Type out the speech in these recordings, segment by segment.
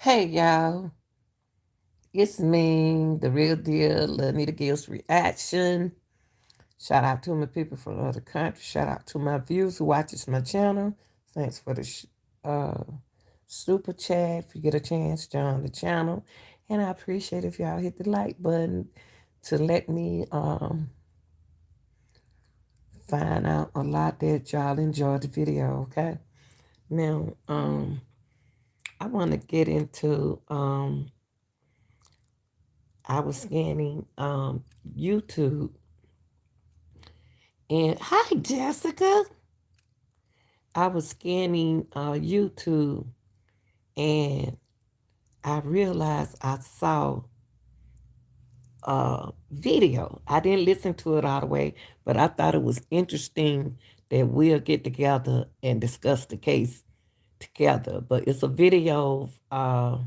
Hey y'all, it's me, the real deal, Lanita Gill's reaction. Shout out to my people from other countries. Shout out to my viewers who watches my channel. Thanks for the uh, super chat. If you get a chance, join the channel. And I appreciate if y'all hit the like button to let me find out a lot that y'all enjoyed the video, okay? Now, I want to get into I was scanning YouTube. And hi, Jessica. I was scanning YouTube and I realized I saw a video. I didn't listen to it all the way, but I thought it was interesting that we'll get together and discuss the case together. But it's a video. The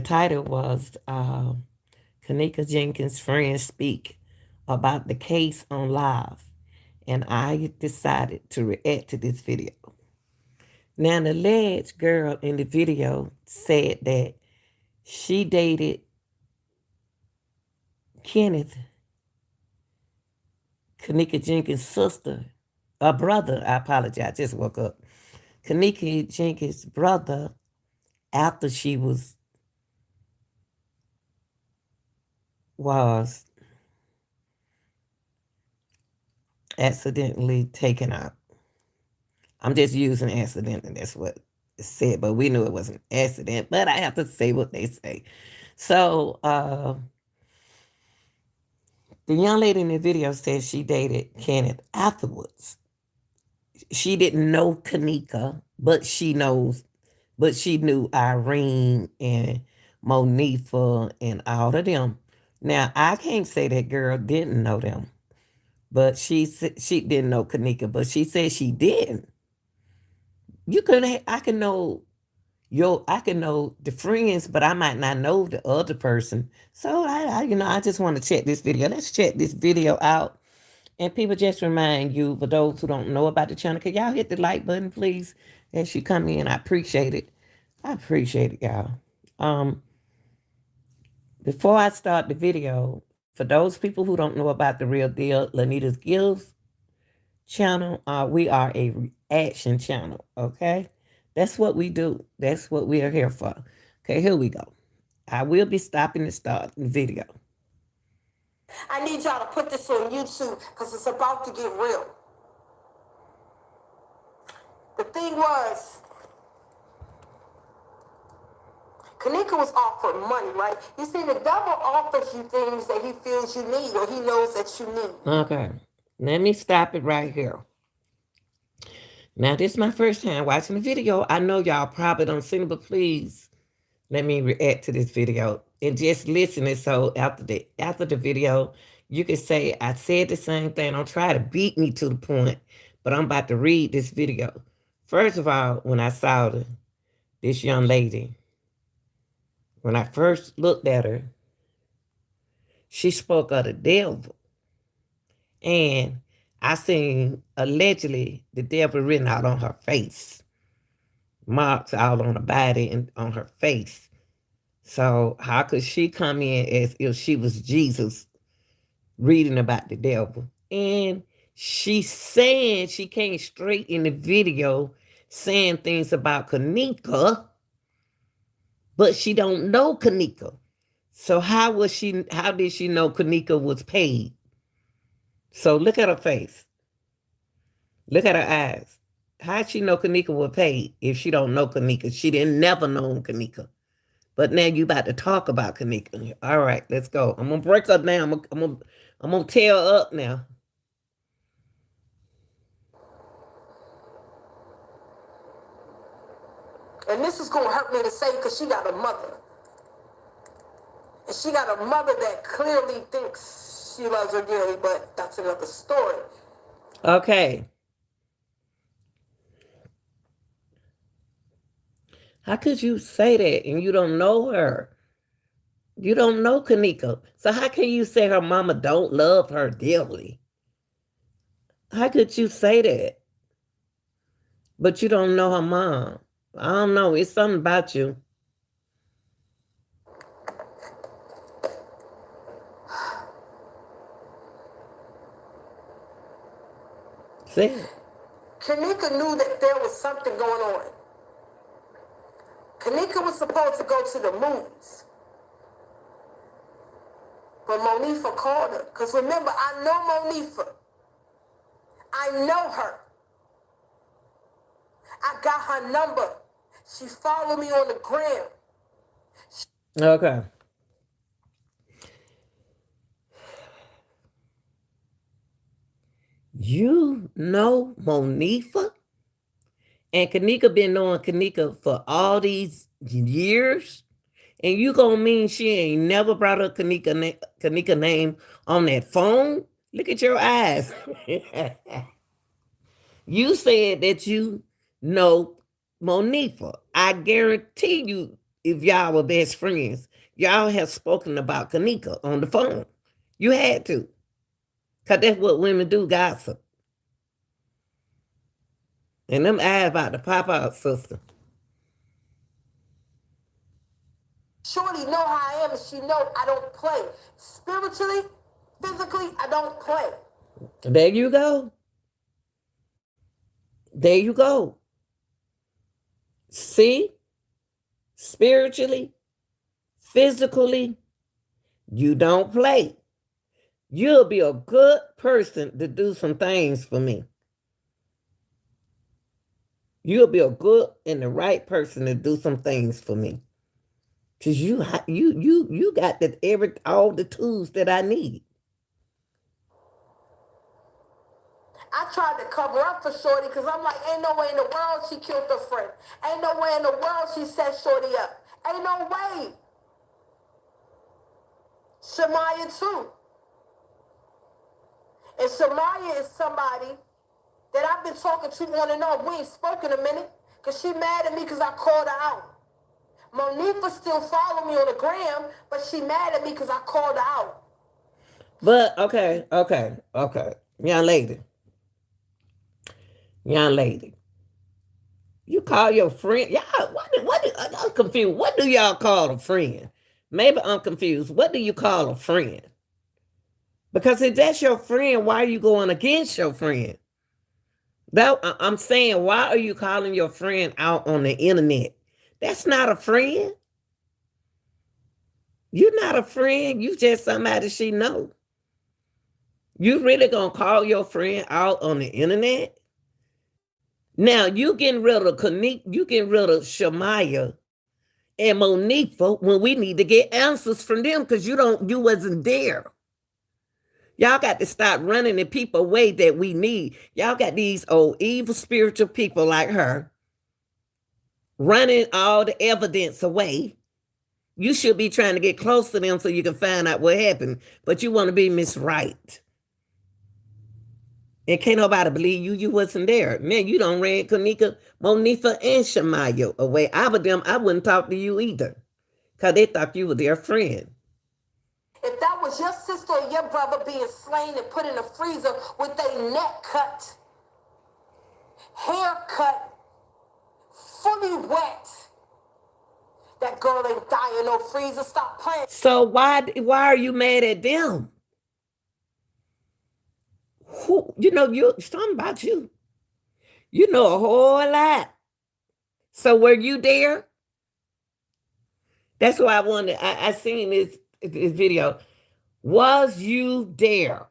title was Kanika Jenkins' Friends Speak about the case on live. And I decided to react to this video. Now, the alleged girl in the video said that she dated Kenneth, Kanika Jenkins' sister, a brother. I apologize, I just woke up. Kanika Jenkins' brother after she was accidentally taken out. I'm just using accidentally. That's what it said, but we knew it was an accident. But I have to say what they say. So the young lady in the video says she dated Kenneth afterwards. She didn't know Kanika, but she knew Irene and Monifa and all of them. Now I can't say that girl didn't know them, but she didn't know Kanika, but she said she didn't. I can know I can know the friends, but I might not know the other person. So I just want to check this video. Let's check this video out. And people, just remind you, for those who don't know about the channel, can y'all hit the like button, please, as you come in? I appreciate it. I appreciate it, y'all. Um, Before I start the video, for those people who don't know about the real deal, Lanita's Gills channel, we are a reaction channel, okay? That's what we do. That's what we are here for. Okay, here we go. I will be stopping to start the video. I need y'all to put this on YouTube because it's about to get real. The thing was, Kanika was offered money, right? You see, the devil offers you things that he feels you need or he knows that you need. Okay, let me stop it right here. Now, this is my first time watching the video. I know y'all probably don't see it, but please let me react to this video and just listen. And so after the video, you can say I said the same thing. Don't try to beat me to the point, but I'm about to read this video. First of all, when I saw this young lady, when I first looked at her, she spoke of the devil. And I seen allegedly the devil written out on her face, marks out on her body and on her face. So how could she come in as if she was Jesus reading about the devil? And she came straight in the video saying things about Kanika, but she don't know Kanika. So how did she know Kanika was paid? So look at her face. Look at her eyes. How'd she know Kanika was paid if she don't know Kanika? She didn't never know Kanika. But now you about to talk about Kanika. All right, let's go. I'm gonna break her down. I'm gonna tear her up now. And this is going to hurt me to say because she got a mother. And she got a mother that clearly thinks she loves her dearly, but that's another story. Okay. How could you say that and you don't know her? You don't know Kanika. So how can you say her mama don't love her dearly? How could you say that? But you don't know her mom. I don't know. It's something about you. Say it. Kanika knew that there was something going on. Kanika was supposed to go to the movies. But Monifa called her. Because remember, I know Monifa. I know her. I got her number. She followed me on the gram. Okay. You know Monifa? And Kanika been knowing Kanika for all these years? And you gonna mean she ain't never brought up Kanika name on that phone? Look at your eyes. You said that you know Monifa. I guarantee you, if y'all were best friends, y'all have spoken about Kanika on the phone. You had to. Because that's what women do, gossip. And them eyes about to pop out, sister. Shorty know how I am, and she know I don't play. Spiritually, physically, I don't play. There you go. There you go. See? Spiritually, physically, you don't play. You'll be a good person to do some things for me. You'll be a good and the right person to do some things for me. Cause you got all the tools that I need. I tried to cover up for Shorty because I'm like, ain't no way in the world she killed her friend. Ain't no way in the world she set Shorty up. Ain't no way. Shamaya too. And Shamaya is somebody that I've been talking to on and off. We ain't spoken a minute because she mad at me because I called her out. Monifa still follow me on the gram, but she mad at me because I called her out. But okay. Young lady. You call your friend. Y'all, I'm confused. What do y'all call a friend? Maybe I'm confused. What do you call a friend? Because if that's your friend, why are you going against your friend? I'm saying, why are you calling your friend out on the internet? That's not a friend. You're not a friend. You just somebody she know. You really gonna call your friend out on the internet? Now you getting rid of Kanik, you getting rid of Shamaya and Monifa when we need to get answers from them because you wasn't there. Y'all got to stop running the people away that we need. Y'all got these old evil spiritual people like her running all the evidence away. You should be trying to get close to them so you can find out what happened, but you want to be Miss Right. And can't nobody believe you. You wasn't there. Man, you don't ran Kanika, Monifa, and Shamaya away. I wouldn't talk to you either. Because they thought you were their friend. If that was your sister or your brother being slain and put in a freezer with their neck cut, hair cut, fully wet, that girl ain't dying no freezer. Stop playing. So why are you mad at them? Who, something about you. You know a whole lot. So were you there? That's why I wanted. I seen this video. Was you there?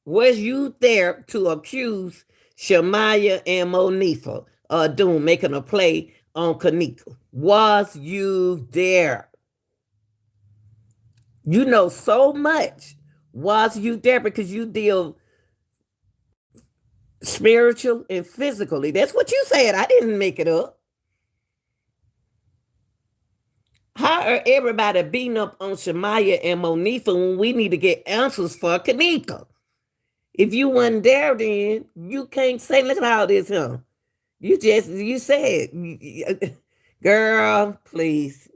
Was you there to accuse Shamaya and Monifa of making a play on Kanika? Was you there? You know so much. Was you there? Because you deal spiritual and physically. That's what you said. I didn't make it up. How are everybody beating up on Shamaya and Monifa when we need to get answers for Kanika? If you wasn't there, then you can't say, look at all this, huh? You said, girl, please.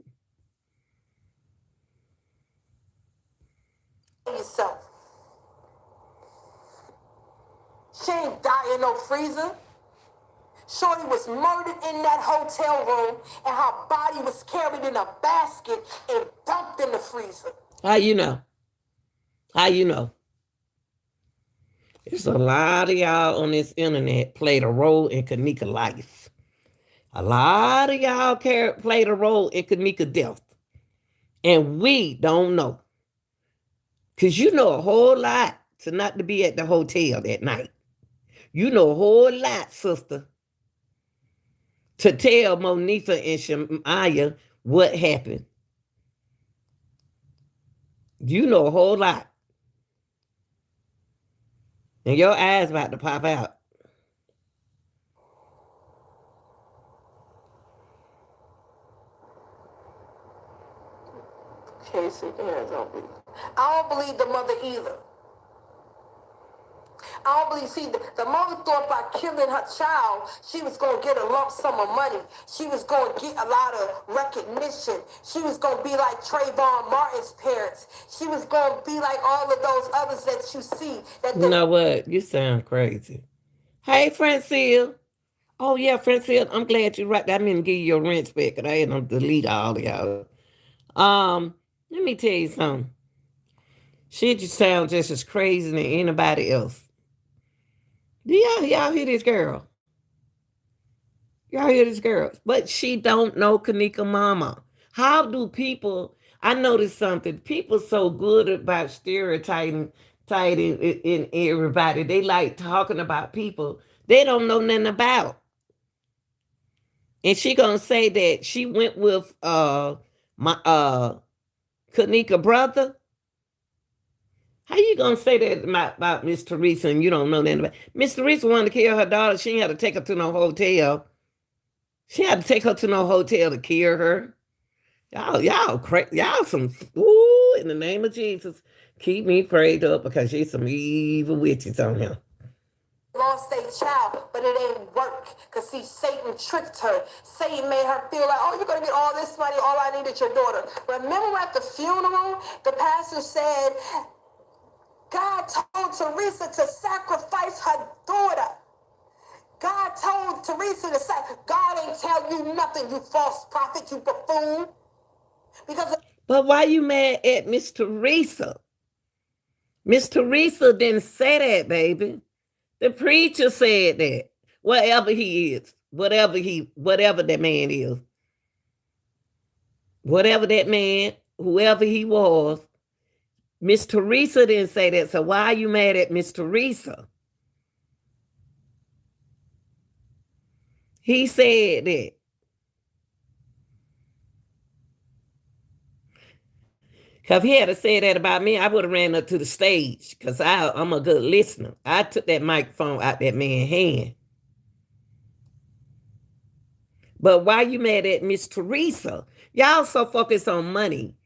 Yourself. She ain't dying no freezer. Shorty was murdered in that hotel room and her body was carried in a basket and dumped in the freezer. How you know? How you know? There's a lot of y'all on this internet played a role in Kanika life. A lot of y'all played a role in Kanika death. And we don't know. Because you know a whole lot to not to be at the hotel that night. You know a whole lot, sister, to tell Monifa and Shamaya what happened. You know a whole lot. And your eyes about to pop out. Casey, I don't believe the mother either. I don't believe, see, the mother thought by killing her child, she was going to get a lump sum of money. She was going to get a lot of recognition. She was going to be like Trayvon Martin's parents. She was going to be like all of those others that you see. You know what? You sound crazy. Hey, Francine. Oh, yeah, Francine, I'm glad you're right. I mean, give you your rent back, because I ain't gonna delete all of y'all. Let me tell you something. She just sound just as crazy than anybody else. Do y'all hear this girl? Y'all hear this girl? But she don't know Kanika mama. How do people? I noticed something. People so good about stereotyping in everybody. They like talking about people they don't know nothing about. And she gonna say that she went with my Kanika brother. How you gonna say that about Miss Teresa and you don't know that about Miss Teresa wanted to kill her daughter? She ain't had to take her to no hotel. She had to take her to no hotel to kill her. Y'all some ooh, in the name of Jesus, keep me prayed up because she's some evil witches on here. Lost their child, but it ain't work. Because see, Satan tricked her. Satan made her feel like, oh, you're going to get all this money. All I need is your daughter. Remember at the funeral, the pastor said, God told Teresa to sacrifice her daughter. God told Teresa to say, God ain't tell you nothing, you false prophet, you buffoon. But why you mad at Miss Teresa? Miss Teresa didn't say that, baby. The preacher said that. Whatever he is, whatever that man is, whatever that man, whoever he was, Miss Teresa didn't say that. So why are you mad at Miss Teresa? He said that. Because if he had said that about me, I would have ran up to the stage because I'm a good listener. I took that microphone out that man's hand. But why you mad at Miss Teresa? Y'all so focused on money.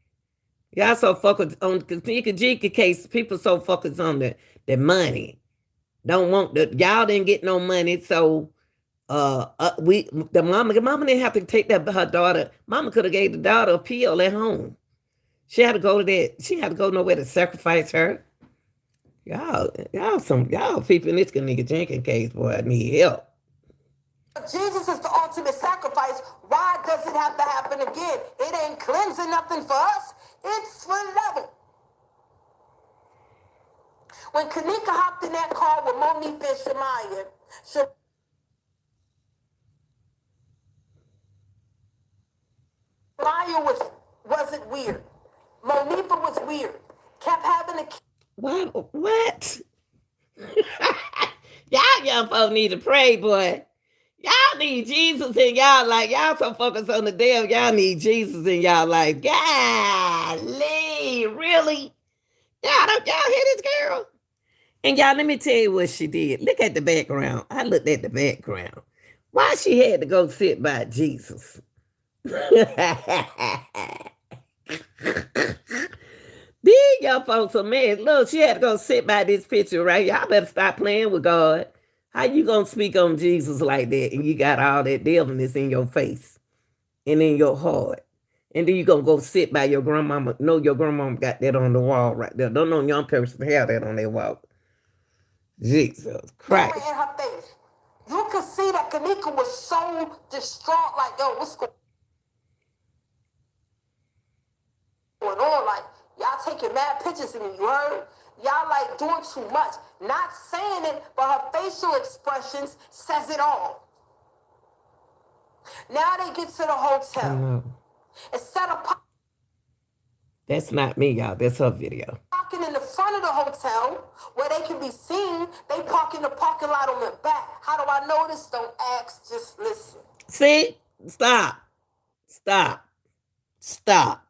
Y'all so focused on the Jika case. People so focused on the money. Don't want y'all didn't get no money, so the mama didn't have to take that her daughter. Mama could have gave the daughter a pill at home. She had to go to that. She had to go nowhere to sacrifice her. Y'all people in this nigga Jenkins case, boy, I need help. Jesus is the ultimate sacrifice. Why does it have to happen again? It ain't cleansing nothing for us. It's for the devil. When Kanika hopped in that car with Monique and Shamaya, Shamaya wasn't weird. Monifa was weird. Kept having a What? Y'all young folks need to pray, boy. Y'all need Jesus in y'all life. Y'all so focused on the devil. Y'all need Jesus in y'all life. Golly, really? Y'all hear this girl? And y'all, let me tell you what she did. Look at the background. I looked at the background. Why she had to go sit by Jesus? These y'all folks are mad. Look, she had to go sit by this picture, right? Y'all better stop playing with God. How you gonna speak on Jesus like that and you got all that devilness in your face and in your heart? And then you gonna go sit by your grandmama. No, your grandmama got that on the wall right there. Don't no young person have that on their wall. Jesus Christ. in her face. You could see that Kanika was so distraught, like, yo, what's going on? Like, y'all taking mad pictures of me, you heard? Y'all like doing too much. Not saying it, but her facial expressions says it all. Now they get to the hotel. Instead of that's not me, y'all. That's her video. parking in the front of the hotel where they can be seen, they park in the parking lot on the back. How do I know this? Don't ask, just listen. See? Stop. Stop. Stop.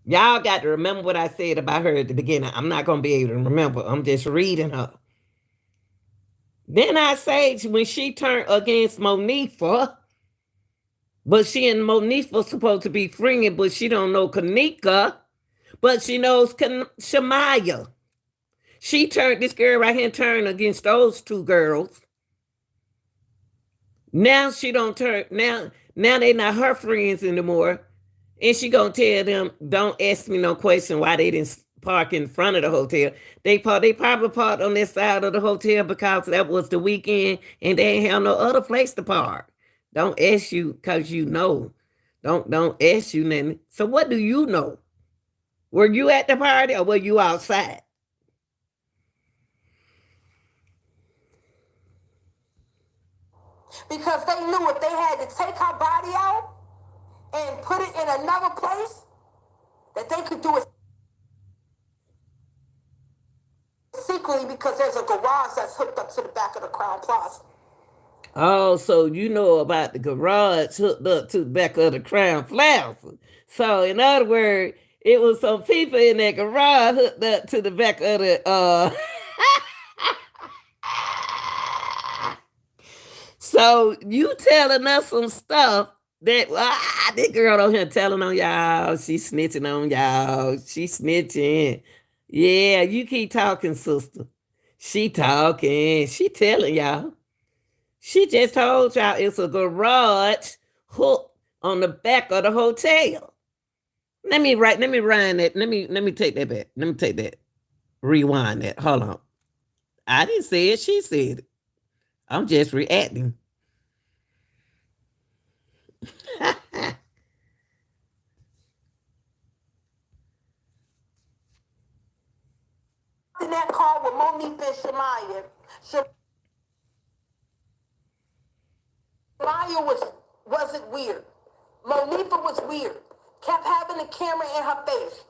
Y'all got to remember what I said about her at the beginning. I'm not going to be able to remember. I'm just reading her. Then I say when she turned against Monifa, but she and Monifa supposed to be friendly, but she don't know Kanika, but she knows Shamaya. She turned this girl right here turned against those two girls. Now she don't turn. Now they not her friends anymore. And she gonna tell them, don't ask me no question why they didn't park in front of the hotel. They probably parked on this side of the hotel because that was the weekend and they ain't have no other place to park. Don't ask you because you know. Don't ask you nothing. So what do you know? Were you at the party or were you outside? Because they knew if they had to take her body out and put it in another place, that they could do it secretly because there's a garage that's hooked up to the back of the Crown Plaza. Oh, so you know about the garage hooked up to the back of the Crown Plaza. So in other words, it was some people in that garage hooked up to the back of the So you telling us some stuff that this girl on here telling on y'all. She snitching on y'all. She snitching. Yeah, you keep talking, sister. She talking. She telling y'all. She just told y'all it's a garage hooked on the back of the hotel. Let me run that. Let me take that back. Let me take that. Rewind that. Hold on. I didn't say it. She said it. I'm just reacting. In that car with Monique and Shamaya. Shamaya wasn't weird. Monifa was weird. Kept having the camera in her face.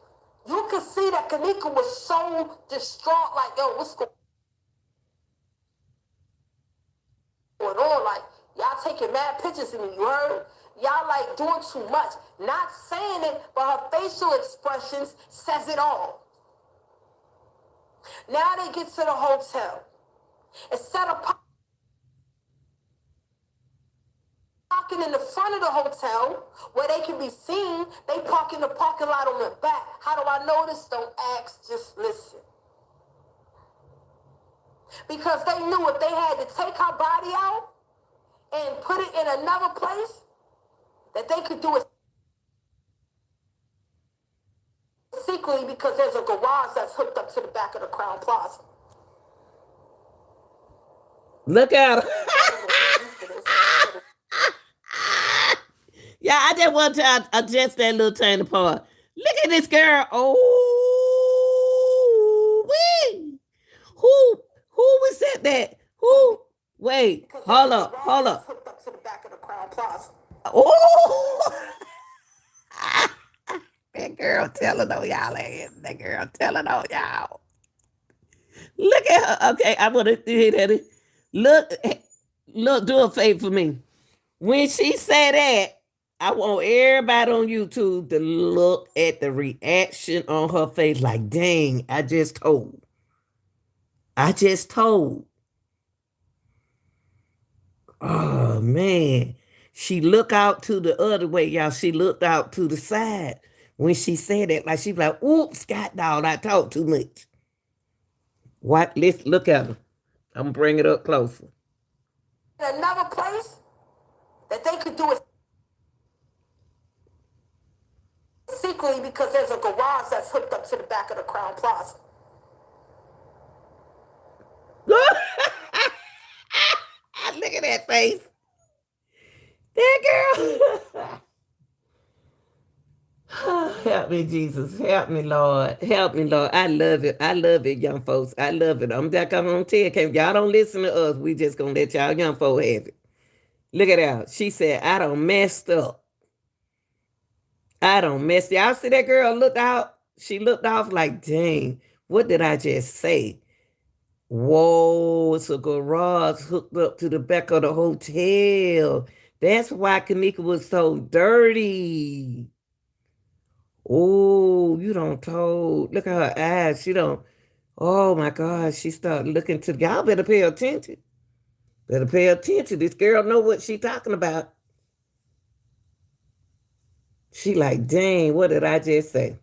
You could see that Kanika was so distraught, like, yo, what's going on? Like, y'all taking mad pictures of me, you heard? Y'all like doing too much. Not saying it, but her facial expressions says it all. Now they get to the hotel. Instead of parking in the front of the hotel where they can be seen, they park in the parking lot on the back. How do I know this? Don't ask, just listen. Because they knew if they had to take her body out and put it in another place, that they could do it secretly because there's a garage that's hooked up to the back of the Crown Plaza. Look at her. Yeah, I just want to adjust that little tiny part. Look at this girl. Oh, wait. Who was that? Who? Wait, hold up. Hooked up to the back of the Crown Plaza. Oh, that girl telling on y'all ass. That girl telling on y'all. Look at her. Okay, I want to hear that. Look, do a favor for me. When she said that, I want everybody on YouTube to look at the reaction on her face like, dang, I just told. Oh, man. She looked out to the other way, y'all. She looked out to the side. When she said that, like she was like, oops, God dog, I talk too much. What? Let's look at her. I'm going to bring it up closer. Another place that they could do it secretly because there's a garage that's hooked up to the back of the Crown Plaza. Look at that face. That girl. Help me, Jesus. Help me, Lord. Help me, Lord. I love it. I love it, young folks. I love it. I'm back on tell Kemp. Y'all don't listen to us. We just gonna let y'all young folk have it. Look at that. She said, I don't messed up. I don't mess. Y'all see that girl looked out? She looked off like, dang, what did I just say? Whoa, it's a garage hooked up to the back of the hotel. That's why Kanika was so dirty. Oh, you don't told. Look at her eyes. She don't. Oh my God, she started looking to. Y'all better pay attention. Better pay attention. This girl know what she talking about. She like, dang, what did I just say?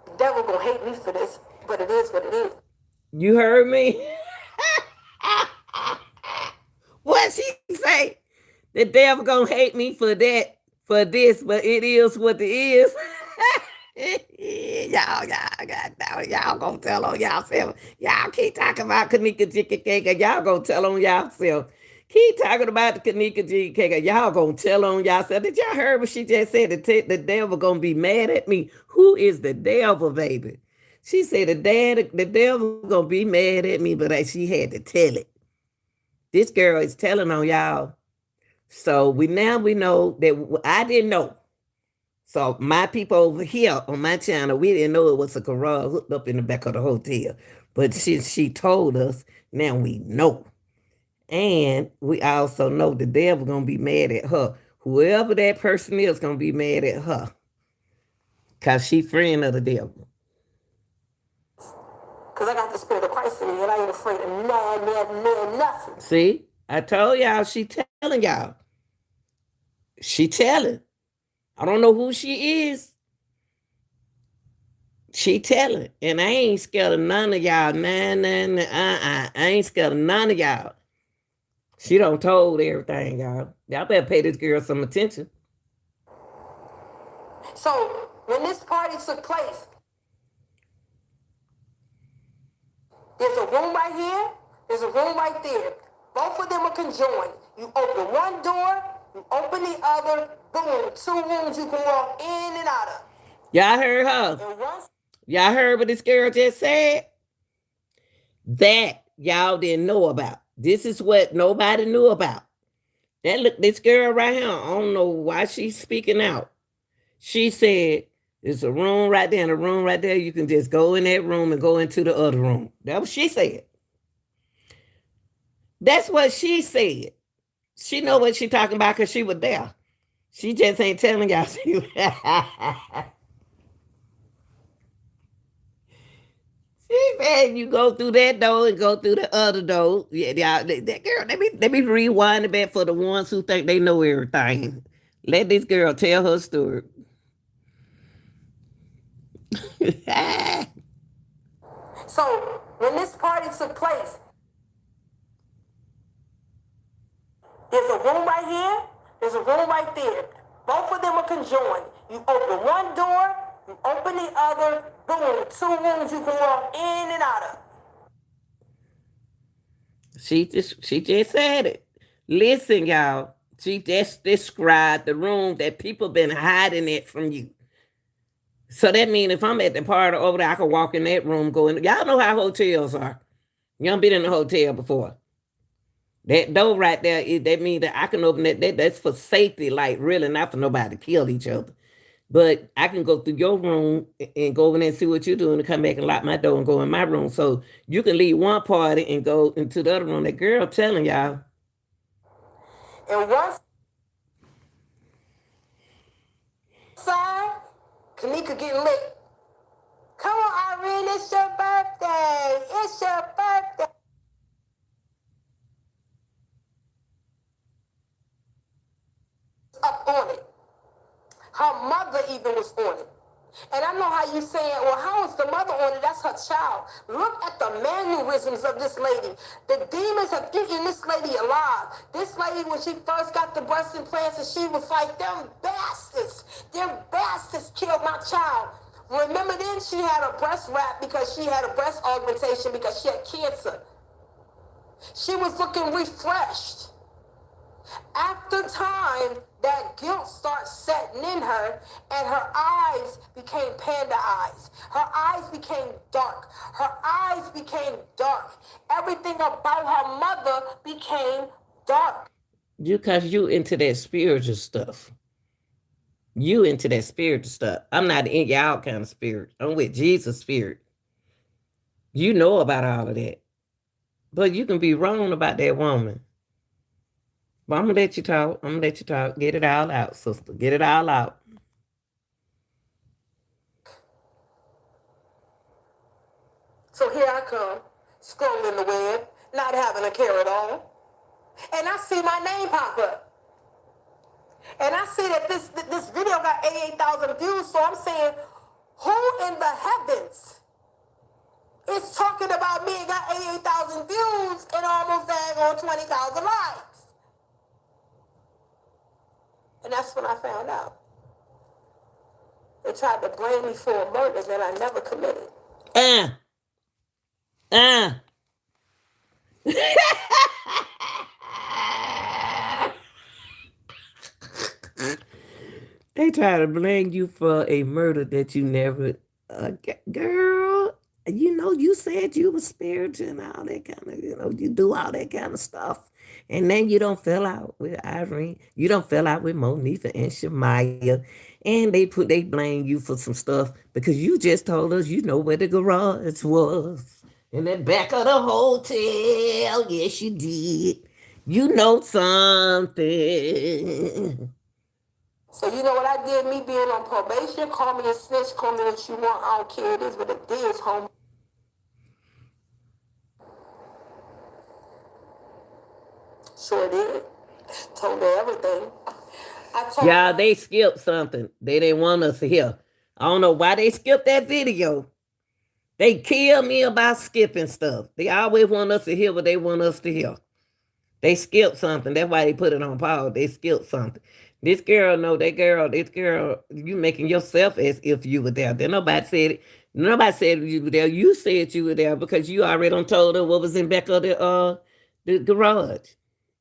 The devil gonna hate me for this, but it is what it is. You heard me? What she say? The devil gonna hate me for that, for this, but it is what it is. y'all gonna tell on y'allself. Y'all keep talking about Kanika Jika Cake, y'all gonna tell on y'allself. Keep talking about the Kanika Jika Cake, y'all gonna tell on y'allself. Did y'all hear what she just said? The devil gonna be mad at me. Who is the devil, baby? She said the devil gonna be mad at me, but she had to tell it. This girl is telling on y'all. So we know that I didn't know. So my people over here on my channel, we didn't know it was a garage hooked up in the back of the hotel. But she told us, now we know. And we also know the devil gonna be mad at her. Whoever that person is gonna be mad at her. Cause she friend of the devil. Cause I got the spirit of Christ in me, and I ain't afraid of nothing. See, I told y'all, she telling y'all. She telling. I don't know who she is. She telling. And I ain't scared of none of y'all. Nah. I ain't scared of none of y'all. She don't told everything, y'all. Y'all better pay this girl some attention. So when this party took place, there's a room right here, there's a room right there. Both of them are conjoined. You open one door, you open the other, boom, 2 rooms you can walk in and out of. Y'all heard her. Y'all heard what this girl just said? That y'all didn't know about. This is what nobody knew about. That look, this girl right here, I don't know why she's speaking out. She said, there's a room right there and a room right there. You can just go in that room and go into the other room. That's what she said. That's what she said. She know what she talking about because she was there. She just ain't telling y'all. She said you go through that door and go through the other door. Yeah, y'all, that girl, let me rewind it back for the ones who think they know everything. Let this girl tell her story. So when this party took place, there's a room right here, there's a room right there. Both of them are conjoined. You open one door, you open the other, boom, 2 rooms you can walk in and out of. She just said it. Listen, y'all. She just described the room that people been hiding it from you. So that means if I'm at the party over there, I can walk in that room, go in. Y'all know how hotels are. You done been in a hotel before. That door right there, that means that I can open that. That's for safety, like really not for nobody to kill each other. But I can go through your room and go in there and see what you're doing and come back and lock my door and go in my room. So you can leave one party and go into the other room. That girl telling y'all. And once side, Kanika getting lit. Come on, Irene, it's your birthday. It's your birthday. Up on it. Her mother even was on it. And I know how you saying, well, how is the mother on it? That's her child. Look at the mannerisms of this lady. The demons have eaten this lady alive. This lady, when she first got the breast implants, and she was like, them bastards killed my child. Remember then she had a breast wrap because she had a breast augmentation because she had cancer. She was looking refreshed. After time, that guilt starts setting in her, and her eyes became panda eyes. Her eyes became dark. Her eyes became dark. Everything about her mother became dark. Cause you into that spiritual stuff. You into that spiritual stuff. I'm not in y'all kind of spirit. I'm with Jesus' spirit. You know about all of that. But you can be wrong about that woman. But I'm gonna let you talk. I'm gonna let you talk. Get it all out, sister. Get it all out. So here I come, scrolling the web, not having a care at all. And I see my name pop up. And I see that this video got 88,000 views. So I'm saying, who in the heavens is talking about me and got 88,000 views and almost on 20,000 likes? And that's when I found out. They tried to blame me for a murder that I never committed. Uh. Uh. They try to blame you for a murder that you never, girl. You said you were spiritual and all that kind of, you do all that kind of stuff, and then you don't fell out with Irene. You don't fell out with Monifa and Shemaya, and they blame you for some stuff because you just told us you know where the garage was in the back of the hotel. Yes, you did. You know something. So you know what I did? Me being on probation, call me a snitch, call me what you want. I don't care. It is what it is, homie. Sure did. Told her everything. Yeah, they skipped something. They didn't want us to hear. I don't know why they skipped that video. They kill me about skipping stuff. They always want us to hear what they want us to hear. They skipped something. That's why they put it on pause. They skipped something. This girl, no, this girl, you making yourself as if you were there. Then nobody said it. Nobody said you were there. You said you were there because you already done told her what was in back of the garage.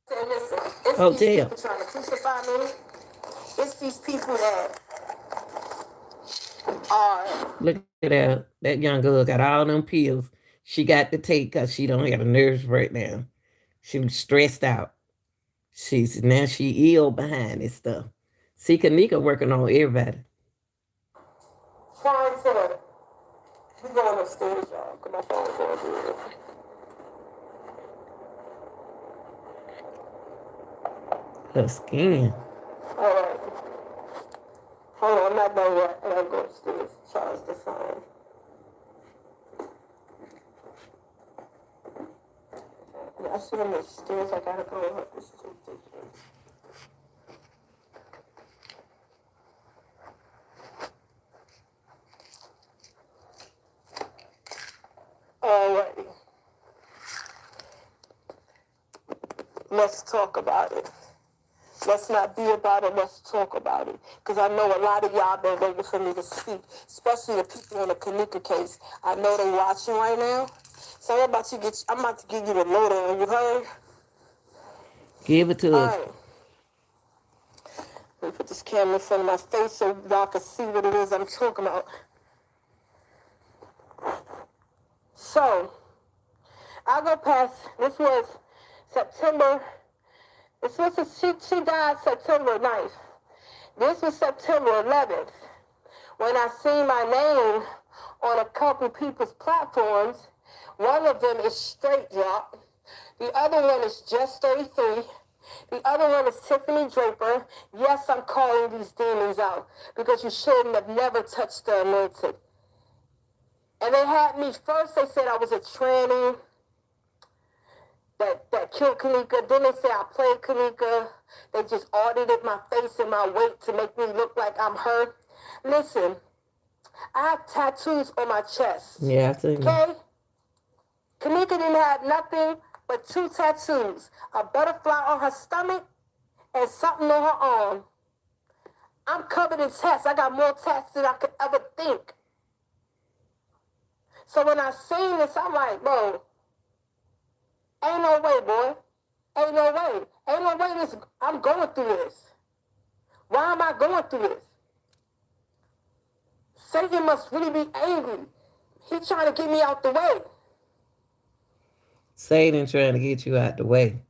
Listen, it's Hotel. These people trying to crucify me. It's these people that are. Look at that young girl got all them pills. She got to take because she don't have the nerves right now. She was stressed out. She ill behind this stuff. See, Kanika working on everybody. Trying to. We going upstairs, y'all. Cause my phone's going through it. Her skin. All right. Hold on, I'm not done yet. I gotta go upstairs. Charge the phone. I see them upstairs. I gotta go up the street. Alrighty. Let's talk about it. Let's not be about it. Let's talk about it. Because I know a lot of y'all been waiting for me to speak, especially the people on the Kanika case. I know they're watching right now. So I'm about to give you the lowdown. You heard? Give it to us. All right. Let me put this camera in front of my face so y'all can see what it is I'm talking about. So, I'll go past. This was September. She died September 9th. This was September 11th. When I see my name on a couple people's platforms, one of them is Straight Drop. The other one is Just 33. The other one is Tiffany Draper. Yes, I'm calling these demons out because you shouldn't have never touched the anointed. And they had me, first they said I was a tranny that killed Kanika. Then they said I played Kanika. They just audited my face and my weight to make me look like I'm her. Listen, I have tattoos on my chest. Yeah, I see. Okay? Kanika didn't have nothing but 2 tattoos. A butterfly on her stomach and something on her arm. I'm covered in tats. I got more tats than I could ever think. So when I seen this, I'm like, bro, ain't no way, boy. Ain't no way. Ain't no way I'm going through this. Why am I going through this? Satan must really be angry. He's trying to get me out the way. Satan trying to get you out the way.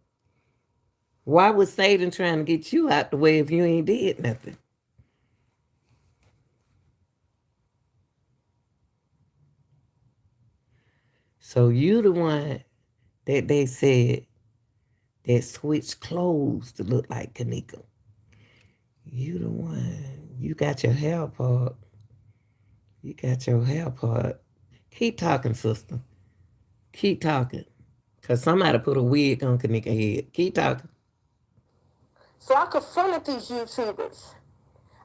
Why was Satan trying to get you out the way if you ain't did nothing? So you the one that they said that switched clothes to look like Kanika. You the one. You got your hair part. You got your hair part. Keep talking, sister. Keep talking. Because somebody put a wig on Kanika head. Keep talking. So I confronted these YouTubers.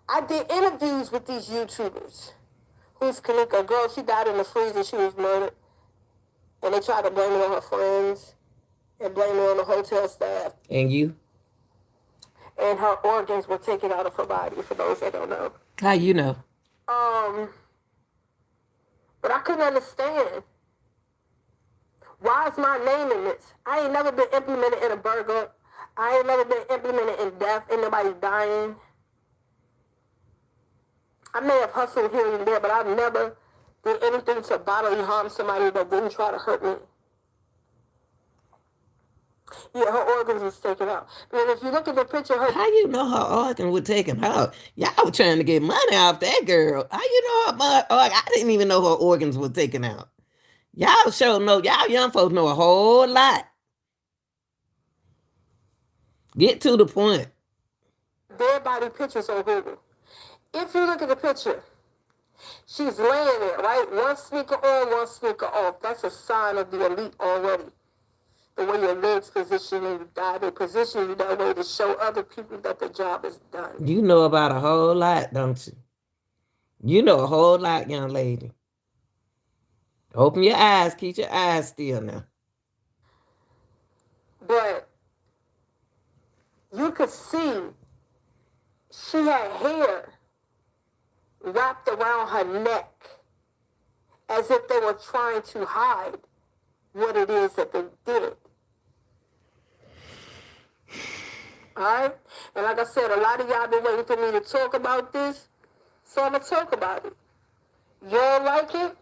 I did interviews with these YouTubers. Who's Kanika? A girl, she died in the freezer. She was murdered. And they tried to blame it on her friends and blame it on the hotel staff. And you? And her organs were taken out of her body, for those that don't know. How you know? But I couldn't understand. Why is my name in this? I ain't never been implemented in a burger. I ain't never been implemented in death. Ain't nobody dying. I may have hustled here and there, but I've never did anything to bodily harm somebody that didn't try to hurt me. Yeah, her organs was taken out. And if you look at the picture, how you know her organ was taken out? Y'all were trying to get money off that girl. How you know her organ? I didn't even know her organs were taken out. Y'all sure know. Y'all young folks know a whole lot. Get to the point. Dead body pictures on Google. If you look at the picture, she's laying there, right? One sneaker on, one sneaker off. That's a sign of the elite already. The way your legs position when you die, they position you that way to show other people that the job is done. You know about a whole lot, don't you? You know a whole lot, young lady. Open your eyes. Keep your eyes still now. But you could see she had hair wrapped around her neck as if they were trying to hide what it is that they did. Alright? And like I said, a lot of y'all been waiting for me to talk about this, so I'm going to talk about it. Y'all like it?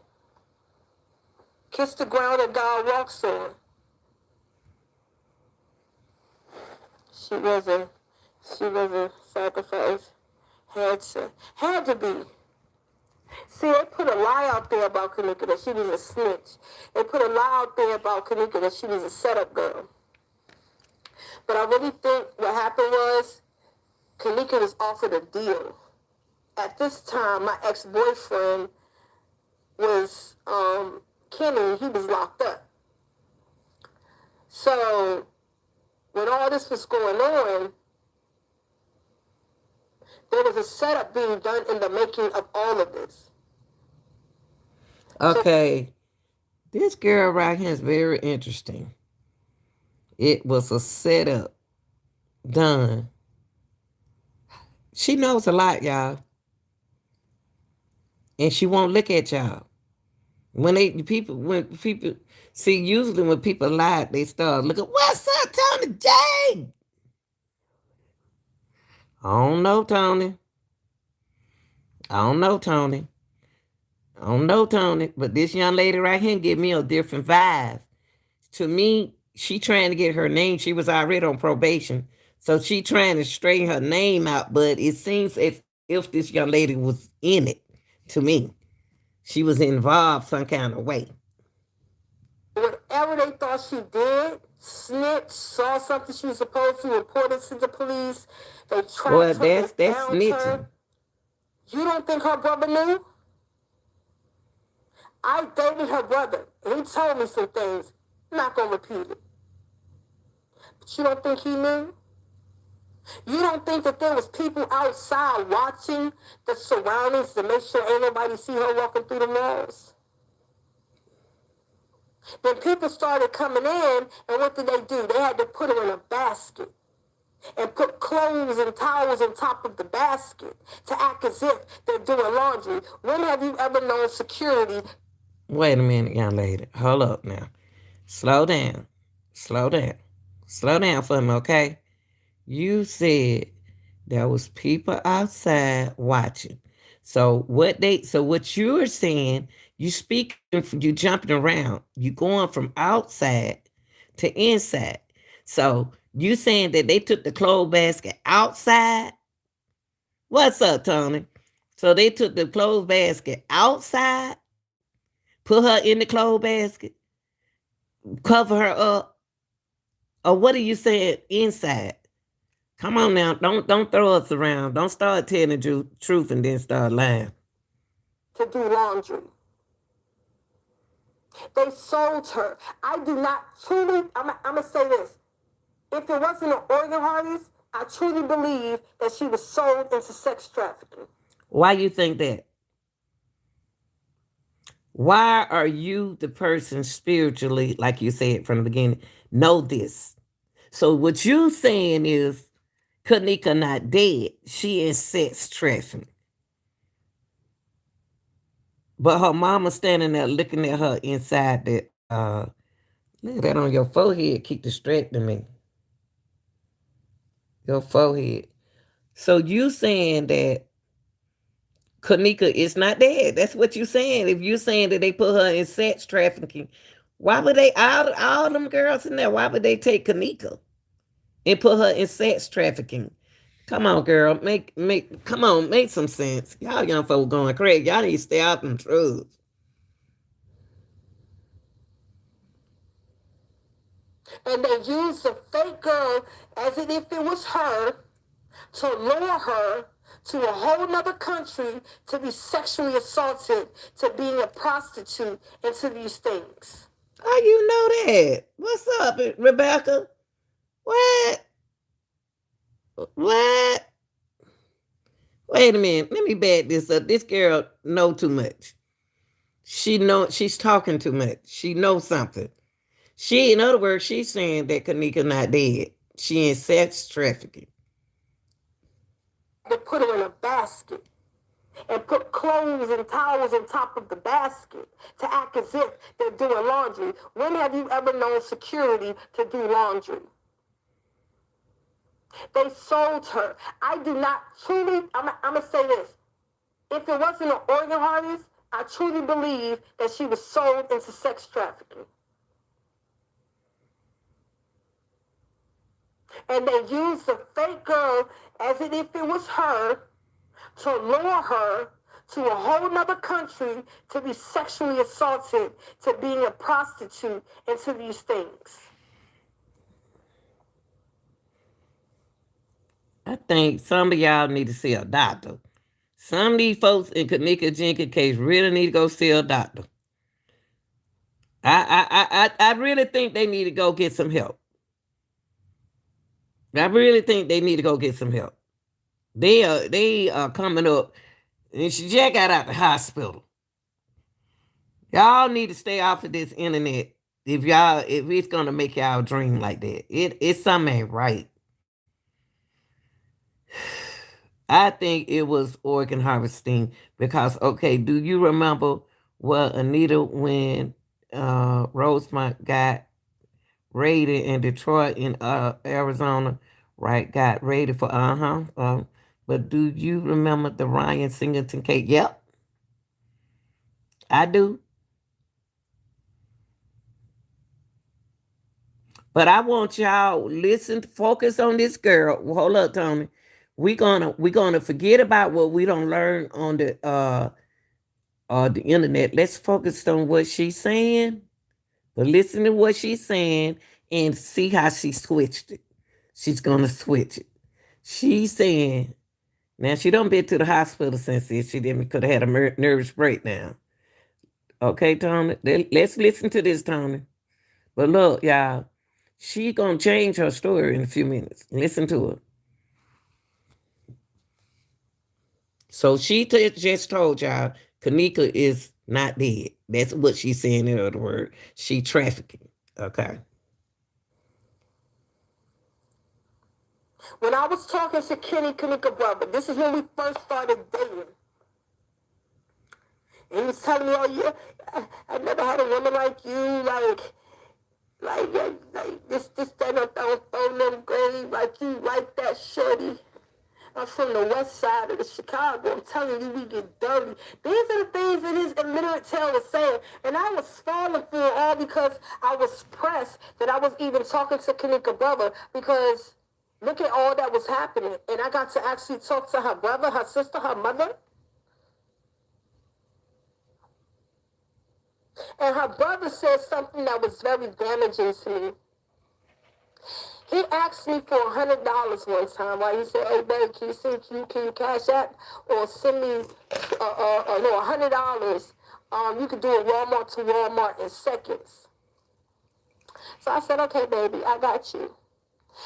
Kiss the ground that God walks on. She was a sacrifice. Had to be. See, they put a lie out there about Kanika that she was a snitch. They put a lie out there about Kanika that she was a setup girl. But I really think what happened was Kanika was offered a deal. At this time, my ex-boyfriend was Kenny. He was locked up. So when all this was going on, there was a setup being done in the making of all of this. Okay. So, this girl right here is very interesting. It was a setup done. She knows a lot, y'all. And she won't look at y'all. When people see, usually when people lie, they start looking, what's up, Tony J? I don't know, Tony. I don't know, Tony. But this young lady right here give me a different vibe. To me, she trying to get her name. She was already on probation. So she trying to straighten her name out. But it seems as if this young lady was in it, to me. She was involved some kind of way. Whatever they thought she did, snitched, saw something she was supposed to, report it to the police. They tried that's snitching. You don't think her brother knew? I dated her brother. He told me some things. I'm not going to repeat it. But you don't think he knew? You don't think that there was people outside watching the surroundings to make sure ain't nobody see her walking through the walls? Then people started coming in, and what did they do? They had to put her in a basket and put clothes and towels on top of the basket to act as if they're doing laundry. When have you ever known security? Wait a minute, young lady. Hold up now. Slow down. Slow down for me, okay? You said There was people outside watching. So what you're saying, you jumping around, you going from outside to inside. So you saying that they took the clothes basket outside? What's up, Tony? So they took the clothes basket outside, put her in the clothes basket, cover her up, or what are you saying inside? Come on now, don't throw us around. Don't start telling the truth and then start lying. To do laundry. They sold her. I do not truly, I'm going to say this. If it wasn't an organ harvest, I truly believe that she was sold into sex trafficking. Why you think that? Why are you the person spiritually, like you said from the beginning, know this? So what you saying is Kanika not dead. She in sex trafficking. But her mama standing there looking at her inside that look at that on your forehead, keep distracting me. Your forehead. So you saying that Kanika is not dead. That's what you saying. If you saying that they put her in sex trafficking, why would they all them girls in there? Why would they take Kanika and put her in sex trafficking? Come on, girl, come on, make some sense. Y'all young folk going crazy. Y'all need to stay out them truths. And they used the fake girl as if it was her to lure her to a whole nother country to be sexually assaulted, to being a prostitute, and to these things. How you know that? What's up, Rebecca? What? What? Wait a minute. Let me back this up. This girl know too much. She's talking too much. She knows something. In other words, she's saying that Kanika not dead. She in sex trafficking. They put her in a basket and put clothes and towels on top of the basket to act as if they're doing laundry. When have you ever known security to do laundry? They sold her. I do not truly, I'm going to say this. If it wasn't an organ harvest, I truly believe that she was sold into sex trafficking. And they used the fake girl as if it was her to lure her to a whole nother country to be sexually assaulted, to being a prostitute, and to these things. I think some of y'all need to see a doctor. Some of these folks in Kanika Jenkins case really need to go see a doctor. I really think they need to go get some help. I really think they need to go get some help. They are coming up, and she just got out the hospital. Y'all need to stay off of this internet if it's gonna make y'all dream like that. It's something ain't right. I think it was organ harvesting because okay, do you remember what Anita when Rosemont got raided in Detroit in Arizona, right? Got raided for but do you remember the Ryan Singleton case? Yep, I do. But I want y'all listen, focus on this girl. Hold up, Tony. We gonna forget about what we don't learn on the internet. Let's focus on what she's saying. But listen to what she's saying and see how she switched it. She's gonna switch it. She's saying now she don't been to the hospital since this. She didn't could have had a nervous breakdown. Okay, Tony. Let's listen to this, Tony. But look, y'all, she gonna change her story in a few minutes. Listen to her. So she just told y'all Kanika is not dead. That's what she's saying in other words. She trafficking. Okay. When I was talking to Kanika brother, this is when we first started dating. And he was telling me, oh yeah, I never had a woman like you, like this, that, and throw them grave, like you like that shorty. I'm from the west side of the Chicago. I'm telling you, we get dirty. These are the things that his illiterate tale was saying. And I was falling for it all because I was pressed that I was even talking to Kanika brother because look at all that was happening. And I got to actually talk to her brother, her sister, her mother. And her brother said something that was very damaging to me. He asked me for $100 one time. Right? He said, "Hey, babe, can you cash app or send me no $100? You could do a Walmart to Walmart in seconds." So I said, "Okay, baby, I got you."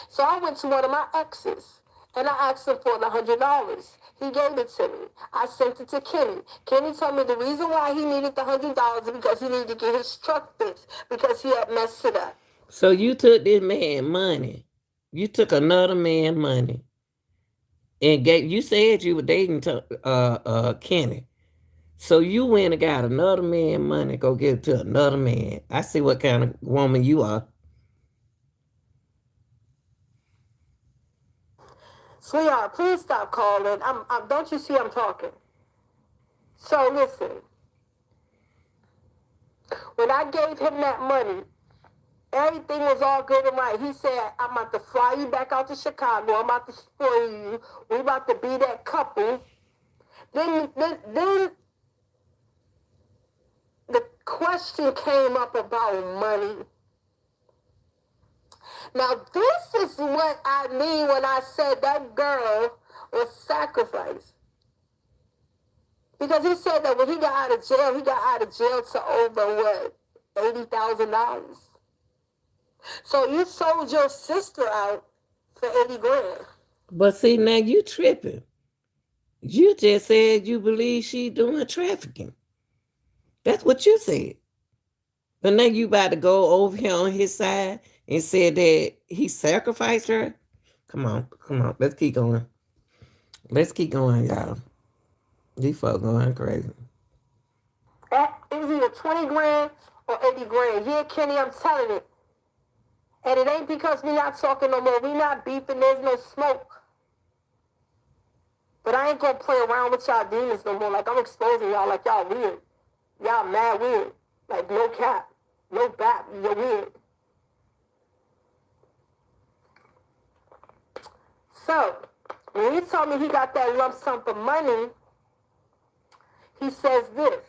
So I went to one of my exes and I asked him for the $100. He gave it to me. I sent it to Kenny. Kenny told me the reason why he needed the $100 is because he needed to get his truck fixed because he had messed it up. So you took this man money. You took another man money and gave. You said you were dating Kenny. So you went and got another man money, go give it to another man. I see what kind of woman you are. Sweetheart, please stop calling. Don't you see I'm talking? So listen, when I gave him that money, everything was all good and right. He said, "I'm about to fly you back out to Chicago. I'm about to spoil you. We're about to be that couple." Then the question came up about money. Now, this is what I mean when I said that girl was sacrificed. Because he said that when he got out of jail to over, what, $80,000. So you sold your sister out for 80 grand. But see, now you tripping. You just said you believe she doing trafficking. That's what you said. But now you about to go over here on his side and said that he sacrificed her. Come on, come on. Let's keep going. Let's keep going, y'all. These folks going crazy. It was either 20 grand or 80 grand. Yeah, Kenny, I'm telling it. And it ain't because we not talking no more. We not beefing. There's no smoke. But I ain't gonna play around with y'all demons no more. Like, I'm exposing y'all like y'all weird. Y'all mad weird. Like, no cap. No bat. You're weird. So, when he told me he got that lump sum of money, he says this.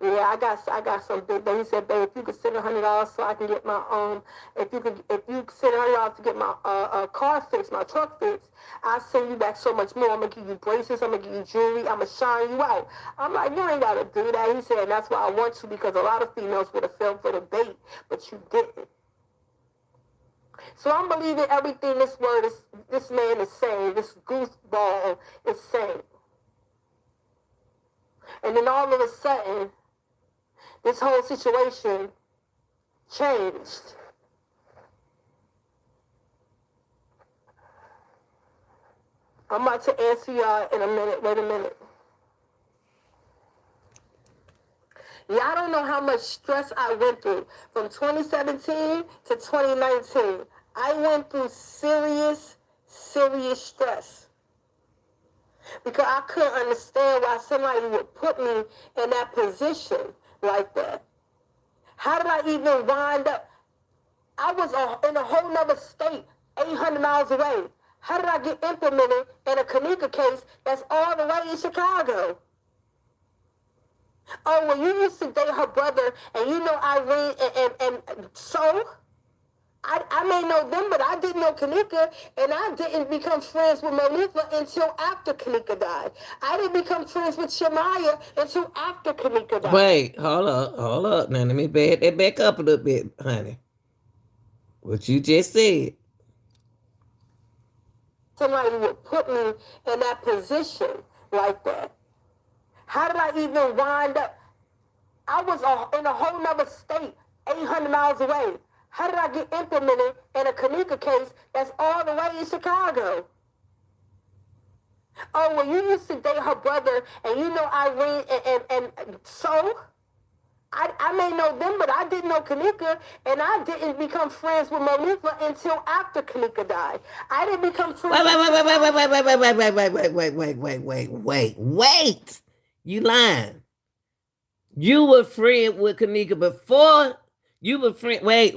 Yeah, I got some big. But he said, "Babe, if you could send $100 so I can get my if you could send $100 to get my car fixed, my truck fixed, I'll send you back so much more. I'm gonna give you bracelets. I'm gonna give you jewelry. I'm gonna shine you out." I'm like, "You ain't gotta do that." He said, "And that's why I want to because a lot of females would have fell for the bait, but you didn't." So I'm believing everything this man is saying. This goofball is saying. And then all of a sudden, this whole situation changed. I'm about to answer y'all in a minute. Wait a minute. Y'all don't know how much stress I went through from 2017 to 2019. I went through serious stress. Because I couldn't understand why somebody would put me in that position like that. How did I even wind up? I was in a whole nother state, 800 miles away. How did I get implemented in a Kanika case that's all the way in Chicago? Oh, well, you used to date her brother, and you know Irene, and so? I may know them, but I didn't know Kanika, and I didn't become friends with Monifa until after Kanika died. I didn't become friends with Shemaya until after Kanika died. Wait, hold up. Now let me back up a little bit, honey. What you just said. Somebody would put me in that position like that. How did I even wind up? I was in a whole nother state, 800 miles away. How did I get implemented in a Kanika case that's all the way in Chicago? Oh, well, you used to date her brother, and you know Irene, and so? I may know them, but I didn't know Kanika, and I didn't become friends with Monifa until after Kanika died. I didn't become friends. Wait. You lying. You were friend with Kanika before you were friend. Wait.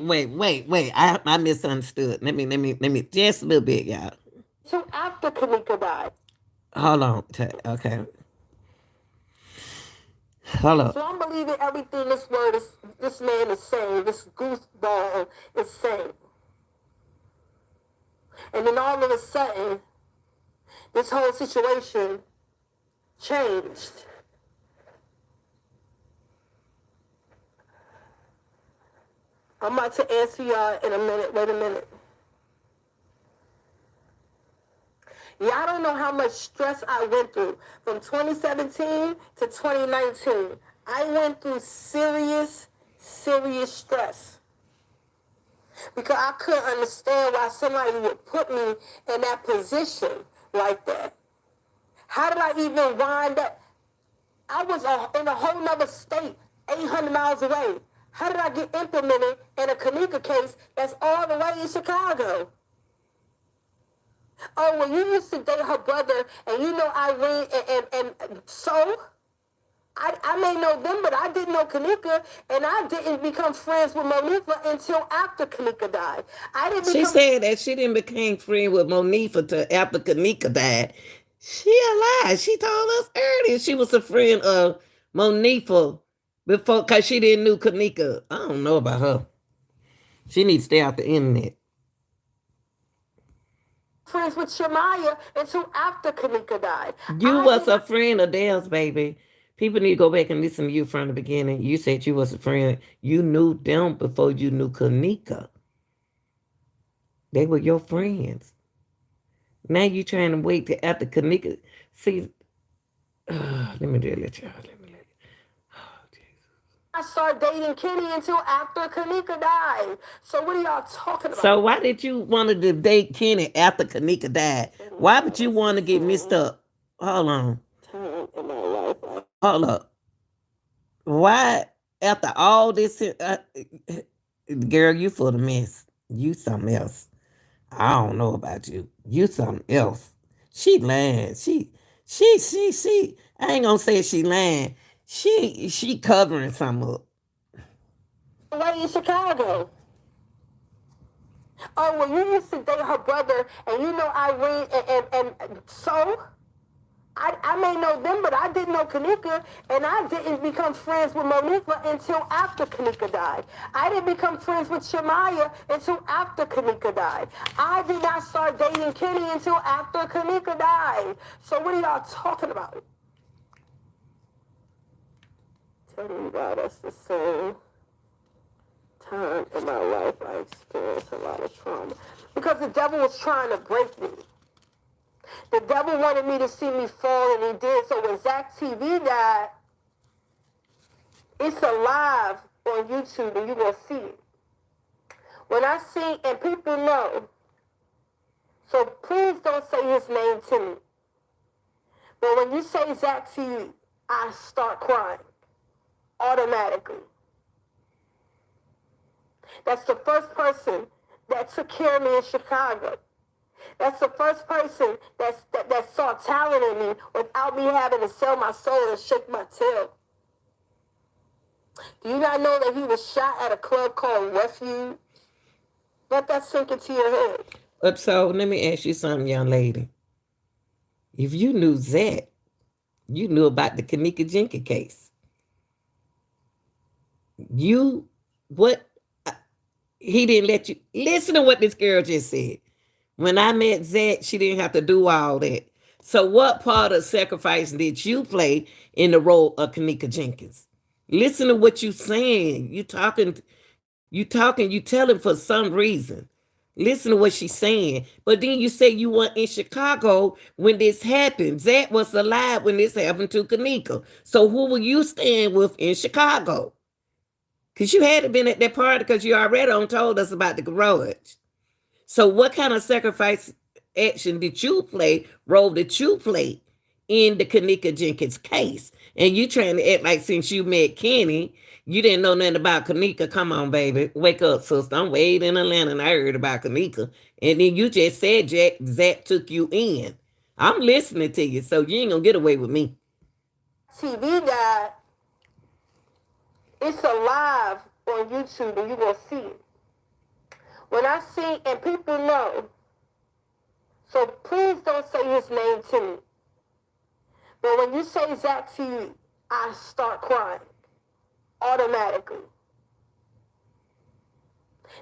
I misunderstood. Let me just a little bit, y'all. So after Kanika died. Hold on. Okay. Hold on. So I'm believing everything this man is saying, this goofball is saying. And then all of a sudden, this whole situation changed. I'm about to answer y'all in a minute. Wait a minute. Y'all don't know how much stress I went through from 2017 to 2019. I went through serious stress because I couldn't understand why somebody would put me in that position like that. How did I even wind up? I was in a whole nother state, 800 miles away. How did I get implemented in a Kanika case that's all the way in Chicago? Oh, well, you used to date her brother, and you know Irene, and so? I may know them, but I didn't know Kanika, and I didn't become friends with Monifa until after Kanika died. She said that she didn't become friends with Monifa till after Kanika died. She a lie. She told us earlier she was a friend of Monifa before, because she didn't know Kanika. I don't know about her. She needs to stay off the internet. Friends with Shemaya until after Kanika died. You was a friend of theirs, baby. People need to go back and listen to you from the beginning. You said you was a friend. You knew them before you knew Kanika. They were your friends. Now you trying to wait till after Kanika. See, let me just let y'all. I started dating Kenny until after Kanika died. So what are y'all talking about? So why did you want to date Kenny after Kanika died? Why would you want to get mixed up? Hold on. Hold up. Why after all this, girl, you full of mess. You something else. I don't know about you. You something else. She lying. She. I ain't gonna say she lying. She covering something up. Lady in Chicago. Oh, well, you used to date her brother, and you know Irene, and so? I may know them, but I didn't know Kanika, and I didn't become friends with Monifa until after Kanika died. I didn't become friends with Shemaya until after Kanika died. I did not start dating Kenny until after Kanika died. So what are y'all talking about? Tell me God, that's the same time in my life I experienced a lot of trauma. Because the devil was trying to break me. The devil wanted me to see me fall, and he did. So when Zach TV died, it's alive on YouTube, and you're going to see it. When I see, and people know, so please don't say his name to me. But when you say Zach TV, I start crying automatically. That's the first person that took care of me in Chicago. That's the first person that saw talent in me without me having to sell my soul and shake my tail. Do you not know that he was shot at a club called Refuge? Let that sink into your head. But so let me ask you something, young lady. If you knew Zach, you knew about the Kanika Jenkins case. He didn't let you listen to what this girl just said. When I met Zach, she didn't have to do all that. So what part of sacrifice did you play in the role of Kanika Jenkins? Listen to what you saying. You telling for some reason. Listen to what she's saying. But then you say you weren't in Chicago when this happened. Zach was alive when this happened to Kanika. So who were you staying with in Chicago? Because you had to been at that party because you already told us about the garage. So what kind of sacrifice action did you play, role did you play in the Kanika Jenkins case. And you trying to act like since you met Kenny, you didn't know nothing about Kanika. Come on, baby. Wake up, sister. I'm way in Atlanta and I heard about Kanika. And then you just said Zach took you in. I'm listening to you, so you ain't gonna get away with me. TV guy, it's alive on YouTube and you're going to see it. When I see, and people know, so please don't say his name to me. But when you say Zach to me, I start crying automatically.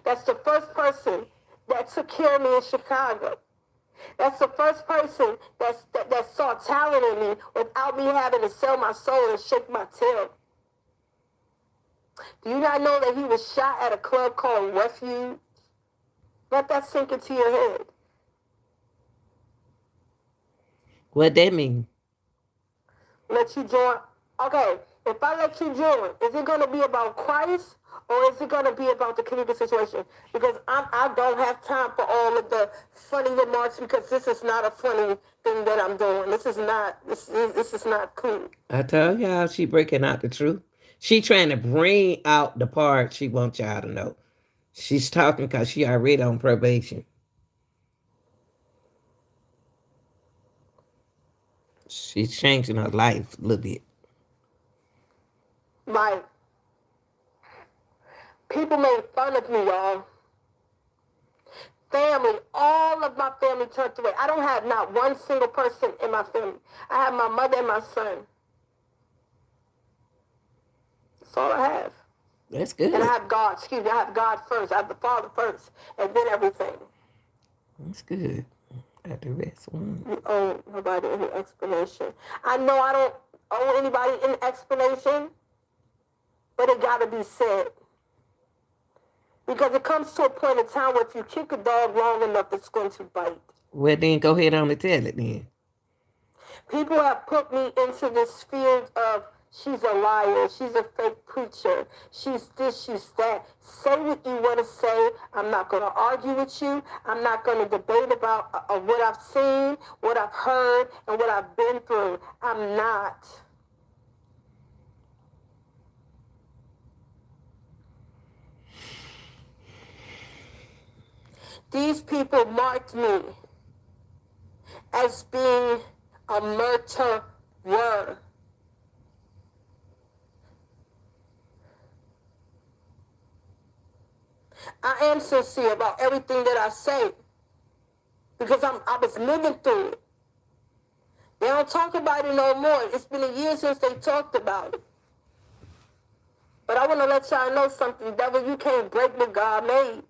That's the first person that took care of me in Chicago. That's the first person that saw talent in me without me having to sell my soul and shake my tail. Do you not know that he was shot at a club called Refuge? Let that sink into your head. What that mean? Let you join. Okay, if I let you join, is it going to be about Christ or is it going to be about the Kanika situation? Because I don't have time for all of the funny remarks because this is not a funny thing that I'm doing. This is not cool. I told y'all she breaking out the truth. She trying to bring out the part she wants y'all to know. She's talking because she already on probation. She's changing her life a little bit. Like, people made fun of me, y'all. Family, all of my family turned away. I don't have not one single person in my family. I have my mother and my son. That's all I have. That's good. And I have God, I have God first. I have the Father first, and then everything. That's good. Got the rest one. You owe nobody any explanation. I know I don't owe anybody any explanation, but it gotta be said. Because it comes to a point in time where if you kick a dog long enough, it's going to bite. Well, then go ahead on and tell it then. People have put me into this field of she's a liar, she's a fake preacher, she's this, she's that. Say what you want to say. I'm not going to argue with you. I'm not going to debate about what I've seen, what I've heard, and what I've been through. I'm not. These people marked me as being a murderer. I am sincere about everything that I say because I was living through it. They don't talk about it no more. It's been a year since they talked about it. But I want to let y'all know something. Devil, you can't break what God made.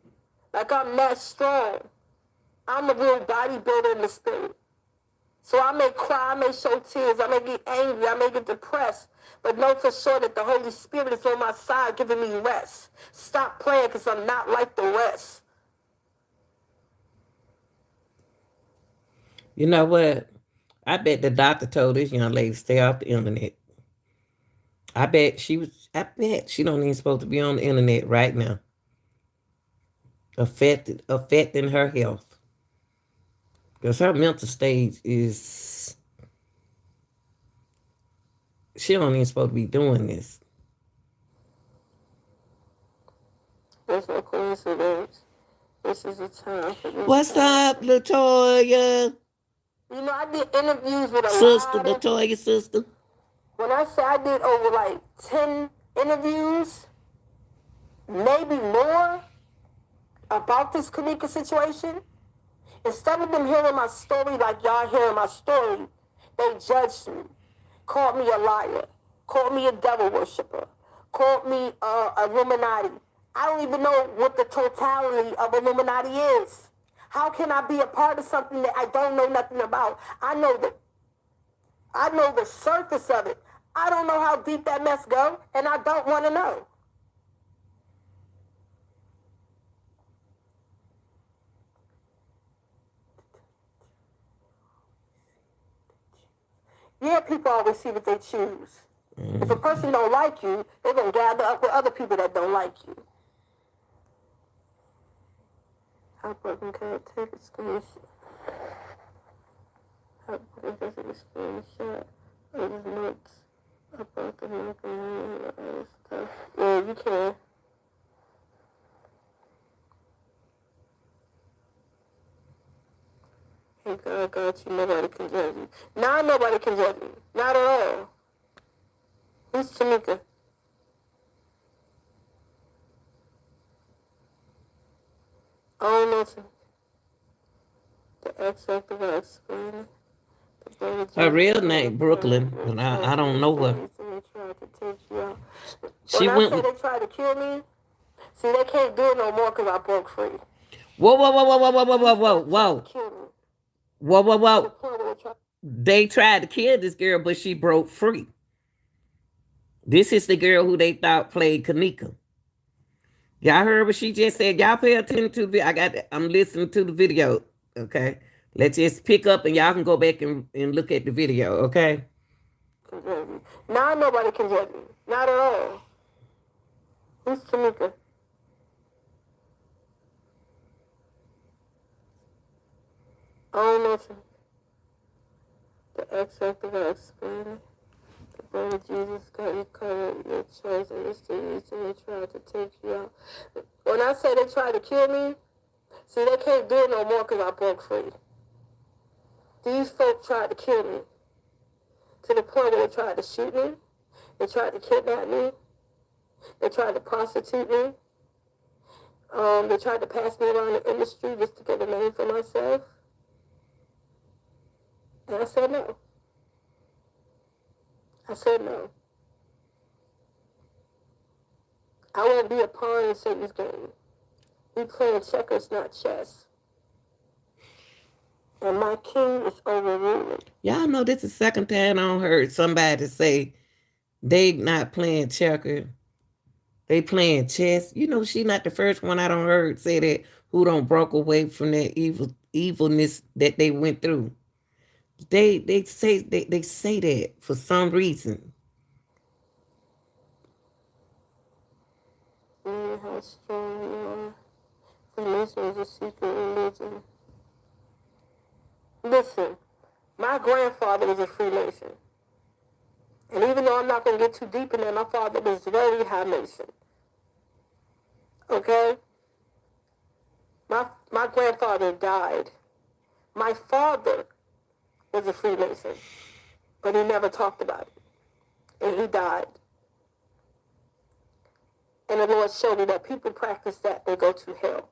Like, I'm that strong. I'm a real bodybuilder in the spirit. So I may cry, I may show tears, I may get angry, I may get depressed. But know for sure that the Holy Spirit is on my side giving me rest. Stop playing because I'm not like the rest. You know what? I bet the doctor told this young lady to stay off the internet. I bet she don't even supposed to be on the internet right now. Affecting her health. Because her mental stage is, she don't even supposed to be doing this. There's no coincidence. This is a time for this. What's up, Latoya? You know, I did interviews with a Sister, lot of... Latoya, sister. When I say I did over like 10 interviews, maybe more, about this Kanika situation, instead of them hearing my story like y'all hearing my story, they judged me, called me a liar, called me a devil worshiper, called me Illuminati. I don't even know what the totality of Illuminati is. How can I be a part of something that I don't know nothing about? I know the surface of it. I don't know how deep that mess go, and I don't want to know. Yeah, people always see what they choose. If a person don't like you, they're going to gather up with other people that don't like you. Heartbroken character. I guess it's a screenshot of his notes about the milk and all that stuff. Yeah, you can. Hey, God got you. Nobody can judge you. Now nobody can judge me. Not at all. Who's Tamika? I don't know. The X factor got explained. Her real name Brooklyn, but I don't know her. She When I went. say they tried to kill me, see, they can't do it no more because I broke free. Whoa, whoa, whoa, whoa, whoa, whoa, whoa, whoa, whoa, whoa, whoa, whoa. They tried to kill this girl, but she broke free. This is the girl who they thought played Kanika. Y'all heard what she just said. Y'all pay attention to the. I'm listening to the video. Okay, let's just pick up and y'all can go back and look at the video. Okay. Now nobody can judge me. Not at all. Who's Tamika? I don't know. The X factor got explained. The blood of Jesus got you covered. Your choice and it's the reason they tried to take you out. When I say they tried to kill me, see, they can't do it no more because I broke free. These folks tried to kill me to the point where they tried to shoot me. They tried to kidnap me. They tried to prostitute me. They tried to pass me around the industry just to get a name for myself. And I said no. I said no. I won't be a pawn in Satan's game. We playing checkers, not chess. And my king is overruling. Y'all know this is the second time I heard somebody say they not playing checker. They playing chess. You know, she not the first one I don't heard say that who don't broke away from that evilness that they went through. They say that for some reason. How strong you are. Freemason is a secret religion. Listen, my grandfather was a Freemason. And even though I'm not going to get too deep in that, my father was very high Mason. Okay? My grandfather died. My father was a Freemason, but he never talked about it. And he died. And the Lord showed me that people practice that, they go to hell.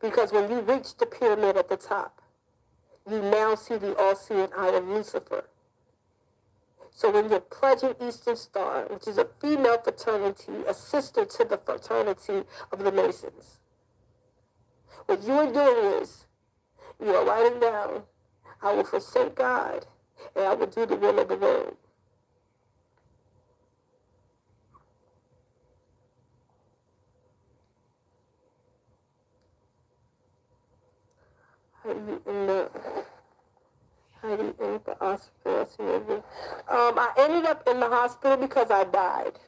Because when you reach the pyramid at the top, you now see the all-seeing eye of Lucifer. So when you're pledging Eastern Star, which is a female fraternity, a sister to the fraternity of the Masons, what you are doing is, you are writing down, I will forsake God, and I will do the will of the Lord. I ended up in the hospital because I died.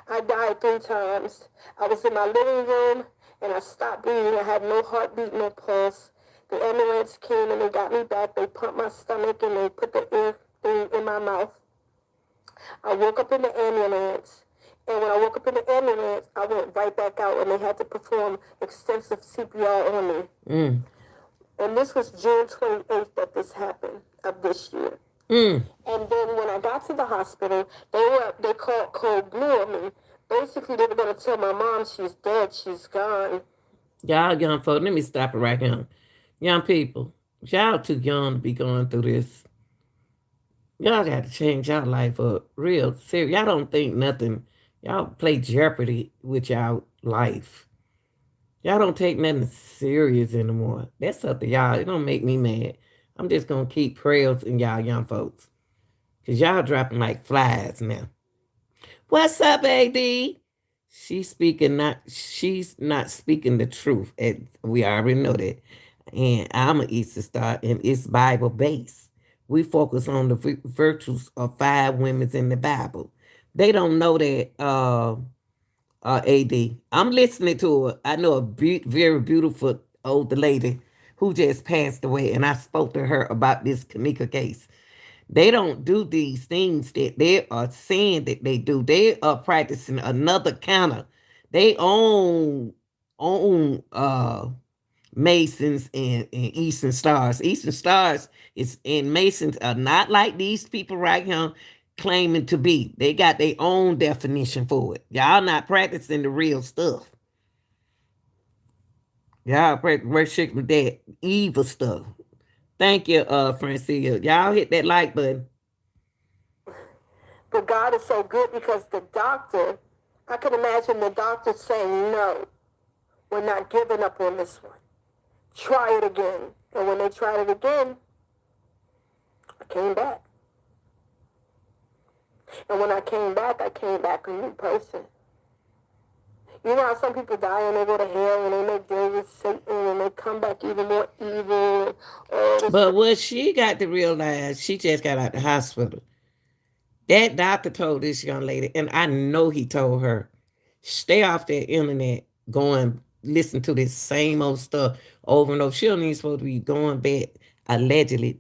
I died 3 times. I was in my living room and I stopped breathing. I had no heartbeat, no pulse. The ambulance came and they got me back. They pumped my stomach and they put the air thing in my mouth. I woke up in the ambulance. And when I woke up in the ambulance, I went right back out and they had to perform extensive CPR on me. And this was June 28th that this happened of this year. And then when I got to the hospital, they called cold blue on me. Basically, they were going to tell my mom she's dead, she's gone. Y'all young folks, let me stop it right here. Young people, y'all too young to be going through this. Y'all got to change y'all life up real serious. Y'all don't think nothing. Y'all play Jeopardy with y'all life. Y'all don't take nothing serious anymore. That's up to y'all. It don't make me mad. I'm just going to keep prayers in y'all young folks. Because y'all dropping like flies now. What's up, AD? She's not speaking the truth. And we already know that. And I'm an Easter Star, and it's Bible based. We focus on the virtues of 5 women in the Bible. They don't know that AD. I'm listening to her. I know a very beautiful older lady who just passed away, and I spoke to her about this Kamika case. They don't do these things that they are saying that they do. They are practicing another counter. They own Masons and Eastern Stars. Eastern Stars is and Masons are not like these people right here claiming to be. They got their own definition for it. Y'all not practicing the real stuff. Y'all worshiping that evil stuff. Thank you, Francia. Y'all hit that like button. But God is so good because the doctor, I can imagine the doctor saying, no, we're not giving up on this one. Try it again. And when they tried it again, I came back. And when I came back a new person. You know how some people die and they go to hell and they make deals with Satan and they come back even more evil. But what she got to realize, she just got out the hospital. That doctor told this young lady, and I know he told her, stay off that internet going listen to this same old stuff over and over. She don't even supposed to be going back allegedly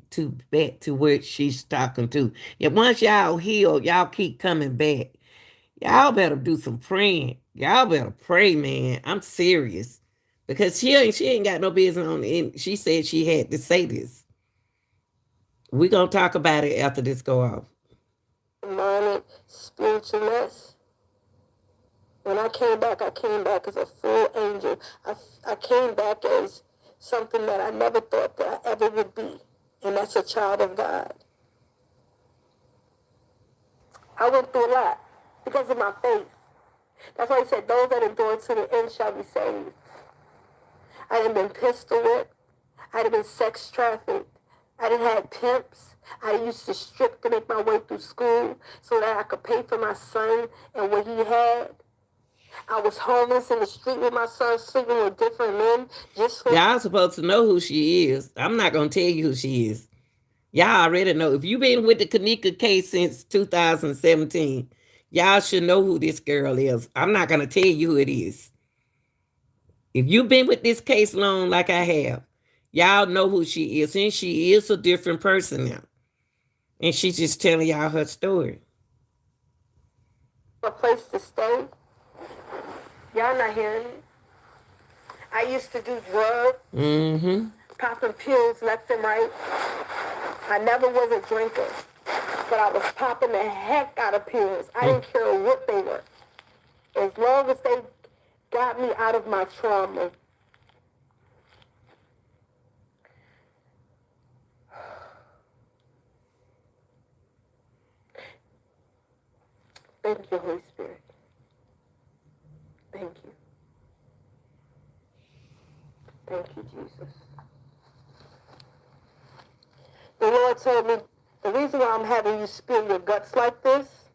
back to where she's talking to. And once y'all heal, y'all keep coming back. Y'all better do some praying. Y'all better pray, man. I'm serious. Because she ain't got no business on it. And she said she had to say this. We're going to talk about it after this go off. Demonic spiritualness. When I came back as a full angel. I came back as something that I never thought that I ever would be. And that's a child of God. I went through a lot because of my faith. That's why he said, those that endure to the end shall be saved. I done been pistol whipped. I done been sex trafficked. I done had pimps. I used to strip to make my way through school so that I could pay for my son and what he had. I was homeless in the street with my son, sleeping with different men. Y'all supposed to know who she is. I'm not going to tell you who she is. Y'all already know. If you've been with the Kanika case since 2017, y'all should know who this girl is. I'm not going to tell you who it is. If you've been with this case long like I have, y'all know who she is. And she is a different person now. And she's just telling y'all her story. A place to stay. Y'all not hearing me. I used to do drugs. Popping pills left and right. I never was a drinker. But I was popping the heck out of pills. I didn't care what they were. As long as they got me out of my trauma. Thank you, Holy Spirit. Thank you. Thank you, Jesus. The Lord told me, the reason why I'm having you spill your guts like this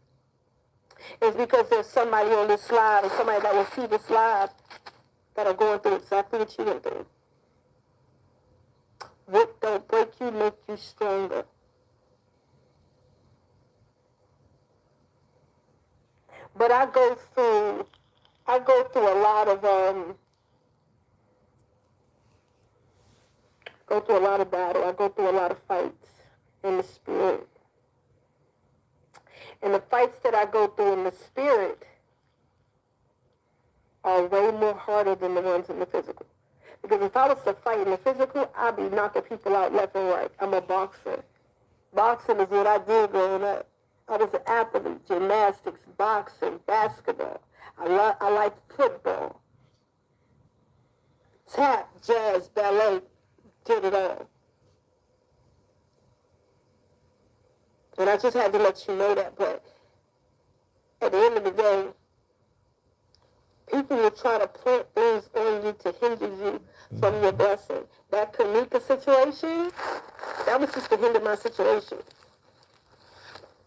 is because there's somebody on this slide or somebody that will see this live that are going through exactly what you went through. What don't break you make you stronger. But I go through a lot of battle. I go through a lot of fights in the spirit. And the fights that I go through in the spirit are way more harder than the ones in the physical. Because if I was to fight in the physical, I'd be knocking people out left and right. I'm a boxer. Boxing is what I did growing up. I was an athlete, gymnastics, boxing, basketball. I like football. Tap, jazz, ballet, did it all. And I just had to let you know that. But at the end of the day, people will try to plant things on you to hinder you from your blessing. That Kanika situation, that was just to hinder my situation.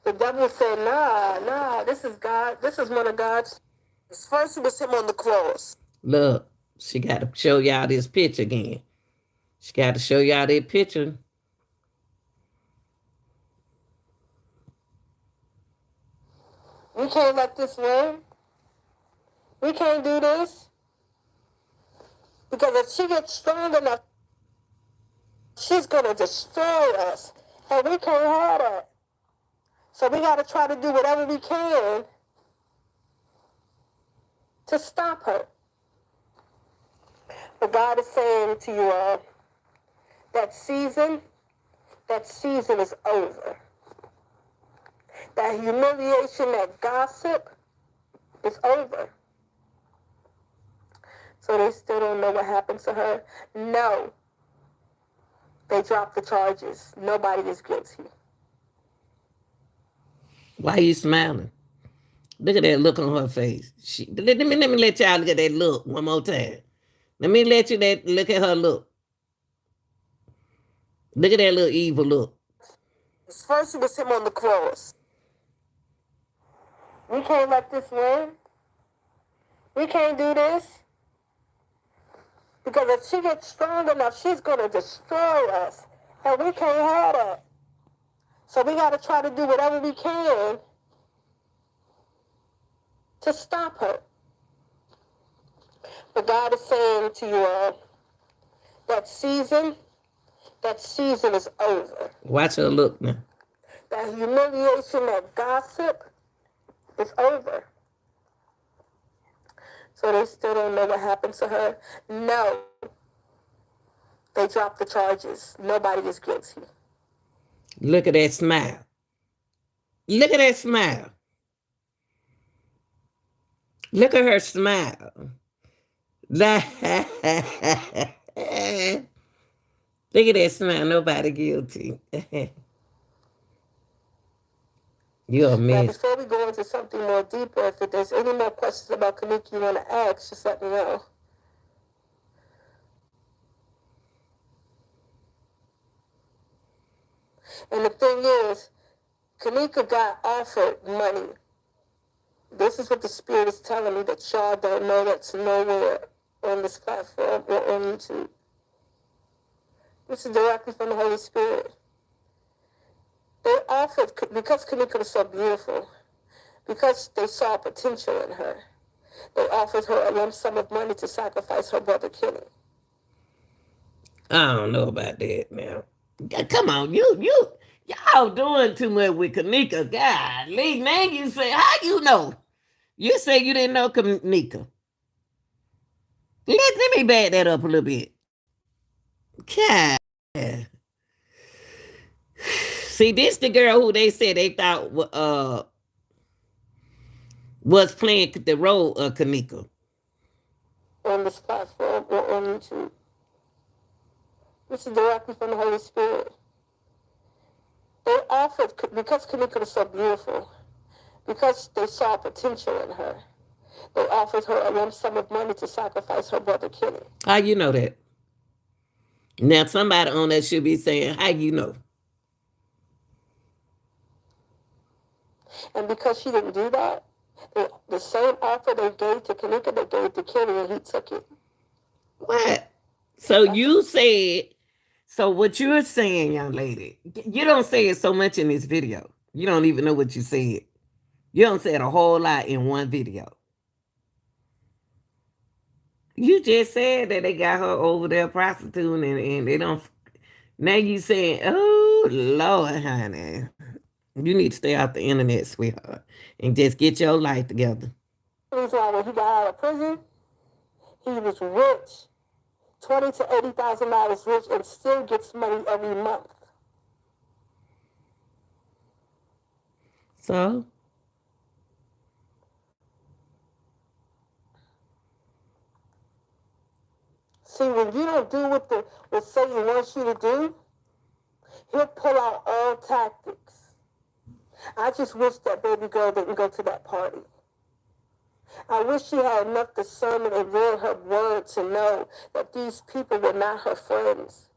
The devil said, nah, this is God. This is one of God's. First it was him on the cross. Look, she got to show y'all this picture again. She got to show y'all that picture. We can't let this win. We can't do this. Because if she gets strong enough, She's going to destroy us. And we can't have that. So we got to try to do whatever we can to stop her. But God is saying to you all, that season is over. That humiliation, that gossip is over. So they still don't know what happened to her? No. They dropped the charges. Nobody is guilty. Why are you smiling? Look at that look on her face. Let me let y'all look at that look one more time. Let me let you look at her look. Look at that little evil look. First it was him on the cross. We can't let this win. We can't do this. Because if she gets strong enough, she's going to destroy us. And we can't have that. So we got to try to do whatever we can to stop her. But God is saying to you all, that season is over. Watch her look now. That humiliation, that gossip is over. So they still don't know what happened to her? No. They dropped the charges. Nobody is guilty. Look at that smile. Look at that smile. Look at her smile. Look at that smile. Nobody guilty. You're a Now, mess. before we go into something more deeper, if there's any more questions about Kanika you want to ask, just let me know. And the thing is, Kanika got offered money. This is what the Spirit is telling me, that y'all don't know that's nowhere on this platform or on YouTube. This is directly from the Holy Spirit. They offered, because Kanika was so beautiful, because they saw potential in her, they offered her a lump sum of money to sacrifice her brother Kenny. I don't know about that now. Come on, y'all doing too much with Kanika. God, Lee, now you say, how you know? You say you didn't know Kanika. Let me back that up a little bit. God. See, this the girl who they said they thought was playing the role of Kanika. On this platform or on YouTube. This is directly from the Holy Spirit. They offered, because Kanika was so beautiful, because they saw potential in her, they offered her a lump sum of money to sacrifice her brother Kenny. How you know that? Now somebody on that should be saying, how you know? And because she didn't do that, the same offer they gave to Kanika, they gave to Kenny, and he took it. What? So you said, so what you're saying, young lady, you don't say it so much in this video. You don't even know what you said. You don't say it a whole lot in one video. You just said that they got her over there prostituting and they don't. Now you saying, oh, Lord, honey. You need to stay off the internet, sweetheart, and just get your life together. That's why when he got out of prison, he was rich. $20,000 to $80,000 rich, and still gets money every month. So? See, when you don't do what Satan wants you to do, he'll pull out all tactics. I just wish that baby girl didn't go to that party. I wish she had enough discernment and read her word to know that these people were not her friends.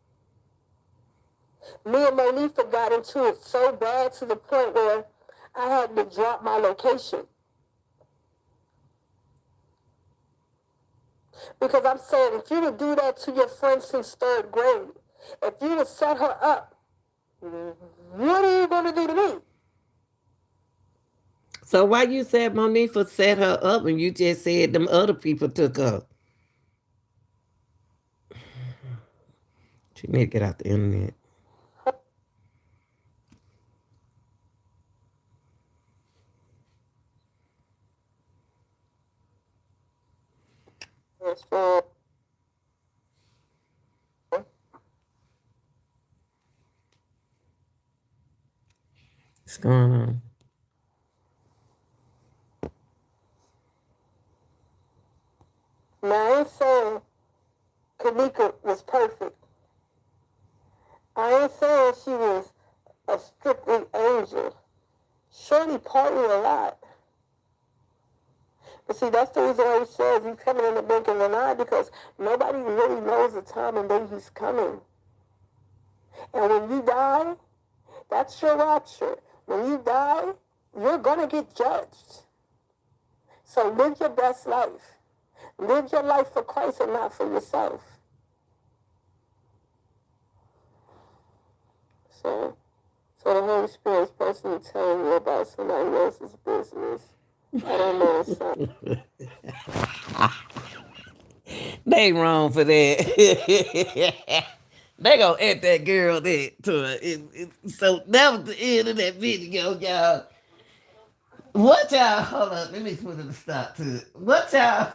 Me and Monifa got into it so bad to the point where I had to drop my location. Because I'm saying, if you would do that to your friend since 3rd grade, if you would set her up, what are you going to do to me? So why you said Monifa set her up and you just said them other people took her? She need to get out the internet. What's going on? Now, I ain't saying Kanika was perfect. I ain't saying she was a strictly angel. Shorty partied a lot. But see, that's the reason why he says he's coming in the blink of an eye, because nobody really knows the time and day he's coming. And when you die, that's your rapture. When you die, you're going to get judged. So live your best life. Live your life for Christ and not for yourself. So the Holy Spirit's personally telling you about somebody else's business. I don't know. Something. They wrong for that. They gonna add that girl there to it. So that was the end of that video, y'all. What y'all? Hold on, let me put a stop to it. What y'all?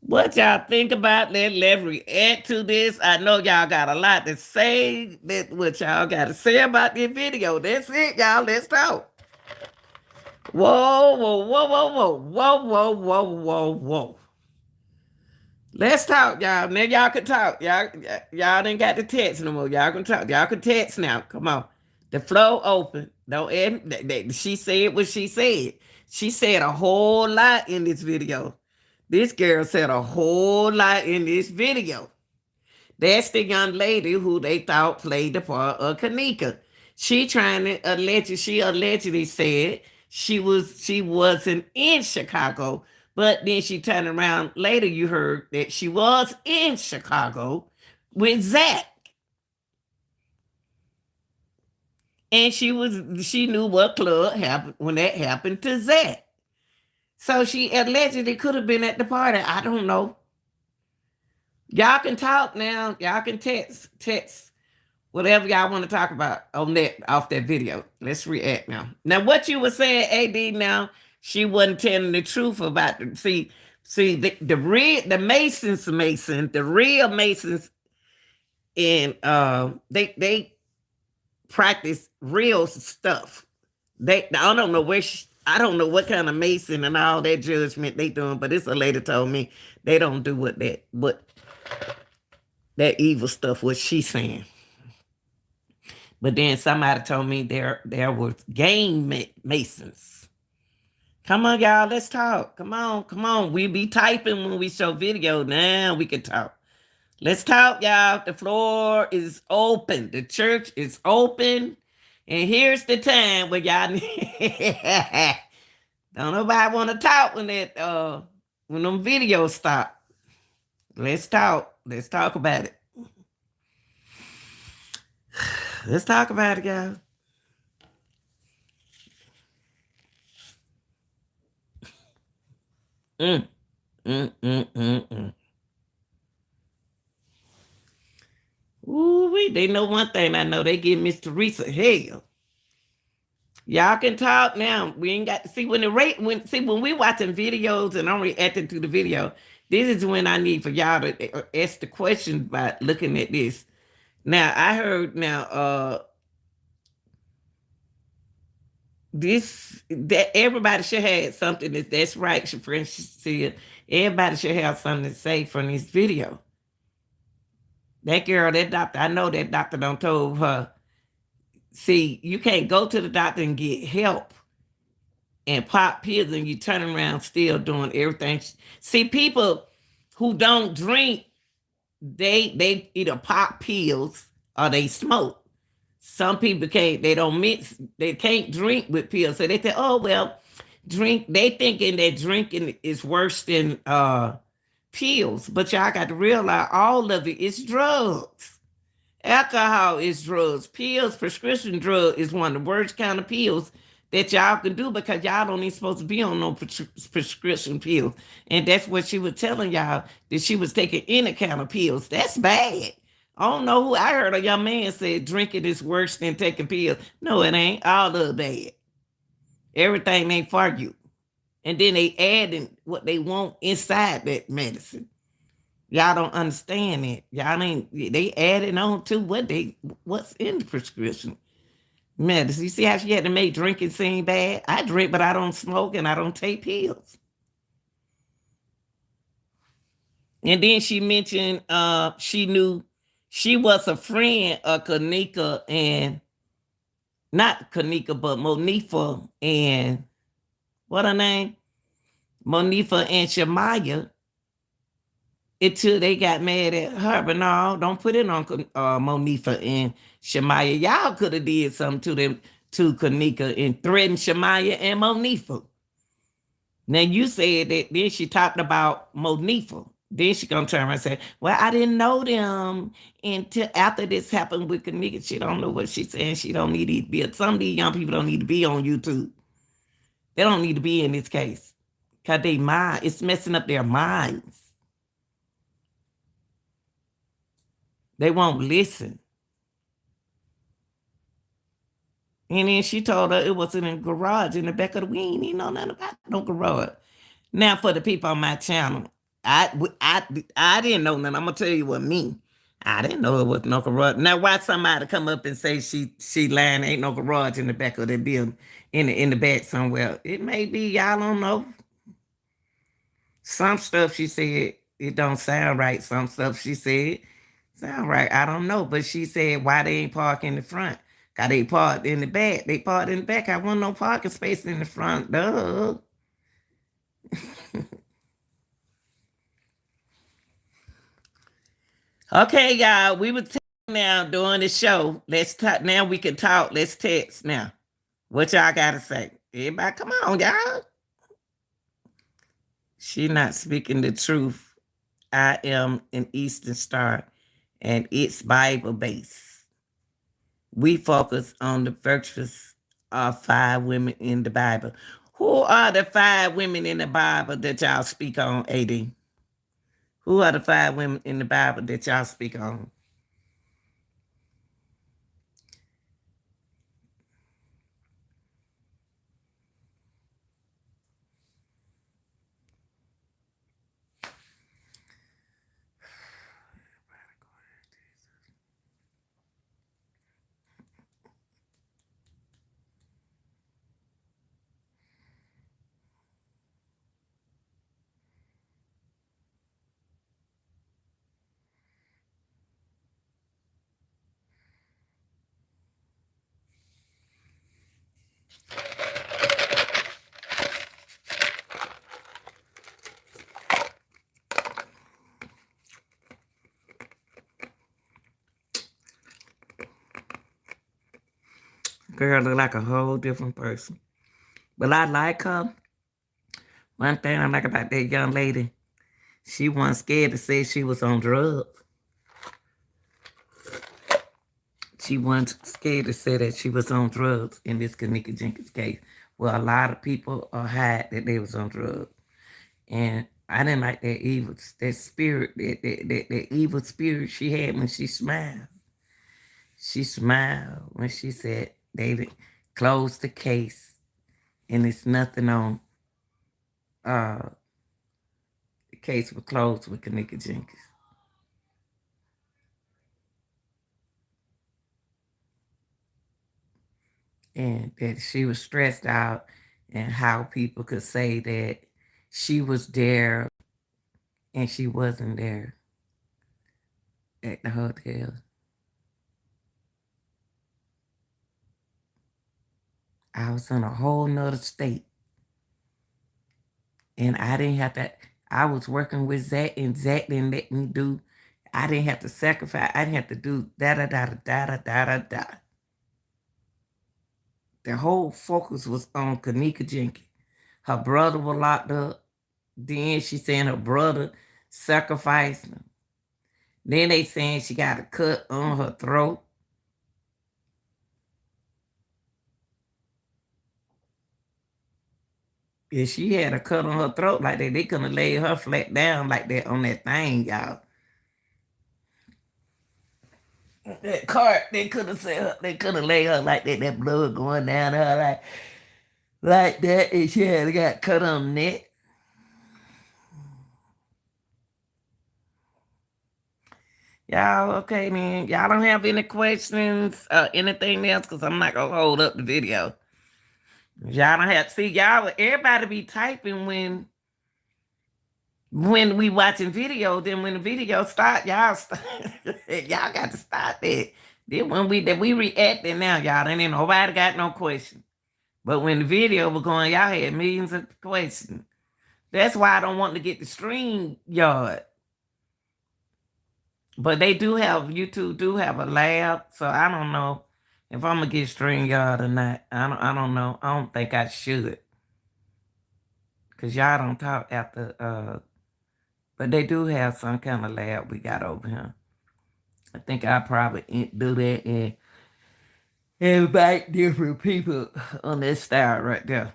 What y'all think about that? Let's react to this. I know y'all got a lot to say. That what y'all got to say about this video. That's it, y'all. Let's talk. Whoa, whoa, whoa, whoa, whoa, whoa, whoa, whoa, whoa, whoa. Let's talk, y'all. Now y'all can talk. Y'all didn't got the text no more. Y'all can talk. Y'all can text now. Come on. The flow open. Don't end. She said what she said. She said a whole lot in this video. This girl said a whole lot in this video. That's the young lady who they thought played the part of Kanika. She allegedly said she wasn't in Chicago, but then she turned around later. You heard that she was in Chicago with Zach. And she knew what club happened when that happened to Zach. So she allegedly could have been at the party. I don't know. Y'all can talk now. Y'all can text whatever y'all want to talk about on that off that video. Let's react now. Now, what you were saying, AD? Now she wasn't telling the truth about the the real Masons, and they practice real stuff. I don't know I don't know what kind of Mason and all that judgment they doing, but this a lady told me they don't do what that evil stuff what she's saying. But then somebody told me there was game Masons. Come on, y'all, let's talk. Come on. We be typing when we show video. Now we can talk. Let's talk, y'all. The floor is open. The church is open. And here's the time where y'all don't nobody want to talk when them videos stop. Let's talk. Let's talk about it. Let's talk about it, y'all. Mm, mm, mm, mm, mm. Ooh, they know one thing. I know they give Miss Teresa hell. Y'all can talk now. We ain't got to see when when we watching videos and I'm reacting to the video. This is when I need for y'all to ask the questions by looking at this. Now I heard this that everybody should have something that's right. Your friend said everybody should have something to say from this video. That girl, that doctor, I know that doctor don't told her. See, you can't go to the doctor and get help and pop pills and you turn around still doing everything. See, people who don't drink, they either pop pills or they smoke. Some people they don't mix, they can't drink with pills. So they say, oh well, drink. They thinking that drinking is worse than pills. But y'all got to realize all of it is drugs. Alcohol is drugs. Pills, prescription drug is one of the worst kind of pills that y'all can do because y'all don't even supposed to be on no prescription pills. And that's what she was telling y'all, that she was taking any kind of pills. That's bad. I don't know who. I heard a young man said drinking is worse than taking pills. No, it ain't. All of it bad. Everything ain't for you. And then they adding what they want inside that medicine. Y'all don't understand it. Y'all ain't. They adding on to what's in the prescription medicine. You see how she had to make drinking seem bad? I drink, but I don't smoke and I don't take pills. And then she mentioned she knew she was a friend of Kanika and not Kanika, but Monifa and what her name? Monifa and Shamaya until they got mad at her. But no, don't put it on Monifa and Shamaya. Y'all could have did something to them, to Kanika, and threatened Shamaya and Monifa. Now you said that, then she talked about Monifa. Then she gonna turn around and say, well, I didn't know them until after this happened with Kanika. She don't know what she's saying. She don't need to be. Some of these young people don't need to be on YouTube. They don't need to be in this case. Because they mind, it's messing up their minds. They won't listen. And then she told her it was in a garage in the back of the, we ain't even know nothing about no garage. Now for the people on my channel, I didn't know nothing. I'm gonna tell you what me. I didn't know it was no garage. Now why somebody come up and say she lying, ain't no garage in the back of the building, in the back somewhere. It may be, y'all don't know. Some stuff she said, it don't sound right. Some stuff she said sound right. I don't know. But she said why they ain't park in the front. Cause they parked in the back. They parked in the back. I want no parking space in the front. Duh. Okay, y'all. We were now doing the show. Let's talk. Now we can talk. Let's text now. What y'all gotta say? Everybody, come on, y'all. She not speaking the truth. I am an Eastern Star, and it's Bible based. We focus on the virtues of 5 women in the Bible. Who are the 5 women in the Bible that y'all speak on, AD? Who are the 5 women in the Bible that y'all speak on? Girl look like a whole different person. But I like her. One thing I like about that young lady, she wasn't scared to say she was on drugs. She wasn't scared to say that she was on drugs in this Kanika Jenkins case. Well, a lot of people hide that they was on drugs. And I didn't like that evil, that spirit, that evil spirit she had when she smiled. She smiled when she said, David, close the case. And it's nothing on the case was closed with Kanika Jenkins. And that she was stressed out, and how people could say that she was there and she wasn't there at the hotel. I was in a whole nother state. And I didn't have to, I was working with Zach, and Zach didn't let me do, I didn't have to sacrifice, I didn't have to do da-da-da-da-da-da-da-da. The whole focus was on Kanika Jenkins. Her brother was locked up. Then she saying her brother sacrificed him. Then they saying she got a cut on her throat. If she had a cut on her throat like that, they couldn't have laid her flat down like that on that thing, y'all. That cart, they could have said her, they could have laid her like that, that blood going down her like that, and she had got cut on the neck. Y'all, okay, man. Y'all don't have any questions or anything else? Because I'm not going to hold up the video. Y'all don't have, see, y'all, everybody be typing when we watching video, then when the video start, y'all y'all got to start that. Then when we reacting now, y'all, ain't nobody got no question. But when the video was going, y'all had millions of questions. That's why I don't want to get the stream yard. But they do have, YouTube do have a lab, so I don't know if I'm gonna get StreamYard or not. I don't know. I don't think I should. Cause y'all don't talk after but they do have some kind of lab we got over here. I think I probably do that and invite different people on this style right there.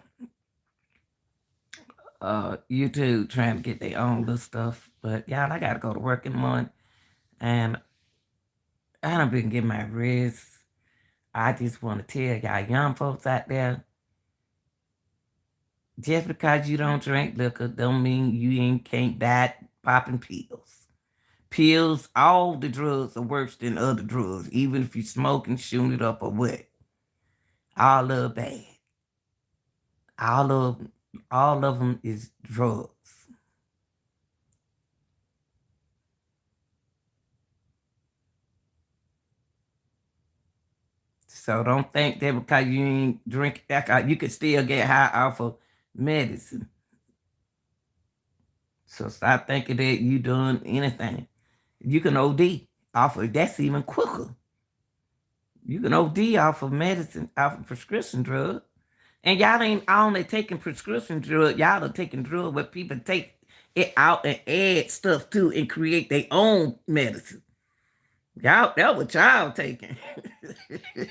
YouTube trying to get their own little stuff. But y'all, I gotta go to work in the morning. And I done been getting my rest. I just want to tell y'all young folks out there, just because you don't drink liquor don't mean you can't die popping pills. Pills, all the drugs are worse than other drugs, even if you smoke and shooting it up or what. All of bad. All of them is drugs. So don't think that because you ain't drink alcohol, you can still get high off of medicine. So stop thinking that you doing anything. You can OD off of that's even quicker. You can OD off of medicine, off of prescription drug. And y'all ain't only taking prescription drug, y'all are taking drug where people take it out and add stuff to and create their own medicine. Y'all, that what y'all taking. You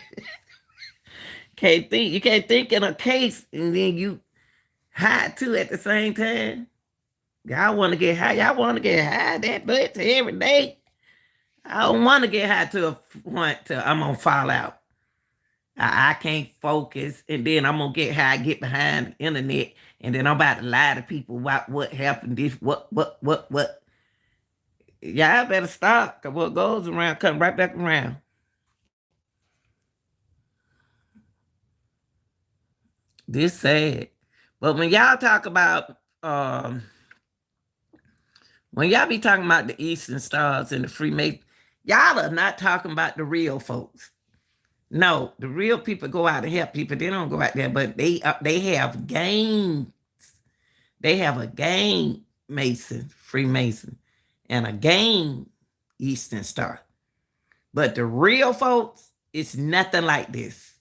can't think in a case and then you high too at the same time. Y'all want to get high. Y'all want to get high that much every day. I don't want to get high to a point to I'm gonna fall out. I can't focus, and then I'm gonna get high, get behind the internet, and then I'm about to lie to people about what happened. This, what. Y'all better stop, cause what goes around comes right back around. This sad, but when y'all talk about when y'all be talking about the Eastern Stars and the Freemasons, y'all are not talking about the real folks. No, the real people go out to help people. They don't go out there, but they have gangs. They have a gang Mason, Freemason, and a gang Eastern Star. But the real folks, it's nothing like this.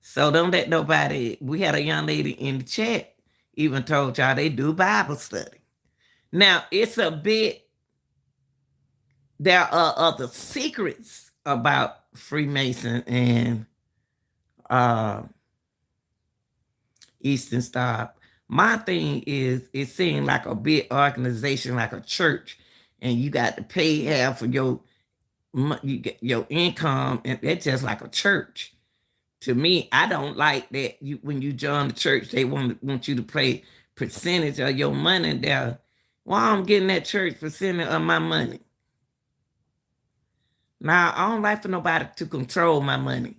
So don't let nobody. We had a young lady in the chat even told y'all they do Bible study. Now it's a bit. There are other secrets about Freemason and Eastern Star. My thing is, it seems like a big organization, like a church, and you got to pay half of your income, and that's just like a church. To me, I don't like that. When you join the church, they want you to pay percentage of your money there. Why I'm getting that church percentage of my money? Now, I don't like for nobody to control my money.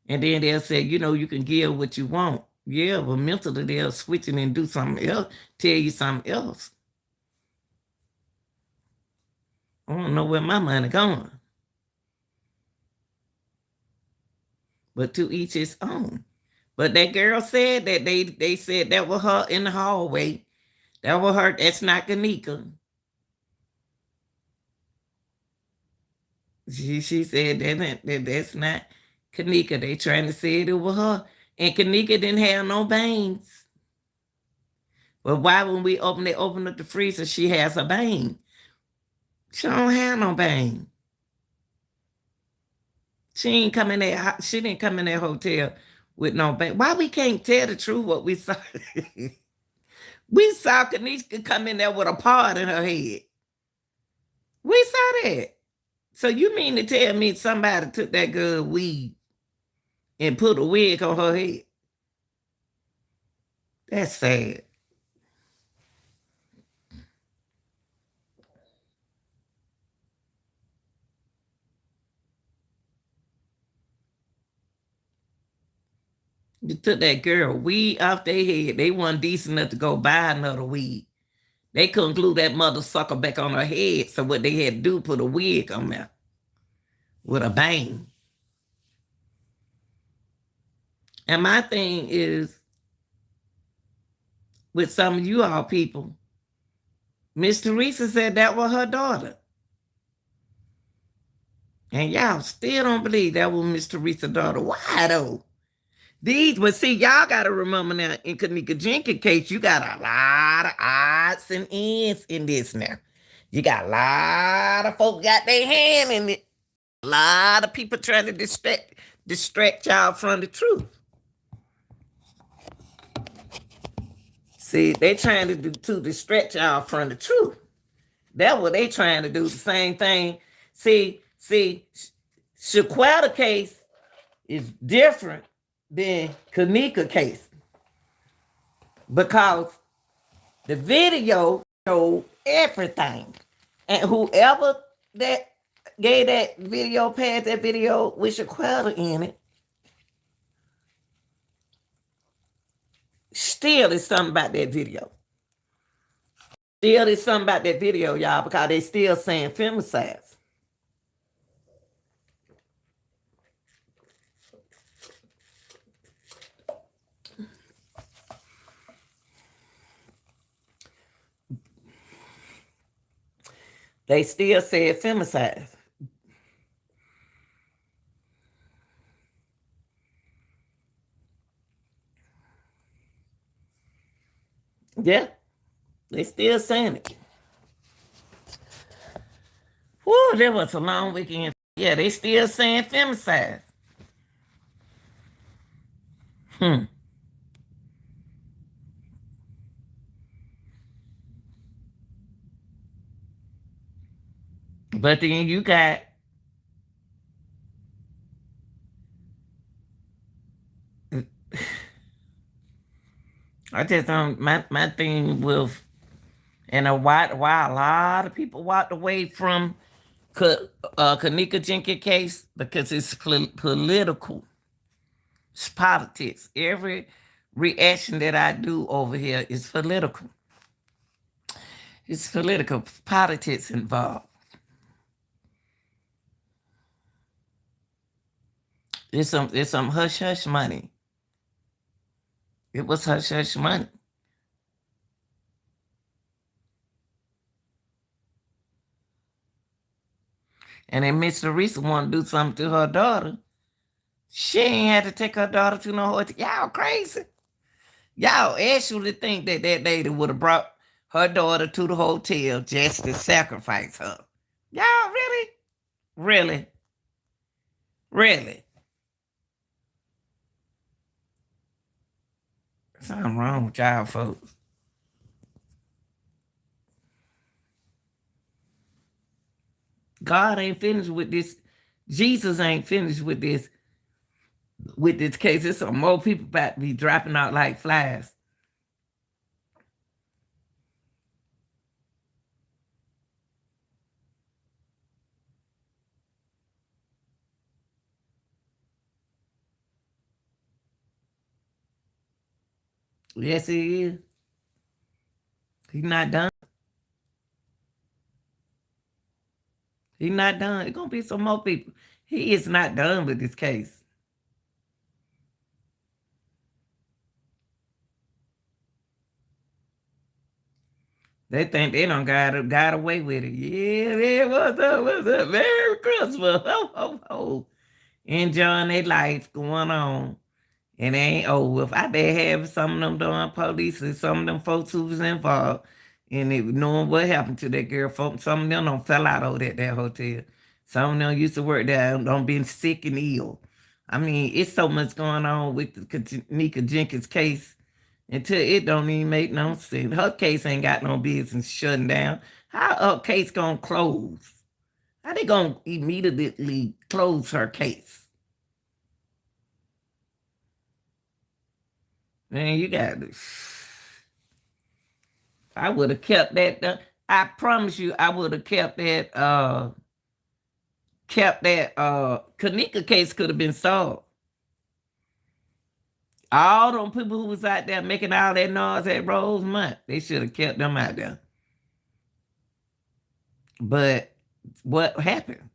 And then they'll say, you can give what you want. Yeah, but mentally they'll switch it and do something else, tell you something else. I don't know where my money going. But to each his own. But that girl said that they said that was her in the hallway. That was her. That's not Kanika. She said that's not Kanika. They trying to say it was her. And Kanika didn't have no bangs. But why when they open up the freezer, she has a bang? She don't have no bang. She didn't come in that hotel with no baby. Why we can't tell the truth what we saw? We saw Kanisha come in there with a part in her head. We saw that. So you mean to tell me somebody took that girl weed and put a wig on her head? That's sad. You took that girl weed off their head. They weren't decent enough to go buy another weed. They couldn't glue that mother sucker back on her head. So what they had to do, put a wig on there with a bang. And my thing is, with some of you all people, Miss Teresa said that was her daughter. And y'all still don't believe that was Miss Teresa's daughter. Why though? But see, y'all got to remember now, in Kanika Jenkins case, you got a lot of odds and ends in this now. You got a lot of folks got their hand in it. A lot of people trying to distract y'all from the truth. See, they trying to distract y'all from the truth. That's what they trying to do, the same thing. See, Shaquata case is different than Kanika case because the video showed everything, and whoever that gave that video, passed that video with Shaquata in it, still is something about that video. Still is something about that video, y'all, because they still saying femicides. They still said femicide. Yeah, they still saying it. Whoa, that was a long weekend. Yeah, they still saying femicide. But then you got I just don't my thing with and why a lot of people walked away from Kanika Jenkins case because it's political. It's politics. Every reaction that I do over here is political. It's political politics involved. It's some hush hush money. It was hush hush money. And then Miss Teresa want to do something to her daughter. She ain't had to take her daughter to no hotel. Y'all crazy. Y'all actually think that lady would have brought her daughter to the hotel just to sacrifice her. Y'all really? Really? Really? Something wrong with y'all folks. God ain't finished with this. Jesus ain't finished with this case. There's some more people about to be dropping out like flies. Yes, he is. He's not done. He's not done. It's gonna be some more people. He is not done with this case. They think they done got away with it. Yeah, man, what's up? Merry Christmas. Ho, ho, ho. Enjoying their life going on. And they ain't over. If I did have some of them darn police and some of them folks who was involved and they knowing what happened to that girl, folks, some of them don't fell out over at that hotel. Some of them used to work there, don't been sick and ill. I mean, it's so much going on with the Kanika Jenkins case until it don't even make no sense. Her case ain't got no business shutting down. How her case gonna close? How they gonna immediately close her case? Man, you got to. I would have kept that. I promise you, I would have kept that. Kanika case could have been solved. All them people who was out there making all that noise at Rosemont, they should have kept them out there. But what happened?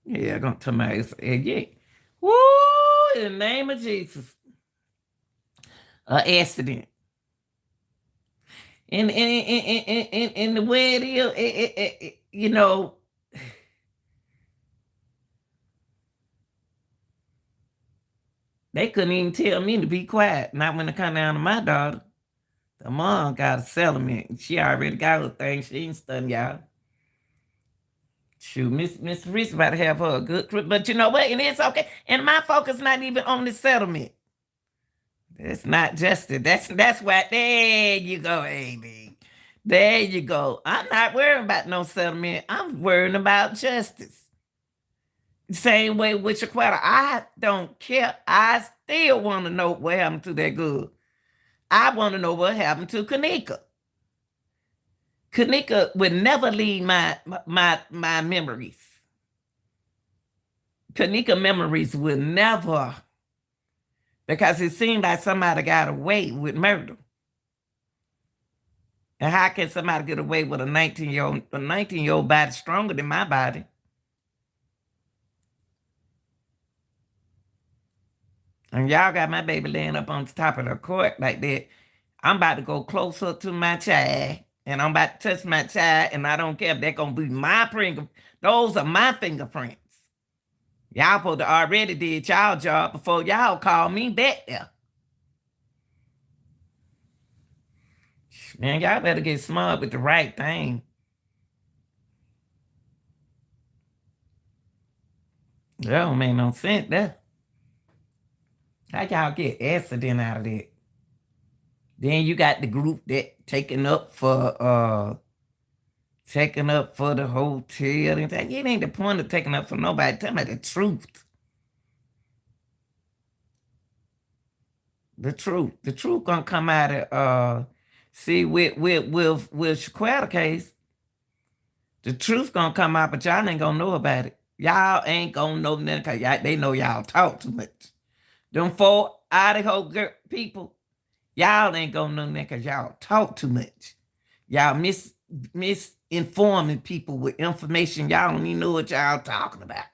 Yeah, I'm gonna tell my yeah. Woo! In the name of Jesus, accident. And the way it is, you know, they couldn't even tell me to be quiet. Not when it come down to my daughter. The mom got a settlement. She already got her thing. She ain't stunned y'all. Shoot, Miss Reese about to have her a good trip. But you know what? And it's okay. And my focus not even on the settlement. It's not justice. That's why. There you go, Amy. There you go. I'm not worrying about no settlement. I'm worrying about justice. Same way with Shaquata. I don't care. I still want to know what happened to that girl. I want to know what happened to Kanika. Kanika would never leave my memories. Kanika memories would never, because it seemed like somebody got away with murder. And how can somebody get away with a 19-year-old? A 19-year-old body stronger than my body. And y'all got my baby laying up on the top of the court like that. I'm about to go closer to my child, and I'm about to touch my child, and I don't care if they're going to be my finger. Those are my fingerprints. Y'all supposed to already did y'all job before y'all called me back there. Man, y'all better get smart with the right thing. That don't make no sense there. How y'all get accident out of that? Then you got the group that taking up for the hotel and that. It ain't the point of taking up for nobody. Tell me the truth. The truth. The truth gonna come out of see with Shaquata case. The truth gonna come out, but y'all ain't gonna know about it. Y'all ain't gonna know nothing because they know y'all talk too much. Them 4 Idaho people, y'all ain't gonna know nothing because y'all talk too much. Y'all misinforming people with information y'all don't even know what y'all talking about.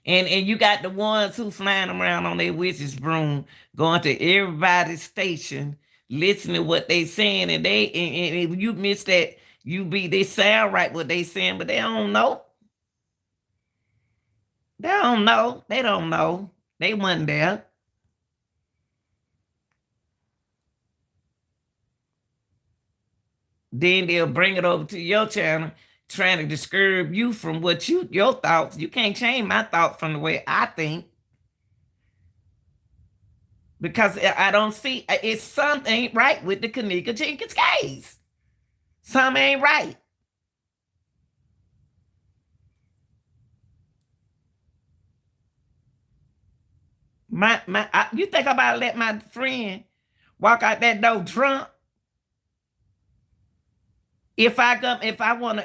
And you got the ones who flying around on their witch's broom, going to everybody's station, listening to what they saying, and if you miss that, they sound right what they saying, but they don't know. They don't know. They don't know. They wasn't there. Then they'll bring it over to your channel, trying to discourage you from what your thoughts. You can't change my thoughts from the way I think. Because I don't see it's something ain't right with the Kanika Jenkins case. Something ain't right. You think I'm about to let my friend walk out that door drunk? If I want,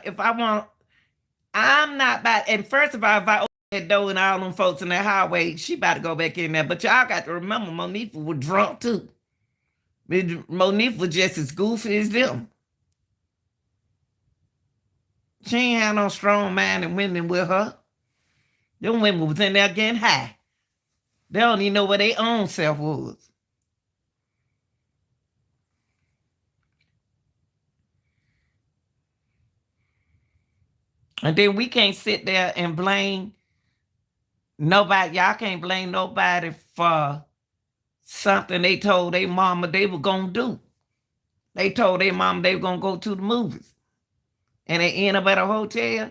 I'm not about. And first of all, if I open that door and all them folks in that highway, she about to go back in there. But y'all got to remember, Monifa was drunk too. Monifa was just as goofy as them. She ain't had no strong minded women with her. Them women was in there getting high. They don't even know where their own self was. And then we can't sit there and blame nobody. Y'all can't blame nobody for something they told their mama they were going to do. They told their mama they were going to go to the movies. and they end up at a hotel.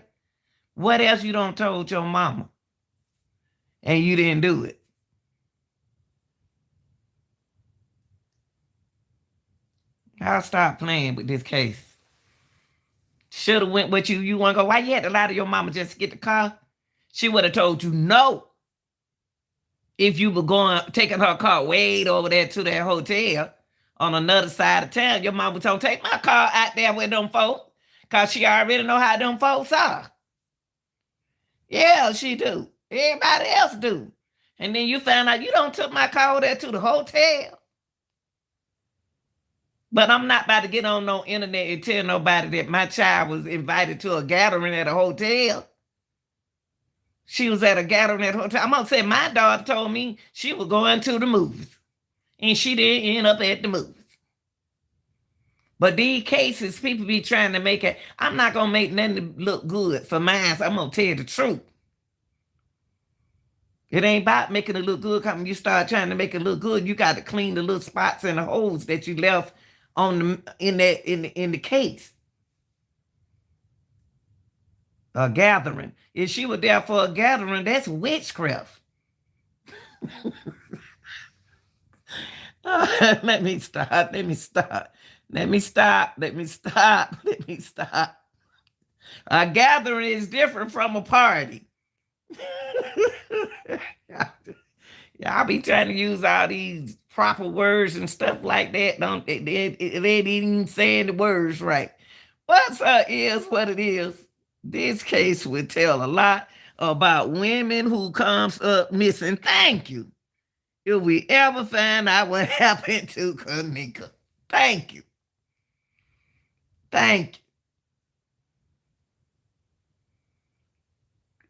What else you don't told your mama and you didn't do it? I'll stop playing with this case. Should have went with you. You want to go? Why you had to lie to your mama just to get the car? She would have told you no. If you were going taking her car way over there to that hotel on another side of town, your mama told take my car out there with them folks, cause she already know how them folks are. Yeah, she do. Everybody else do. And then you found out you don't took my car over there to the hotel. But I'm not about to get on no internet and tell nobody that my child was invited to a gathering at a hotel. She was at a gathering at a hotel. I'm gonna say my daughter told me she was going to the movies, and she didn't end up at the movies. But these cases, people be trying to make it. I'm not gonna make nothing look good for mine. So I'm gonna tell you the truth. It ain't about making it look good. When you start trying to make it look good, you got to clean the little spots and the holes that you left on in the case. A gathering. If she was there for a gathering, that's witchcraft. Let me stop. Let me stop. Let me stop. Let me stop. Let me stop. A gathering is different from a party. Y'all be trying to use all these proper words and stuff like that. Don't they ain't even saying the words right. But is what it is. This case would tell a lot about women who comes up missing. Thank you. If we ever find out what happened to Kanika. Thank you. Thank you.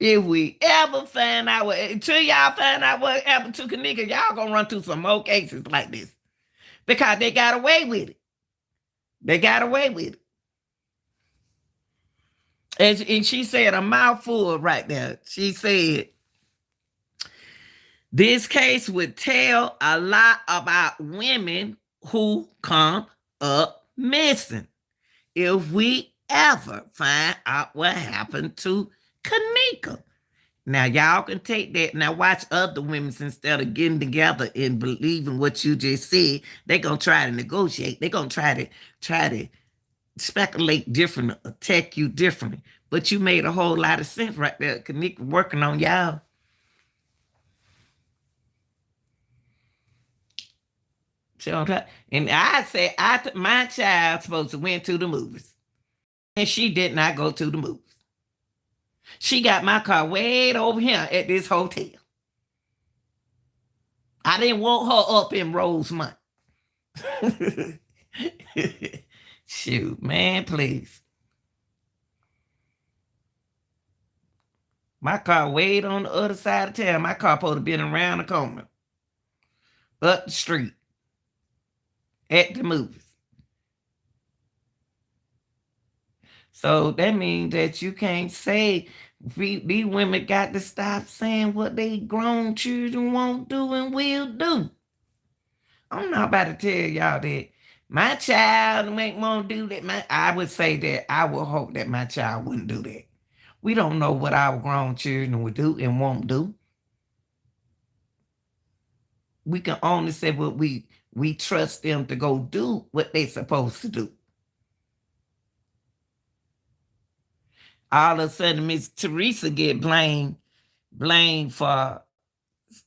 If we ever find out until y'all find out what happened to Kanika, y'all gonna run through some more cases like this. Because they got away with it. They got away with it. And she said a mouthful right there. She said, this case would tell a lot about women who come up missing. If we ever find out what happened to Kanika. Now, y'all can take that. Now, watch other women instead of getting together and believing what you just said. They're going to try to negotiate. They're going to try to speculate different, attack you differently. But you made a whole lot of sense right there. Kanika working on y'all. And I said, my child supposed to went to the movies. And she did not go to the movies. She got my car way over here at this hotel. I didn't want her up in Rosemont. Shoot, man, please. My car way on the other side of town. My car supposed to be around the corner. Up the street. At the movies. So that means that you can't say these women got to stop saying what they grown children won't do and will do. I'm not about to tell y'all that my child won't do that. I would say that I would hope that my child wouldn't do that. We don't know what our grown children will do and won't do. We can only say what we trust them to go do what they're supposed to do. All of a sudden, Miss Teresa get blamed for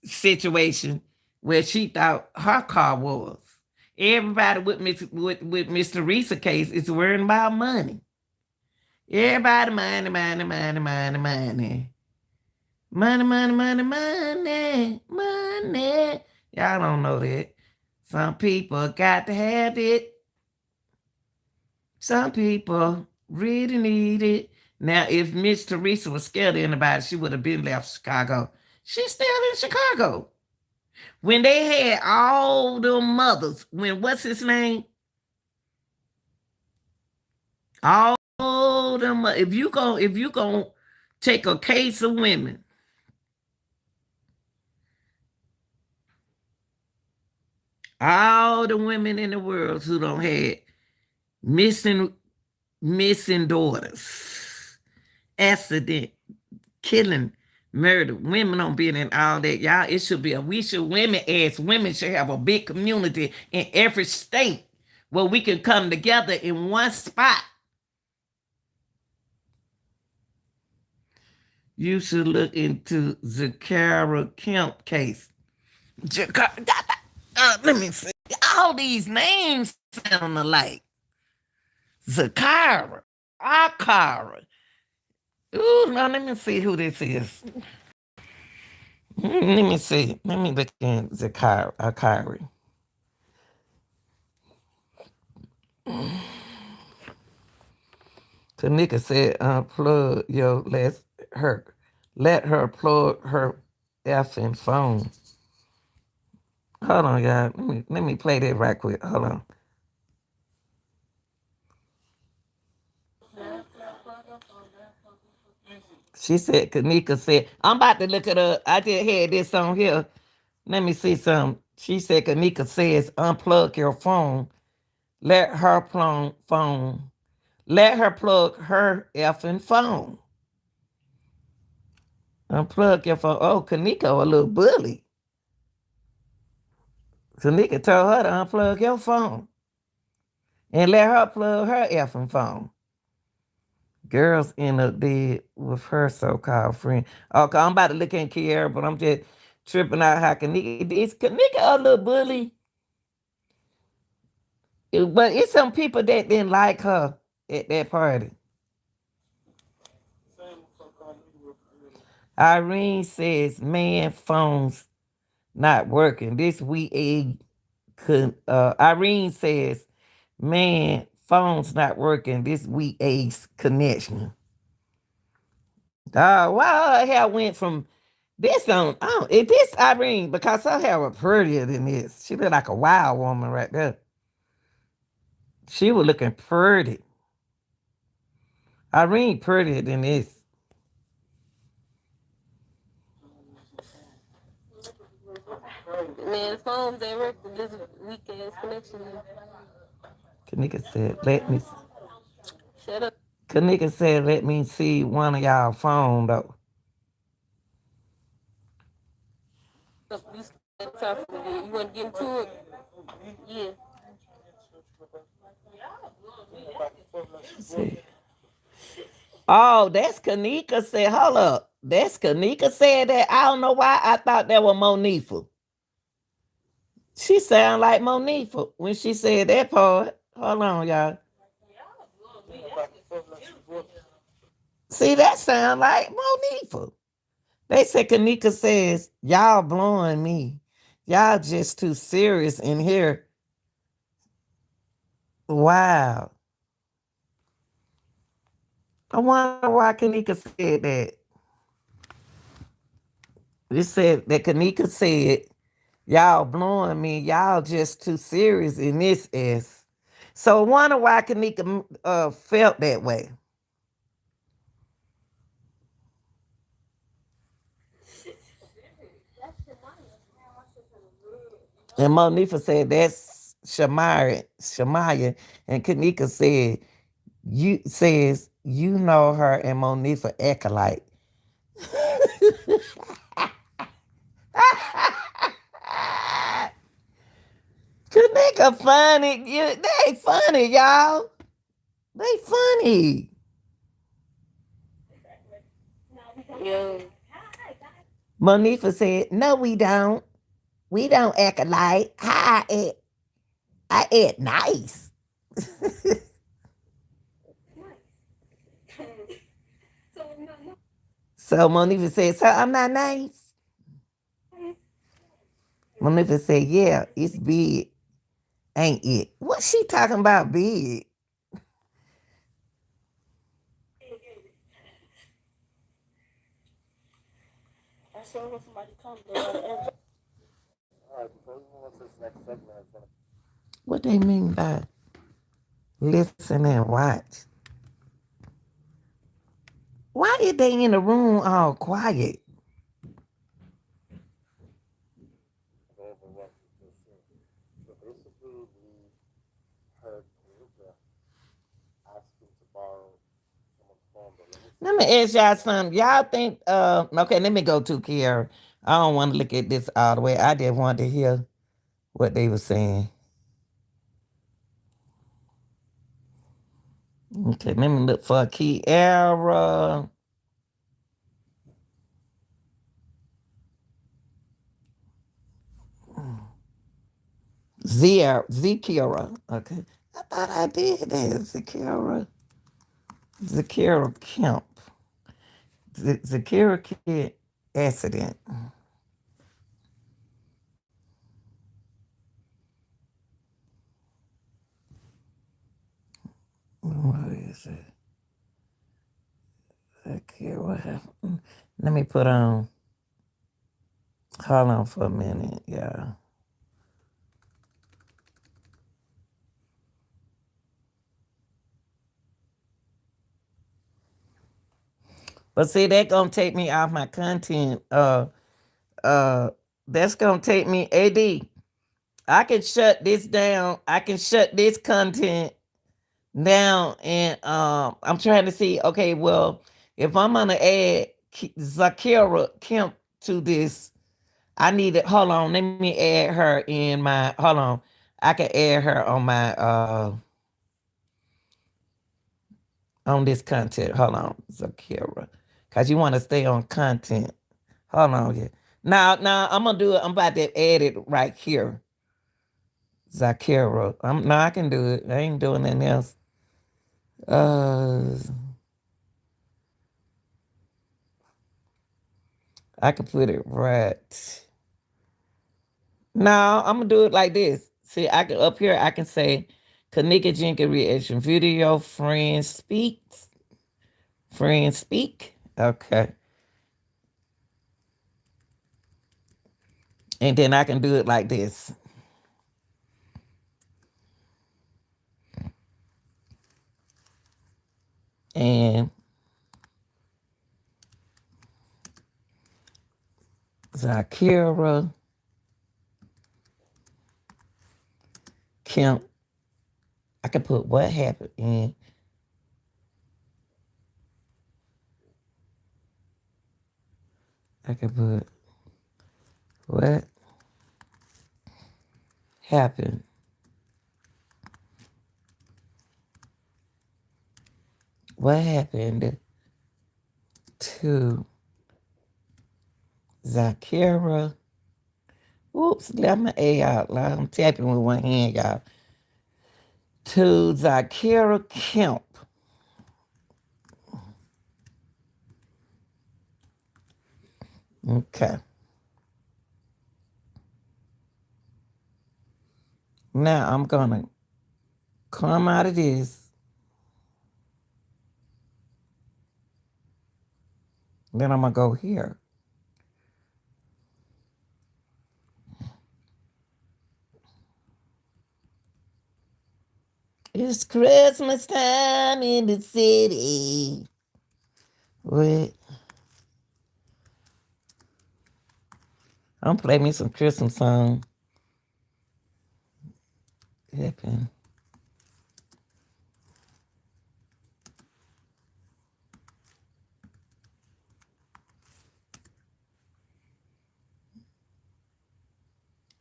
situation where she thought her car was. Everybody with Miss Teresa case is worrying about money. Everybody money. Money. Y'all don't know that. Some people got to have it. Some people really need it. Now, if Miss Teresa was scared of anybody, she would have been left Chicago. She's still in Chicago. When they had all the mothers, what's his name? All them. If you gonna take a case of women, all the women in the world who don't had missing missing daughters, accident, killing, murder, women on being in all that. Y'all, it should be we should, women as women should have a big community in every state where we can come together in one spot. You should look into Zkira Kemp case. Let me see. All these names sound alike. Zkira, Akara. Ooh, now let me see who this is. Let me see. Let me look in Zkira, Akari. Tanika said, unplug yo, let her plug her effing phone. Hold on, y'all. Let me play that right quick. Hold on. She said, Kanika said, I'm about to look it up. I just had this on here. Let me see some. She said, Kanika says, unplug your phone. Let her plug phone. Let her plug her effing phone. Unplug your phone. Oh, Kanika, a little bully. Kanika told her to unplug your phone and let her plug her effing phone. Girls end up dead with her so-called friend. Okay, I'm about to look in Kiara, but I'm just tripping out how Kanika is. Kanika a little bully. But it's some people that didn't like her at that party. Irene says, man, phones not working. This week, Irene says, man, phone's not working. This week, A's connection. Why her hair went from this on? Oh, is this Irene? Because her hair was prettier than this. She looked like a wild woman right there. She was looking pretty. Irene prettier than this. Man, phones ain't working this weak ass connection. Kanika said, let me. Shut up. Kanika said, let me see one of y'all phone though. You talking to you want to get into it? Yeah. See. Oh, that's Kanika said, hold up. That's Kanika said that. I don't know why I thought that was Monifa. She sound like Monifa when she said that part. Hold on, y'all. See, that sound like Monifa. They said Kanika says, y'all blowing me. Y'all just too serious in here. Wow. I wonder why Kanika said that. It said that Kanika said, y'all blowing me. Y'all just too serious in this S. So I wonder why Kanika felt that way. And Monifa said that's Shamaya. And Kanika said, you know her and Monifa act alike. Kanika funny. They funny, y'all. They funny. Yo. Monifa said, no, we don't. We don't act alike. How I act nice. So Monifa said, so I'm not nice? Monifa said, yeah, it's big, ain't it? What's she talking about big? What they mean by listen and watch? Why is they in the room all quiet? Let me ask y'all something. Y'all think okay, let me go to Kiara. I don't want to look at this all the way. I just wanted to hear what they were saying. Okay, let me look for Kiara. Zkira. Okay. I thought I did that. Zkira. Zkira Kemp. Zkira Kid accident. What is it? Zkira, what happened? Let me put on. Hold on for a minute, yeah. But see, that gonna take me off my content. Uh, that's gonna take me. Ad, I can shut this down. I can shut this content down, and I'm trying to see. Okay, well, if I'm gonna add Zakira Kemp to this, I need it. Hold on, let me add her in my. Hold on, I can add her on this content. Hold on, Zakira, cause you want to stay on content. Hold on here. Now I'm gonna do it. I'm about to add it right here. Zakira. No, I can do it. I ain't doing nothing else. Uh, I can put it right. Now I'm gonna do it like this. See, I can up here. I can say, Kanika Jenkins reaction video. Friends speaks. Friends speak. Okay, and then I can do it like this. And Zakira Kemp. I can put what happened in. I can put what happened what happened to Zakira. Oops, let my A out loud. I'm tapping with one hand, y'all. To Zakira Kemp. Okay. Now I'm gonna come out of this. Then I'm gonna go here. It's Christmas time in the city. Wait. I'm gonna play me some Christmas song. Happen.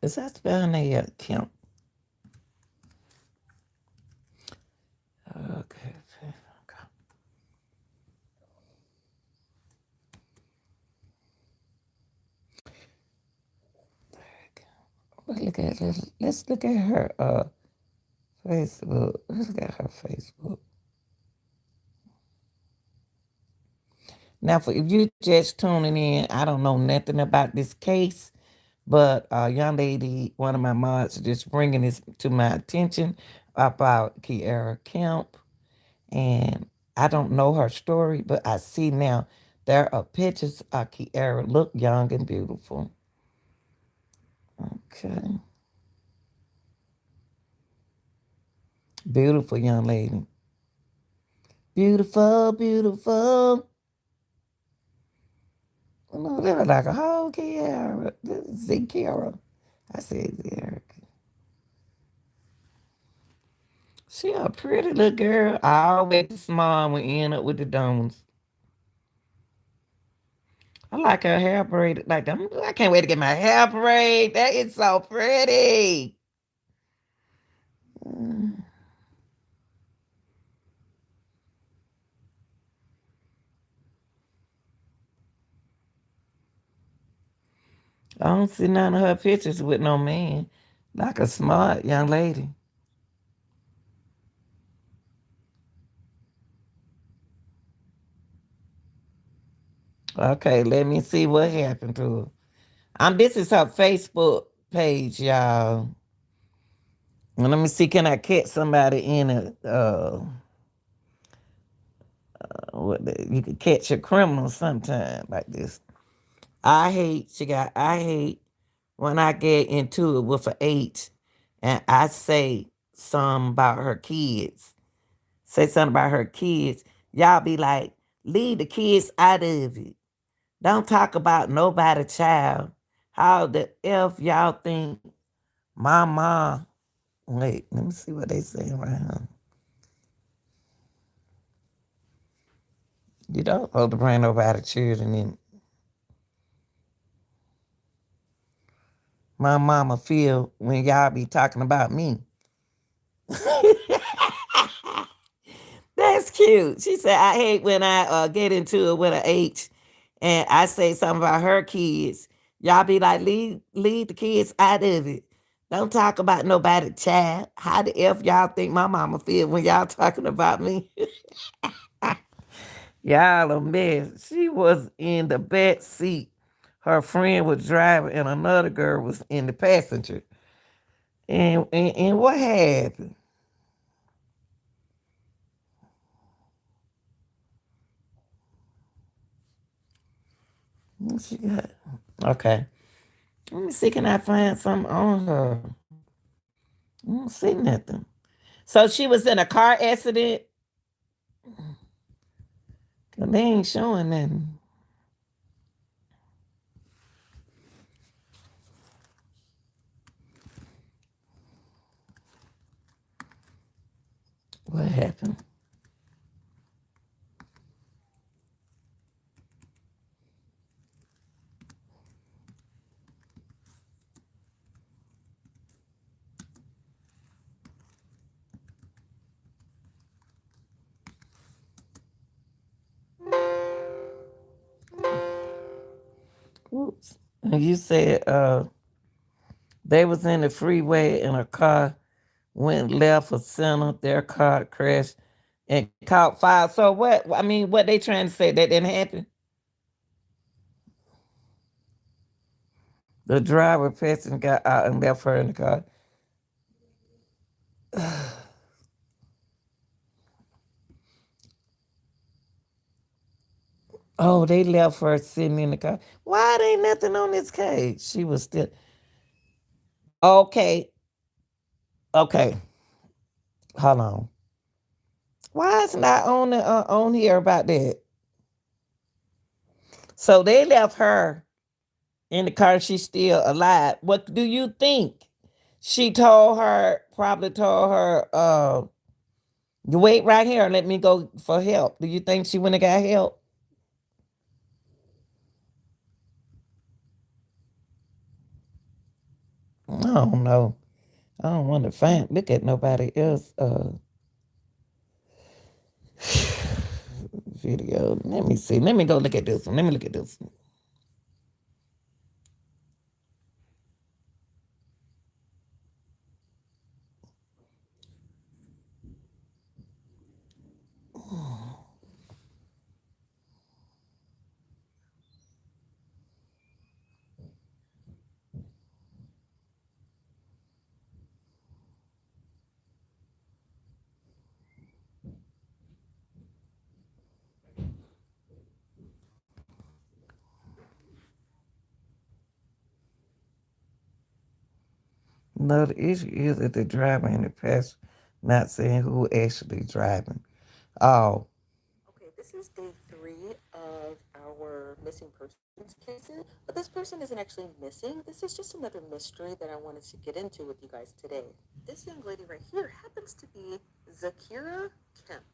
Is that spelling a Kemp? Okay. Let's look at her Facebook. Let's look at her Facebook. Now, for if you just tuning in, I don't know nothing about this case, but a young lady, one of my mods, just bringing this to my attention about Kiara Kemp, and I don't know her story, but I see now there are pictures of Kiara look young and beautiful. Okay, beautiful young lady, beautiful, beautiful. No, they were like a whole Kiara, Zkira. I said Zkira. She a pretty little girl. I always the small one end up with the dumb ones. I like her hair braided like that. I can't wait to get my hair braided. That is so pretty. Mm, I don't see none of her pictures with no man. Like a smart young lady. Okay, let me see what happened to her. This is her Facebook page, y'all. And let me see, can I catch somebody in it? You can catch a criminal sometime like this. I hate when I get into it with an H and I say something about her kids. Say something about her kids. Y'all be like, leave the kids out of it. Don't talk about nobody child. How the F y'all think my mom. Wait, let me see what they saying right here. You don't hold to bring nobody children in. My mama feel when y'all be talking about me. That's cute. She said, I hate when I get into it with an H and I say something about her kids. Y'all be like, leave the kids out of it. Don't talk about nobody child. How the F y'all think my mama feel when y'all talking about me? Y'all a mess. She was in the back seat. Her friend was driving and another girl was in the passenger. And what happened? What she got? Okay. Let me see, can I find something on her? I don't see nothing. So she was in a car accident? They ain't showing nothing. What happened? Oops. And you said they was in the freeway and a car went left or center. Their car crashed and caught fire. So what? I mean, what they trying to say? That didn't happen? The driver passed and got out and left her in the car. Oh, they left her sitting in the car. Why ain't nothing on this cage? She was still okay. Okay, hold on. Why is not on here about that? So they left her in the car. She's still alive. What do you think? She told her, probably told her, you wait right here and let me go for help. Do you think she went and got help? I don't know. I don't want to find look at nobody else video. Let me see. Let me go look at this one. Let me look at this one. No, the issue is that the driver in the past not saying who actually driving. Oh, Okay, this is day 3 of our missing persons cases, but this person isn't actually missing. This is just another mystery that I wanted to get into with you guys today. This young lady right here happens to be Zkira Kemp.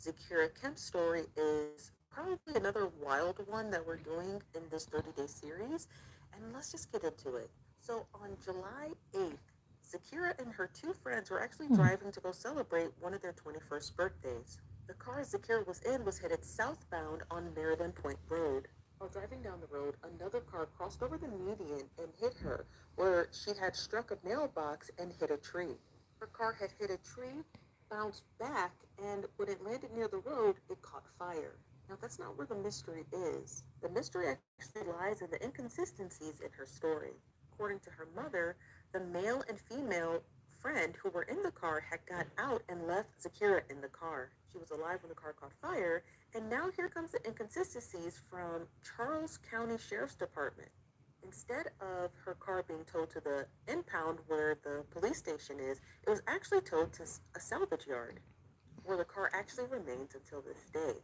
Zkira Kemp's story is probably another wild one that we're doing in this 30-day series. And let's just get into it. So on July 8th, Zakira and her two friends were actually driving to go celebrate one of their 21st birthdays. The car Zakira was in was headed southbound on Maryland Point Road. While driving down the road, another car crossed over the median and hit her, where she had struck a mailbox and hit a tree. Her car had hit a tree, bounced back, and when it landed near the road, it caught fire. Now, that's not where the mystery is. The mystery actually lies in the inconsistencies in her story. According to her mother, the male and female friend who were in the car had got out and left Zakira in the car. She was alive when the car caught fire, and now here comes the inconsistencies from Charles County Sheriff's Department. Instead of her car being towed to the impound where the police station is, it was actually towed to a salvage yard, where the car actually remains until this day.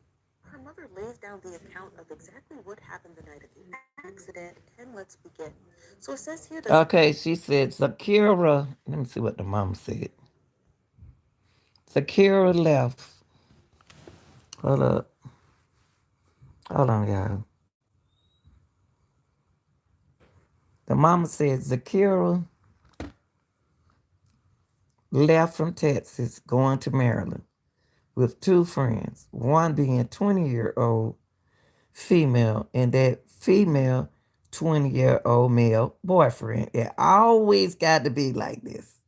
Her mother lays down the account of exactly what happened the night of the accident, and let's begin. So it says here that Okay, she said Zakira. Let me see what the mom said. Zakira left. Hold up. Hold on, y'all. The mama said Zakira left from Texas going to Maryland with two friends, one being 20-year-old female and that female 20-year-old male boyfriend. It always got to be like this.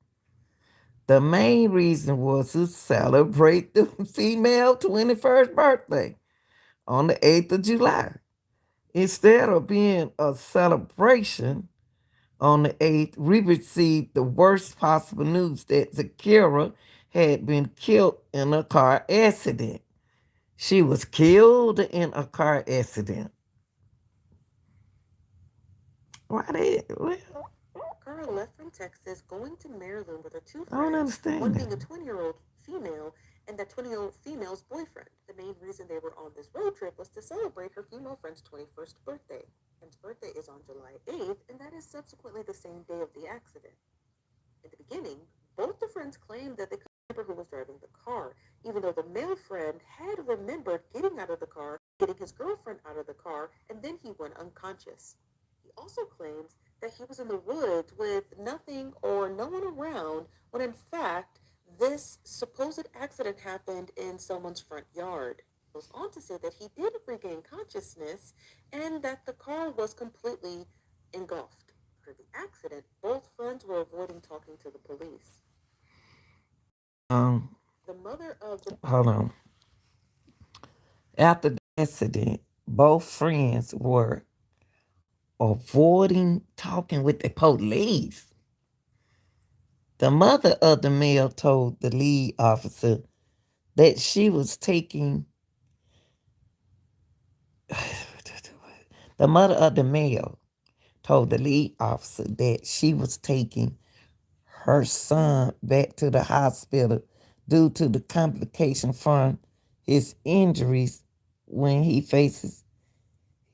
The main reason was to celebrate the female 21st birthday on the 8th of July. Instead of being a celebration on the 8th, we received the worst possible news that Zakira had been killed in a car accident. She was killed in a car accident. Why they? Well, Carl left from Texas going to Maryland with her two I don't friends, one understand being a that. 20-year-old female and that 20-year-old female's boyfriend. The main reason they were on this road trip was to celebrate her female friend's 21st birthday. Friend's birthday is on July 8th, and that is subsequently the same day of the accident. In the beginning, both the friends claimed that they couldn't remember who was driving the car, even though the male friend had remembered getting out of the car, getting his girlfriend out of the car, and then he went unconscious. He also claims that he was in the woods with nothing or no one around when in fact this supposed accident happened in someone's front yard. He goes on to say that he did regain consciousness and that the car was completely engulfed. After the accident, both friends were avoiding talking to the police. Um, The mother of the hold on. After the accident, both friends were avoiding talking with the police. The mother of the male told the lead officer that she was taking the mother of the male told the lead officer that she was taking her son back to the hospital due to the complication from his injuries when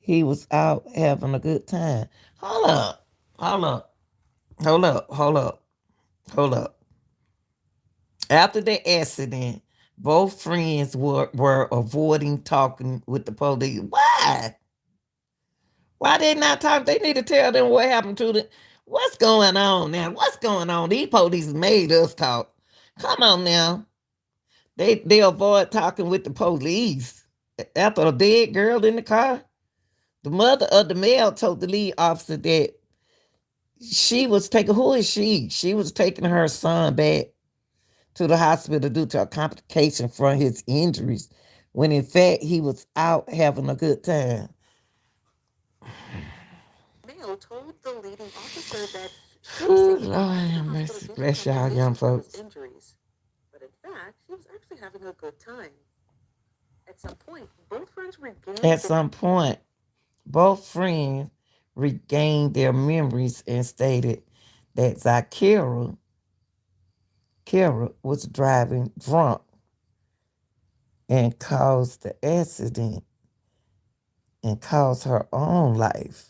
he was out having a good time. Hold up. Hold up. Hold up. Hold up. Hold up. After the accident, both friends were avoiding talking with the police. Why? Why they not talk? They need to tell them what happened to them. What's going on now? What's going on? These police made us talk. Come on now. They avoid talking with the police. After a dead girl in the car, the mother of the male told the lead officer that she was taking, who is she? She was taking her son back to the hospital due to a complication from his injuries when in fact he was out having a good time. male told the leading officer that she was Ooh, taking Lord him back to the have hospital mercy. due to Bless y'all young complications from his folks. injuries. But in fact, he was actually having a good time. At some point, both friends At regained their some point, both friends regained their memories and stated that Kira was driving drunk and caused the accident and caused her own life.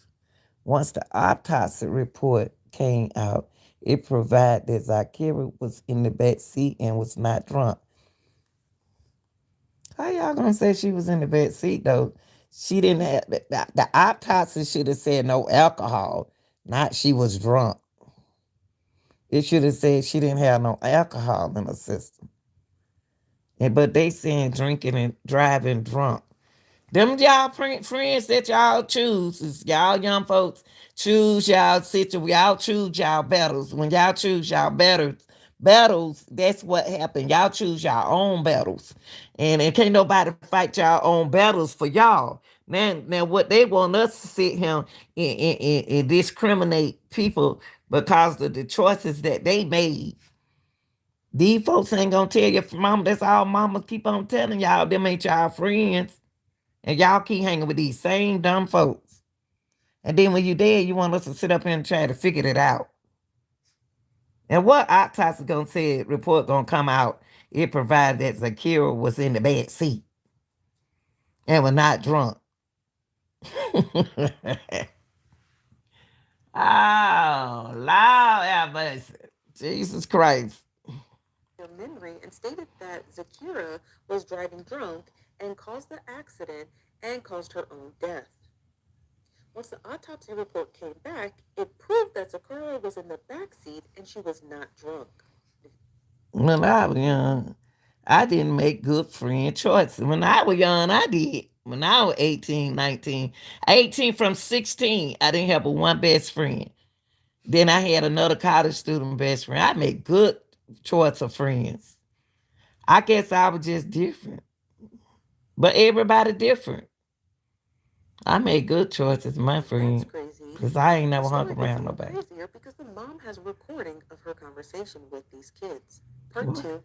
Once the autopsy report came out, it provided that Zkira was in the back seat and was not drunk. How y'all gonna say she was in the back seat though? She didn't have the autopsy should have said no alcohol, not she was drunk. It should have said she didn't have no alcohol in her system. But they saying drinking and driving drunk. Them y'all friends that y'all choose is y'all young folks choose y'all situation. Y'all choose y'all battles. When y'all choose y'all battles, that's what happened. Y'all choose y'all own battles, and it can't nobody fight y'all own battles for y'all. Now, what they want us to sit here and discriminate people because of the choices that they made. These folks ain't gonna tell your mama. That's all mamas keep on telling y'all. Them ain't y'all friends. And y'all keep hanging with these same dumb folks. And then when you dead, you want us to sit up here and try to figure it out. And what autopsy gonna say report gonna come out, it provided that Zkira was in the back seat and was not drunk. Oh, Lord have mercy. Jesus Christ. Memory and stated that Zkira was driving drunk and caused the accident and caused her own death. Once the autopsy report came back, it proved that Zkira was in the back seat and she was not drunk. When I was young, I didn't make good friend choices. When I was young, I did. When I was 18, 19, 18 from 16, I didn't have but one best friend. Then I had another college student best friend. I made good choice of friends. I guess I was just different. But everybody different. I made good choices, my That's friend. crazy. Because I ain't The never hung story gets around even nobody. crazier because the mom has a recording of her conversation with these kids. Part What? 2.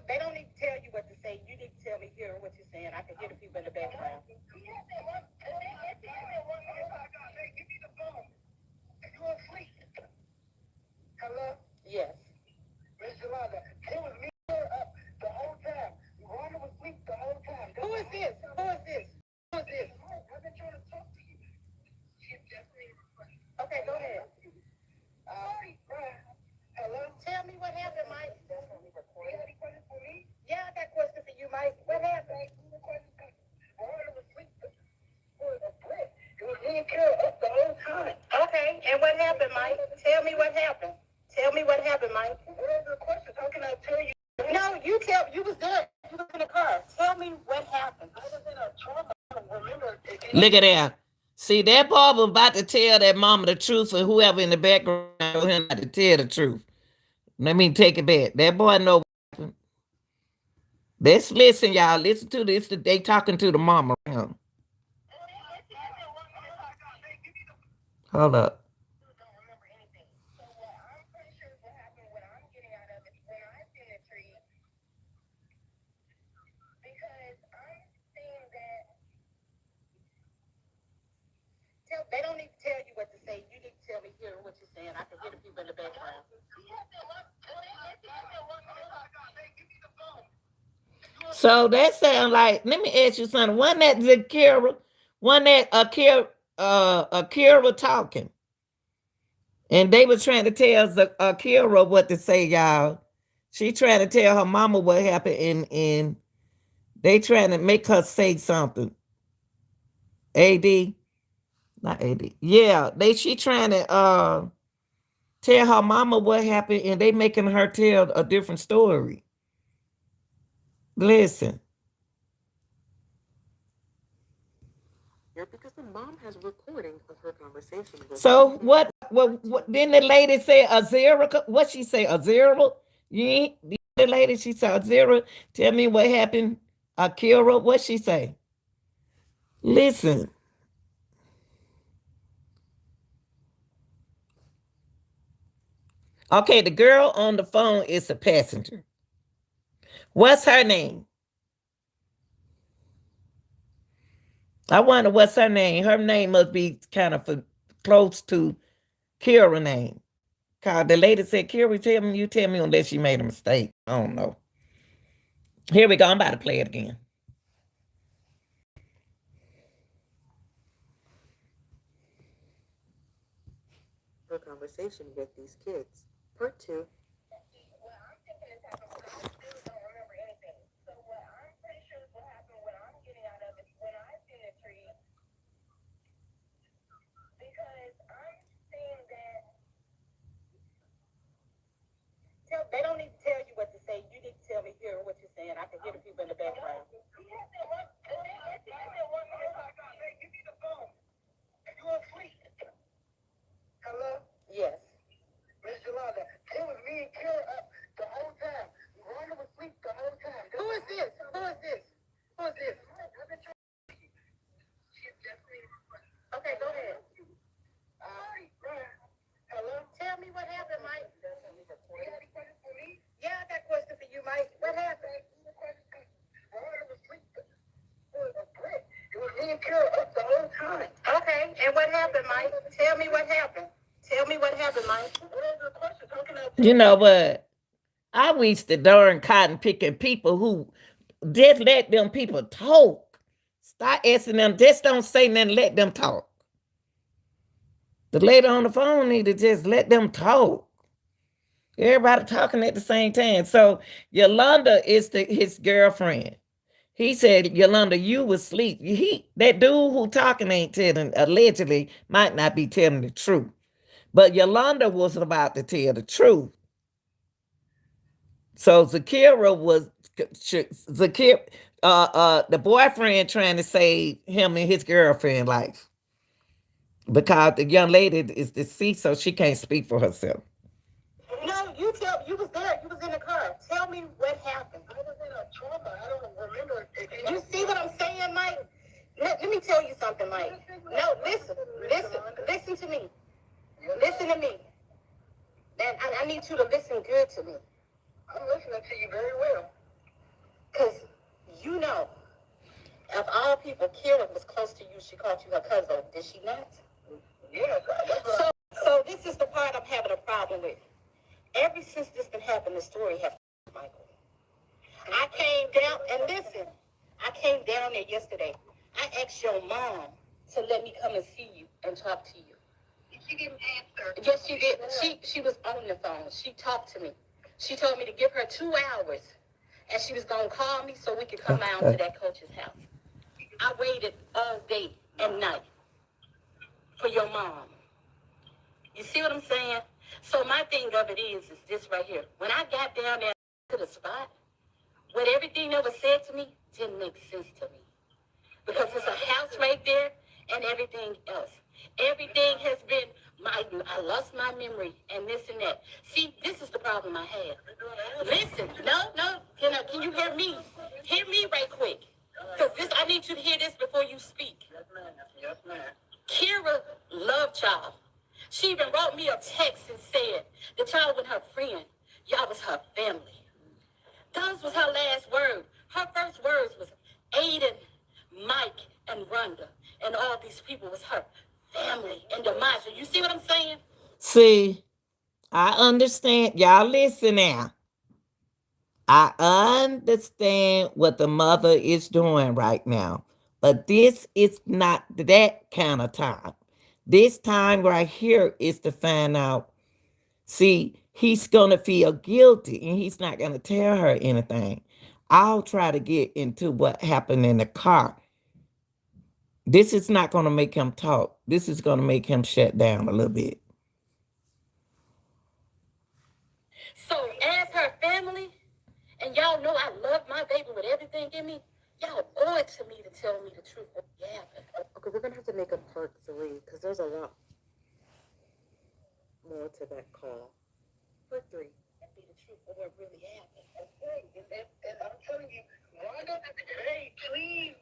They don't need to tell you what to say. You need to tell me here what you're saying. I can hear the people in the background. Hello? Yes. Miss Yolanda, it was me the whole time. Rhonda was asleep the whole time. Who is this? Who is this? Who is this? I've been trying to talk to you. Okay, go ahead. Hello? Tell me what happened, Mike. You have any questions for me? Yeah, I got questions for you, Mike. What happened? Rhonda was asleep for a brick. It was me and Carol up the whole time. Okay, and what happened, Mike? Tell me what happened. Tell me what happened, Mike. What are the questions? How can I tell you? No, you tell. You was there. You was in the car. Tell me what happened. I was in a trauma. I don't remember. Look at that. See, that boy was about to tell that mama the truth, and whoever in the background told him not to tell the truth. Let me take it back. That boy know what happened. Let's listen, y'all. Listen to this. They talking to the mama. Hold up. They don't need to tell you what to say. You need to tell me here what you're saying. I can hear the people in the background. So that sound like, let me ask you something. One that Zkira, one that Akira talking. And they was trying to tell Akira what to say, y'all. She trying to tell her mama what happened, and they trying to make her say something. AD, not AD. Yeah, she trying to tell her mama what happened, and they making her tell a different story. Listen. Because the mom has a recording of her conversation with. So what then the lady say a zero? What she say, a zero? You ain't the lady, she said a zero. Tell me what happened. Akira, what she say? Listen. Okay, the girl on the phone is a passenger. What's her name? I wonder what's her name. Her name must be kind of close to Kira's name. Cause the lady said, Kira, you tell me unless she made a mistake. I don't know. Here we go. I'm about to play it again. a conversation with these kids. Part two. They don't need to tell you what to say. You need to tell me here what you're saying. I can hear the people in the background. Hello? Yes. Miss Yolanda, it was me and Kira up the whole time. Rhonda was asleep the whole time. Who is this? Who is this? Who is this? Okay, go ahead. Hello? Tell me what happened, Mike. Yeah, I got a question for you, Mike. What happened? It was me and Kira up the whole time. Okay, and what happened, Mike? Tell me what happened. Tell me what happened, Mike. You know what? I wish the darn cotton picking people who just let them people talk. Stop asking them, just don't say nothing, let them talk. The lady on the phone need to just let them talk. Everybody talking at the same time. So Yolanda is his girlfriend. He said, Yolanda, you was asleep. That dude who talking ain't telling, allegedly, might not be telling the truth. But Yolanda was about to tell the truth. So Zkira was the boyfriend trying to save him and his girlfriend life. Because the young lady is deceased, so she can't speak for herself. No, you was there. You was in the car. Tell me what happened. I was in a trauma. I don't remember. You see what I'm saying, Mike? Let me tell you something, Mike. No, listen to me. Listen to me. And I need you to listen good to me. I'm listening to you very well. Because you know, of all people, Kira was close to you. She called you her cousin. Did she not? Yes. So this is the part I'm having a problem with. Ever since this been happening, the story have Michael. I came down, and listen, I came down there yesterday. I asked your mom to let me come and see you and talk to you. She didn't answer. Yes, she did. She was on the phone. She talked to me. She told me to give her 2 hours, and she was going to call me so we could come down to that coach's house. I waited all day and night for your mom. You see what I'm saying? So my thing of it is this right here. When I got down there to the spot, what everything that was said to me didn't make sense to me. Because it's a house right there and everything else. Everything has been, I lost my memory and this and that. See, this is the problem I have. Listen, no, can you hear me? Hear me right quick. Because I need you to hear this before you speak. Yes, ma'am. Kira loved y'all. She even wrote me a text and said that y'all was her friend. Y'all was her family. Those was her last word. Her first words was Aiden, Mike, and Rhonda. And all these people was her family and Demasha. You see what I'm saying? See, I understand. Y'all listen now. I understand what the mother is doing right now. But this is not that kind of time. This time right here is to find out. See, he's going to feel guilty and he's not going to tell her anything. I'll try to get into what happened in the car. This is not going to make him talk. This is going to make him shut down a little bit. So, as her family, and y'all know I love my baby with everything in me, y'all owe it to me to tell me the truth. Yeah. Okay, we're going to have to make a part 3 because there's a lot more to that call. Part 3. Be the truth of what really happened. Okay, and I'm telling you, Rhonda, hey, please,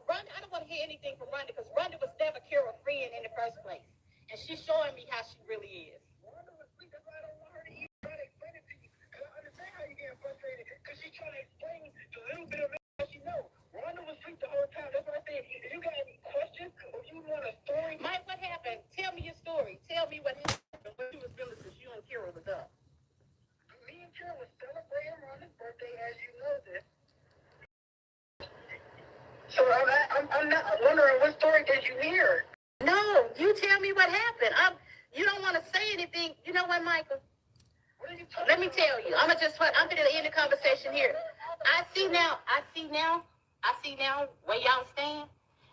Rhonda, I don't want to hear anything from Rhonda because Rhonda was never Kira's friend in the first place. And she's showing me how she really is. Rhonda was sweet, that's why I don't want her to even try to explain it to you. Because I understand how you're getting frustrated because she's trying to explain the little bit of it that she knows. Rhonda was sweet the whole time. That's what I said. If you got any questions or you want a story. Mike, what happened? Tell me your story. Tell me what happened. What you was feeling since you and Kira was up. Me and Kira was celebrating Rhonda's birthday, as you know this. So I'm not wondering what story did you hear? No, you tell me what happened. You don't want to say anything. You know what, Michael? Let me tell you. I'm going to end the conversation here. I see now. I see now where y'all stand,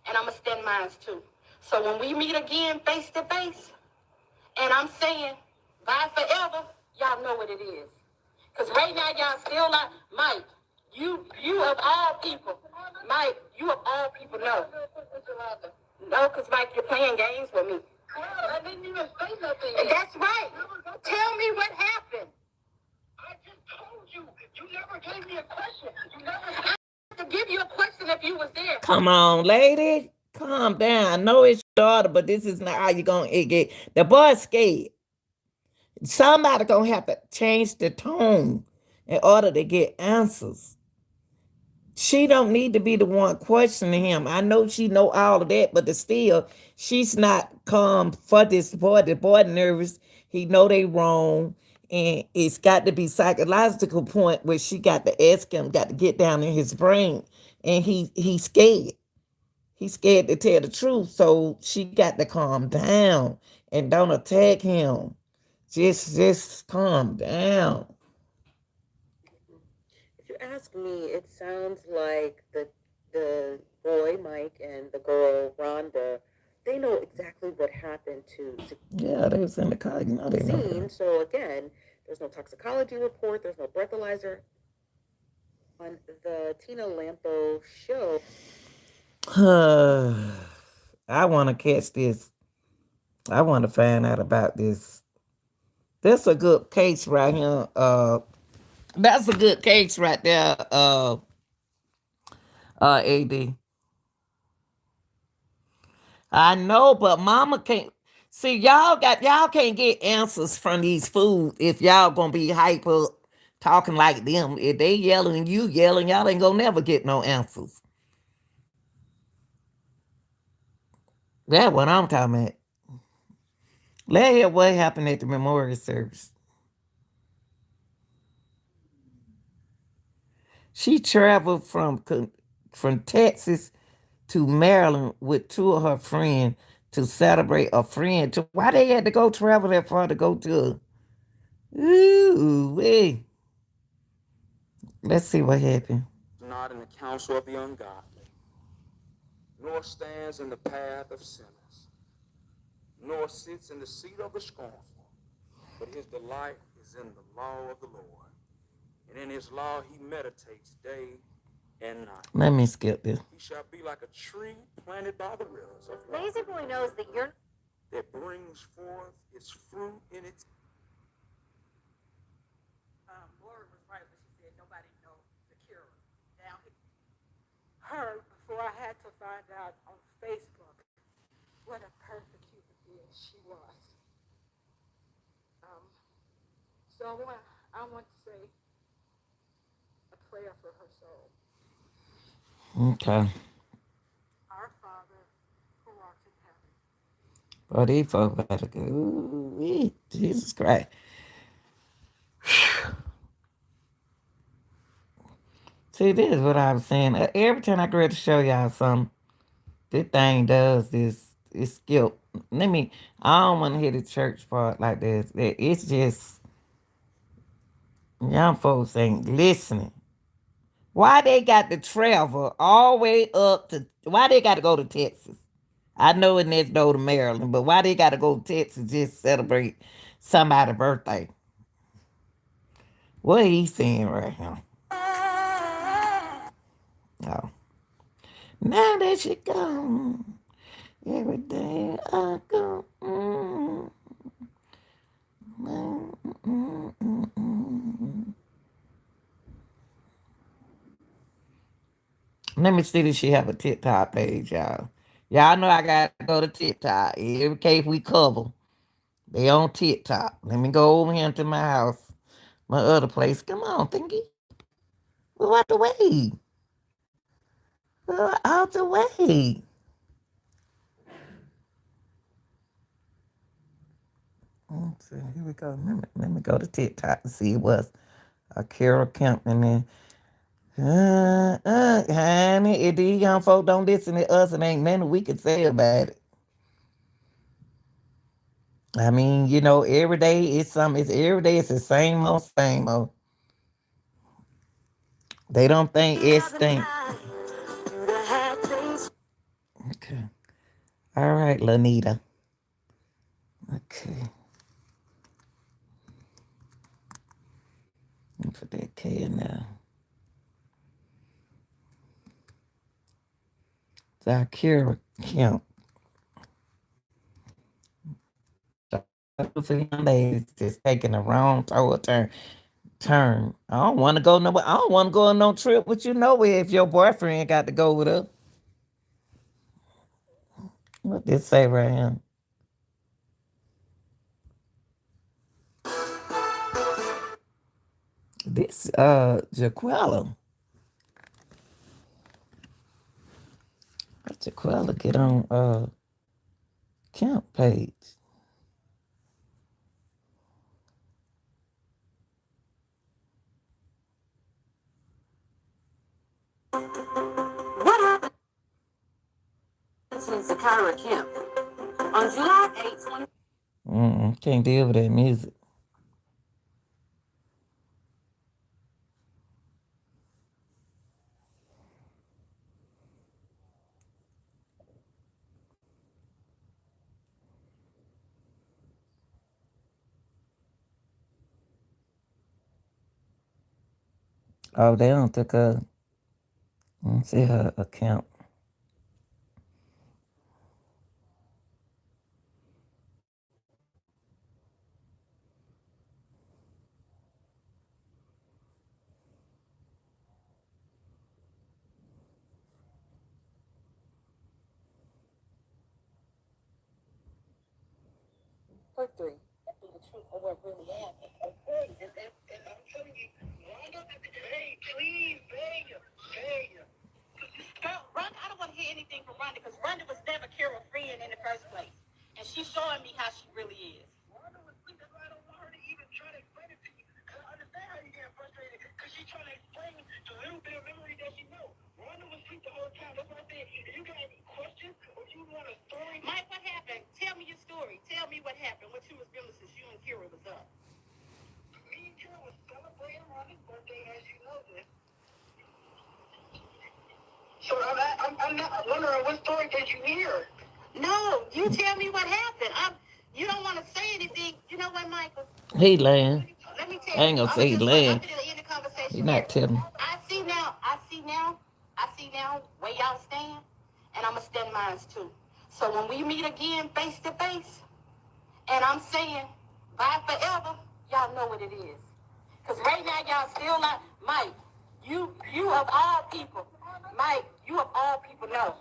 and I'm going to stand mine too. So when we meet again face to face, and I'm saying bye forever, y'all know what it is. Because right now, y'all still like, Mike, you of all people, Mike, you of all people know. No, because Mike, you're playing games with me. I didn't even say nothing. That's right. Tell me what happened. I just told you. You never gave me a question. You never. I had to give you a question if you was there. Come on, lady. Calm down. I know it's your daughter, but this is not how you going to get. The boy's scared. Somebody going to have to change the tone in order to get answers. She don't need to be the one questioning him. I know she know all of that, but still, she's not calm for this boy. The boy nervous. He know they wrong, and it's got to be psychological point where she got to ask him, got to get down in his brain, and he's scared. He's scared to tell the truth, so she got to calm down and don't attack him. Just calm down. If you ask me, it sounds like the boy Mike and the girl Rhonda, they know exactly what happened to Yeah, they was in the car. You know they know Zine. that. So again, there's no toxicology report. There's no breathalyzer on the Tina Lampo show. I want to catch this. I want to find out about this. That's a good case right here. That's a good case right there. Ad. I know, but Mama can't. See, y'all can't get answers from these fools if y'all gonna be hyper talking like them. If they yelling and you yelling, y'all ain't gonna never get no answers. That's what I'm talking about. Let hear what happened at the memorial service. She traveled from Texas to Maryland with two of her friends to celebrate a friend. Why they had to go travel that far to go to? Ooh, wait. Let's see what happened. Not in the counsel of the ungodly, nor stands in the path of sinners, nor sits in the seat of the scornful. But his delight is in the law of the Lord, and in his law he meditates day and night. Let me skip this. He shall be like a tree planted by the rivers of water, Lazy Boy knows that you're. that brings forth its fruit in its. Laura was right when she said nobody knows Zkira. Now, her before I had to find out on Facebook what a perfect human being she was. Um, so I want to say a prayer for her soul. Okay. Our Father who art in heaven. But these folks better go. Ooh, Jesus Christ. See, this is what I was saying. Every time I go to show y'all something, this thing does this. It's skip. I don't want to hear the church part like this. It's just, young folks ain't listening. Why they got to travel all the way up to, why they got to go to Texas? I know it next door to Maryland, but why they got to go to Texas just to celebrate somebody's birthday? What he saying right now? Oh. Now that she gone, every day I go. Let me see if she have a TikTok page, y'all. Y'all know I gotta go to TikTok. Every case we cover, they on TikTok. Let me go over here to my house, my other place. Come on, thingy. Move out the way. Move out the way. Let's see, here we go. Let me go to TikTok and see what's a Carol Kemp and then honey, if these young folk don't listen to us, it ain't nothing we can say about it. I mean, every day it's something. It's every day. It's the same old, same old. They don't think it's thing. Okay. All right, Lanita. Okay. Let me put that K in there. Zkira Kemp. For young ladies just taking the wrong turn. I don't want to go nowhere. I don't want to go on no trip with you nowhere if your boyfriend got to go with us. What this say right here? This Jaquella. Jaquella get on Kemp page. What happened to Zkira Kemp? On July 8th, Can't deal with that music. Oh, they don't took a. Let's see her account. part three. Be the truth of what really happened. Okay, and I'm telling you, Rhonda, hey, please, beg you, beg you. Girl, Rhonda, I don't want to hear anything from Rhonda because Rhonda was never Kara's friend in the first place. And she's showing me how she really is. Rhonda was weak. That's why I don't want her to even try to explain it to you. Because I understand how you get frustrated. Because she's trying to explain the little bit of memory that she knows. Rhonda was sweet the whole time. That's why I said, if you got any questions or you want a story. Mike, what happened? Tell me your story. Tell me what happened. What you was feeling since you and Kira was up. Me and Kira was celebrating Rhonda's birthday, as you know this. So I'm not wondering what story did you hear? No, you tell me what happened. You don't want to say anything. You know what, Michael? He lying. Let me tell I you. ain't gonna I'm gonna say he just wait. I'm lying. gonna end the He conversation here. not telling. I see now. I see now. I see now where y'all stand, and I'm gonna stand mine too. So when we meet again face to face, and I'm saying bye forever, y'all know what it is. Cause right now y'all still like Mike. You of all people, Mike. You of all people know.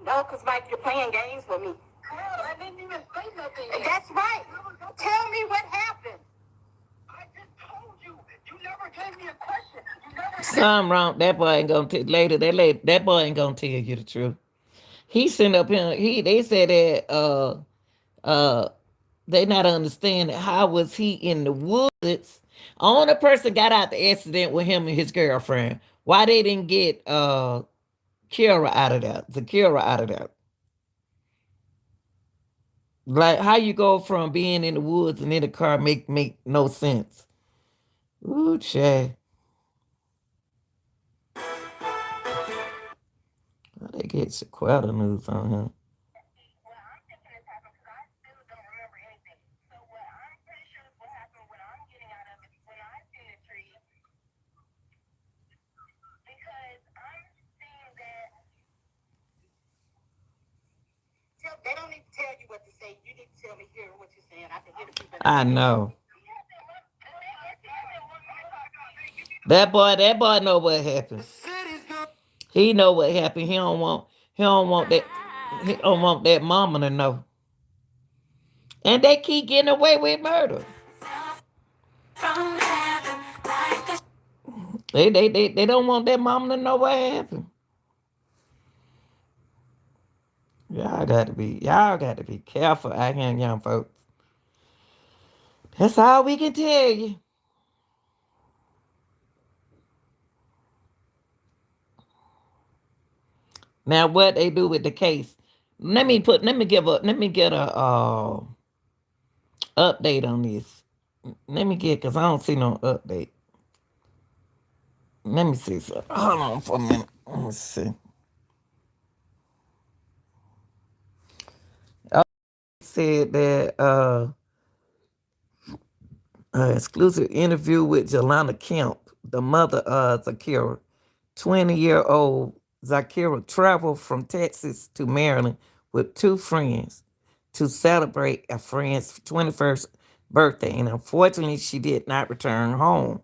No, cause Mike, you're playing games with me. I didn't even say nothing. That's right. Tell me what happened. I just told you. You never gave me a question. You never. Something wrong. That boy ain't gonna tell later. That boy ain't gonna tell you the truth. He sent up here. They said that uh they not understanding how was he in the woods. Only person got out the accident with him and his girlfriend. Why they didn't get Kira out of there? Zkira out of there. Like how you go from being in the woods and in the car make no sense. Ooh, Shay. How they get Shaquata news on him? They don't need to tell you what to say. You need to tell me here what you're saying. I can hear the people. I know. That boy know what happened. He know what happened. He don't want that mama to know. And they keep getting away with murder. They don't want that mama to know what happened. Y'all got to be careful out here, young folks. That's all we can tell you. Now what they do with the case? Let me get a update on this. Let me get, because I don't see no update. Let me see. So, hold on for a minute. Let me see. Oh, said that exclusive interview with Jelana Kemp, the mother of Zkira. 20-year-old Zkira traveled from Texas to Maryland with two friends to celebrate a friend's 21st birthday, and unfortunately, she did not return home.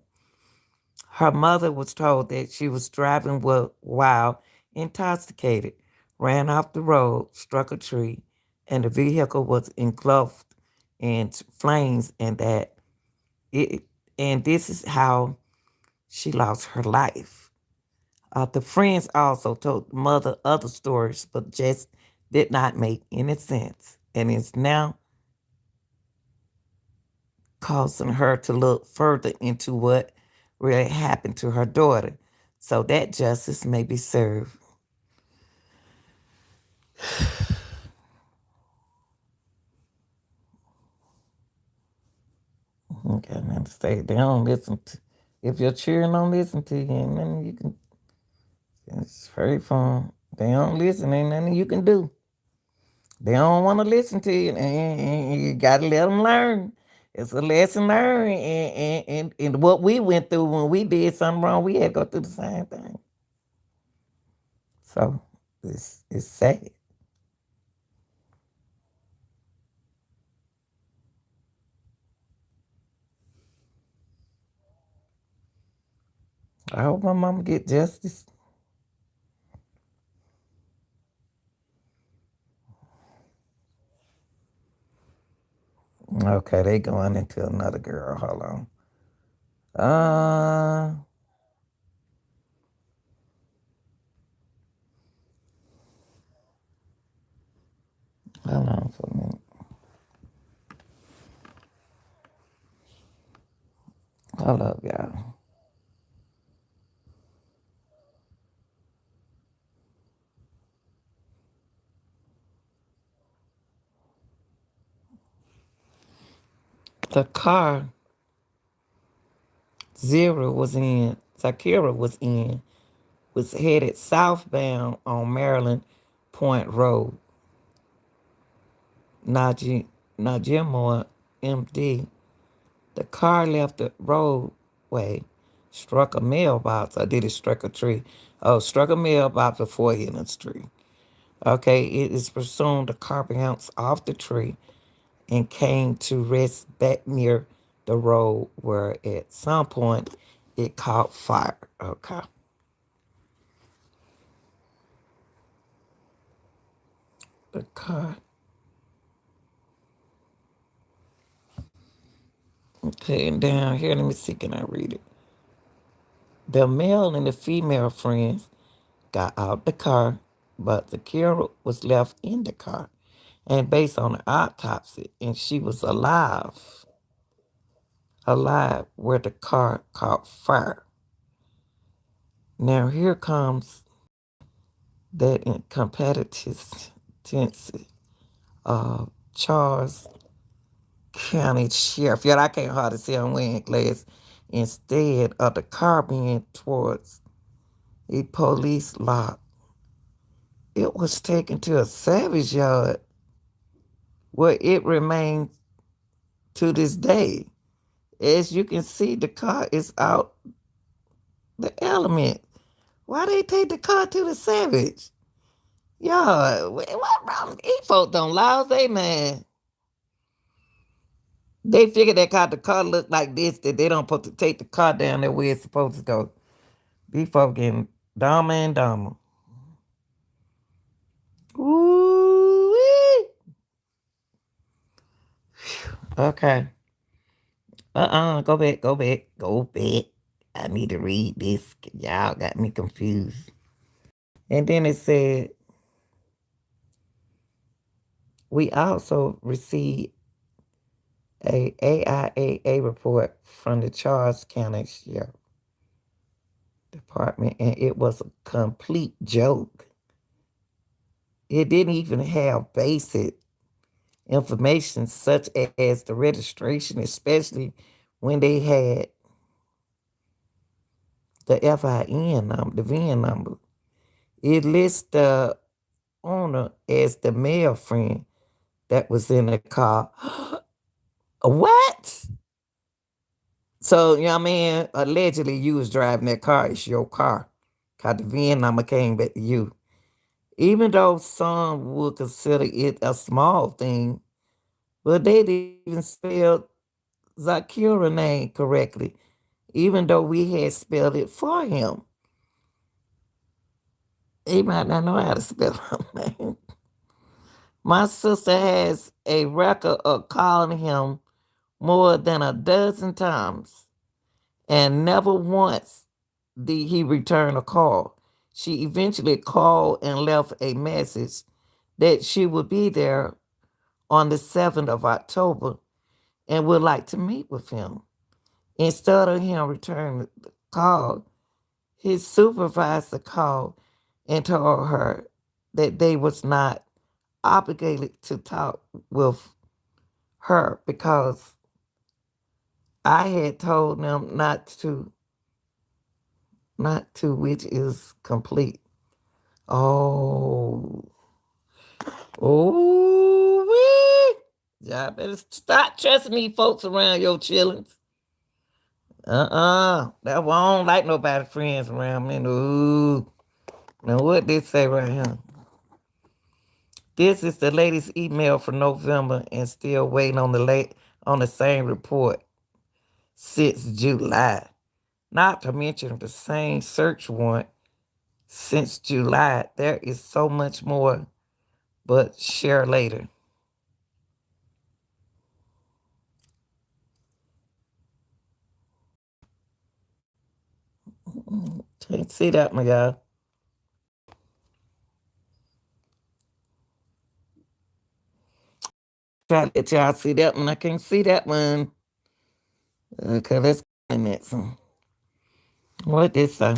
Her mother was told that she was driving while intoxicated, ran off the road, struck a tree, and the vehicle was engulfed in flames, it and this is how she lost her life. The friends also told the mother other stories, but just did not make any sense, and is now causing her to look further into what really happened to her daughter, so that justice may be served. Okay, now to say they don't listen to. If your children don't listen to you, ain't nothing you can. It's very fun. They don't listen, ain't nothing you can do. They don't want to listen to you, and you gotta let them learn. It's a lesson learned, and what we went through when we did something wrong, we had to go through the same thing. So it's sad. I hope my mama get justice. Okay, they going into another girl. Hold on. Uh, Hold on for a minute. Hold up, y'all. The car Zkira was in, was headed southbound on Maryland Point Road. Najimor MD. The car left the roadway, struck a mailbox, or did it struck a tree? Oh, struck a mailbox before hitting a tree. Okay, it is presumed the car bounced off the tree and came to rest back near the road where at some point it caught fire. Okay. The car. Okay, and down here, let me see, can I read it? The male and the female friends got out the car, but the killer was left in the car. And based on the autopsy, and she was alive where the car caught fire. Now here comes that incompetency of Charles County Sheriff. Yet I can't hardly see him wearing glass. Instead of the car being towards a police lot, it was taken to a salvage yard where it remains to this day. As you can see, the car is out the element. Why they take the car to the salvage? Y'all, what wrong? These folks don't lose they man. They figure that the car look like this, that they don't supposed to take the car down there where it's supposed to go. These folks getting dumber and dumber. Ooh, okay. Go back, go back, go back. I need to read this. Y'all got me confused. And then it said, we also received a AIAA report from the Charles County Sheriff Department, and it was a complete joke. It didn't even have basic information such as the registration, especially when they had the FIN number, the VIN number. It lists the owner as the male friend that was in the car. What? So, you know what I mean? Allegedly, you was driving that car. It's your car. Cause the VIN number came back to you. Even though some would consider it a small thing, but they didn't even spell Zkira name correctly, even though we had spelled it for him. He might not know how to spell her name. My sister has a record of calling him more than a dozen times, and never once did he return a call. She eventually called and left a message that she would be there on the 7th of October and would like to meet with him. Instead of him returning the call, his supervisor called and told her that they was not obligated to talk with her because I had told them not to, which is complete. Oh, oh, wee! Y'all better stop trusting these folks around your chillings. That one I don't like nobody friends around me. No. Now what they say right here? This is the latest email for November and still waiting on the same report since July. Not to mention the same search warrant since July. There is so much more, but share later. Can't see that, my guy. Try to let y'all see that one. I can't see that one. Okay, let's go to the next one. What did it say?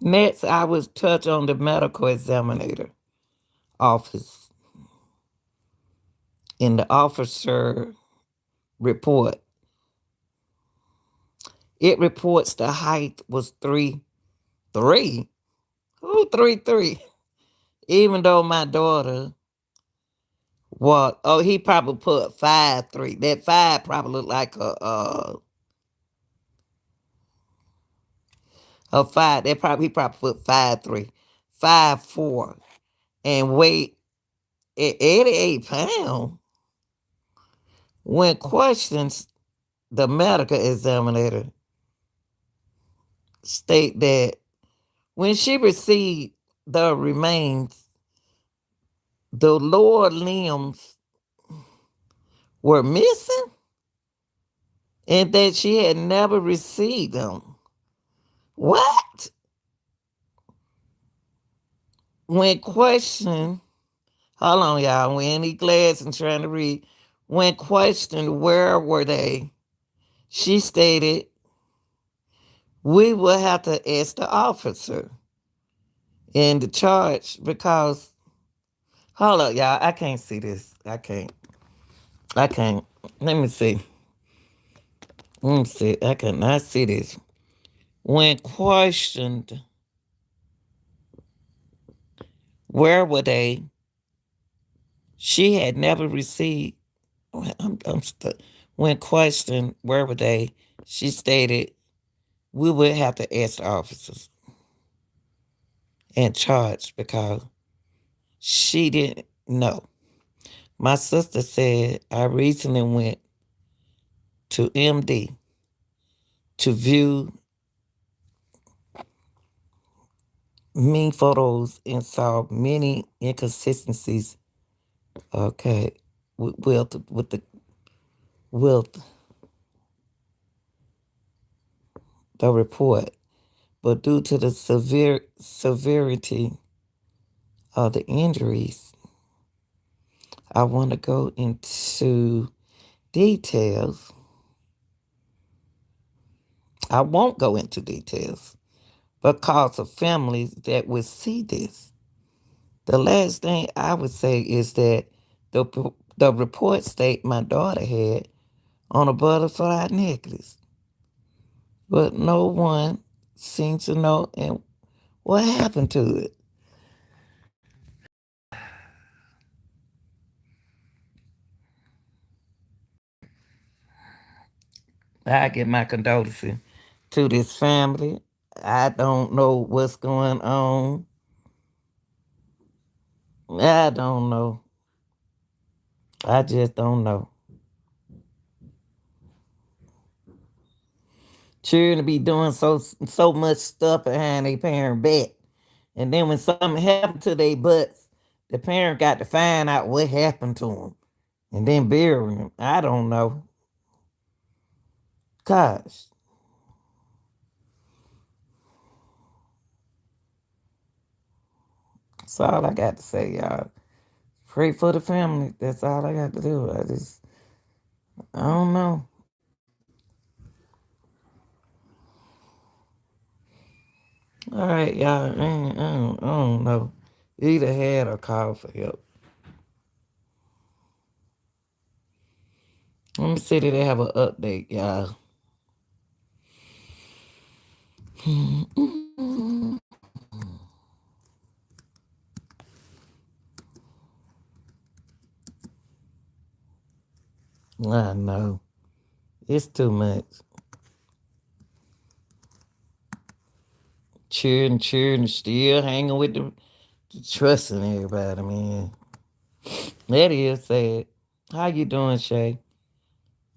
Next, I will touch on the medical examiner office in the officer report. It reports the height was 3'3". Who 3'3"? Even though my daughter he probably put 5'3". That 5 probably looked like a 5. He probably put 5'3", 5'4", and weight at 88 pounds. When questions, the medical examiner state that when she received the remains, the lower limbs were missing and that she had never received them. What? When questioned, hold on, y'all, we in these class and trying to read. When questioned where were they, she stated, we will have to ask the officer in the charge because, hold up, y'all, I can't see this. I can't. Let me see. Let me see. I cannot see this. When questioned, where were they? She had never received. I'm stuck. When questioned, where were they? She stated, we would have to ask the officers and charge because she didn't know. My sister said, I recently went to MD to view me photos and saw many inconsistencies. Okay, with the report, but due to the severity of the injuries, I want to go into details. I won't go into details because of families that would see this. The last thing I would say is that the the report state my daughter had on a butterfly necklace, but no one seems to know and what happened to it. I give my condolences to this family. I don't know what's going on. I don't know. I just don't know. Children be doing so much stuff behind their parent back. And then when something happened to their butts, the parent got to find out what happened to them and then bury them. I don't know. Gosh. That's all I got to say, y'all. Pray for the family. That's all I got to do. I don't know. All right, y'all. I don't know. Either had or call for help. Let me see that they have an update, y'all. I know. It's too much. Cheering, still hanging with the trusting everybody, man. That is sad. How you doing, Shay?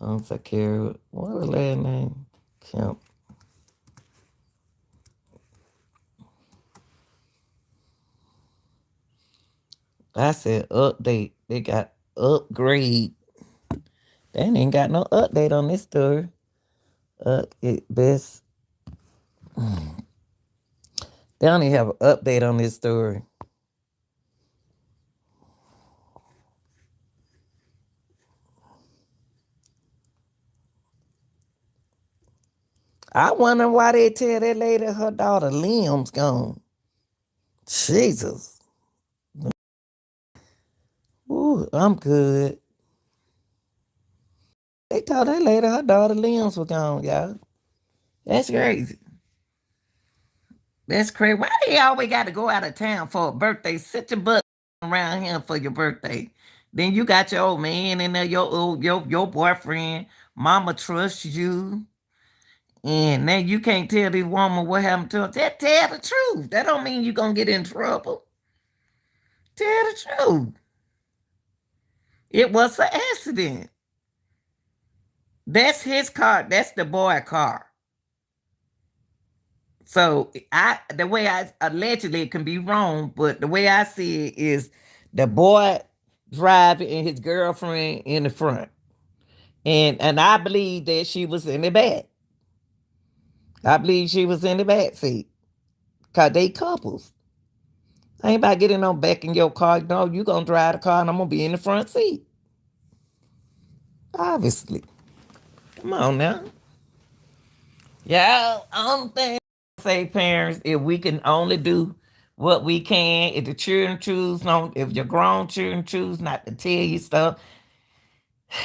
Zkira. What was the last name? Kemp. I said update. They got upgrade. They ain't got no update on this story. It best. They don't even have an update on this story. I wonder why they tell that lady her daughter limbs gone. Jesus. Ooh, I'm good. They told that lady her daughter limbs were gone, y'all. That's crazy. That's crazy. Why they always got to go out of town for a birthday? Sit your butt around here for your birthday. Then you got your old man and there, your boyfriend. Mama trusts you. And now you can't tell this woman what happened to her. Tell the truth. That don't mean you're gonna get in trouble. Tell the truth. It was an accident. That's his car. That's the boy car. So the way I allegedly it can be wrong, but the way I see it is the boy driving and his girlfriend in the front. And I believe that she was in the back. I believe she was in the back seat. Cause they couples. I ain't about getting on back in your car. No, you gonna drive the car and I'm gonna be in the front seat. Obviously. Come on now. Yeah, only thing I say, parents, if we can only do what we can, if the children choose, no, if your grown children choose not to tell you stuff,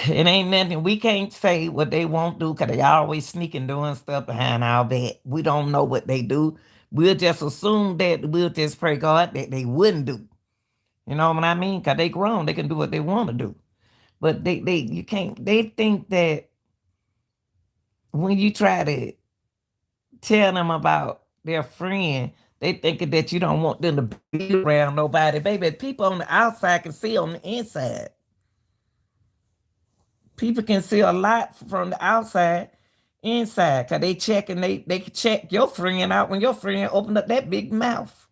it ain't nothing. We can't say what they won't do because they always sneaking doing stuff behind our back. We don't know what they do. We'll just assume that we'll just pray God that they wouldn't do. You know what I mean? Because they grown, they can do what they want to do. But you can't, they think that when you try to tell them about their friend, they thinking that you don't want them to be around nobody. Baby, people on the outside can see on the inside. People can see a lot from the outside, inside, because they check and they can check your friend out when your friend opened up that big mouth.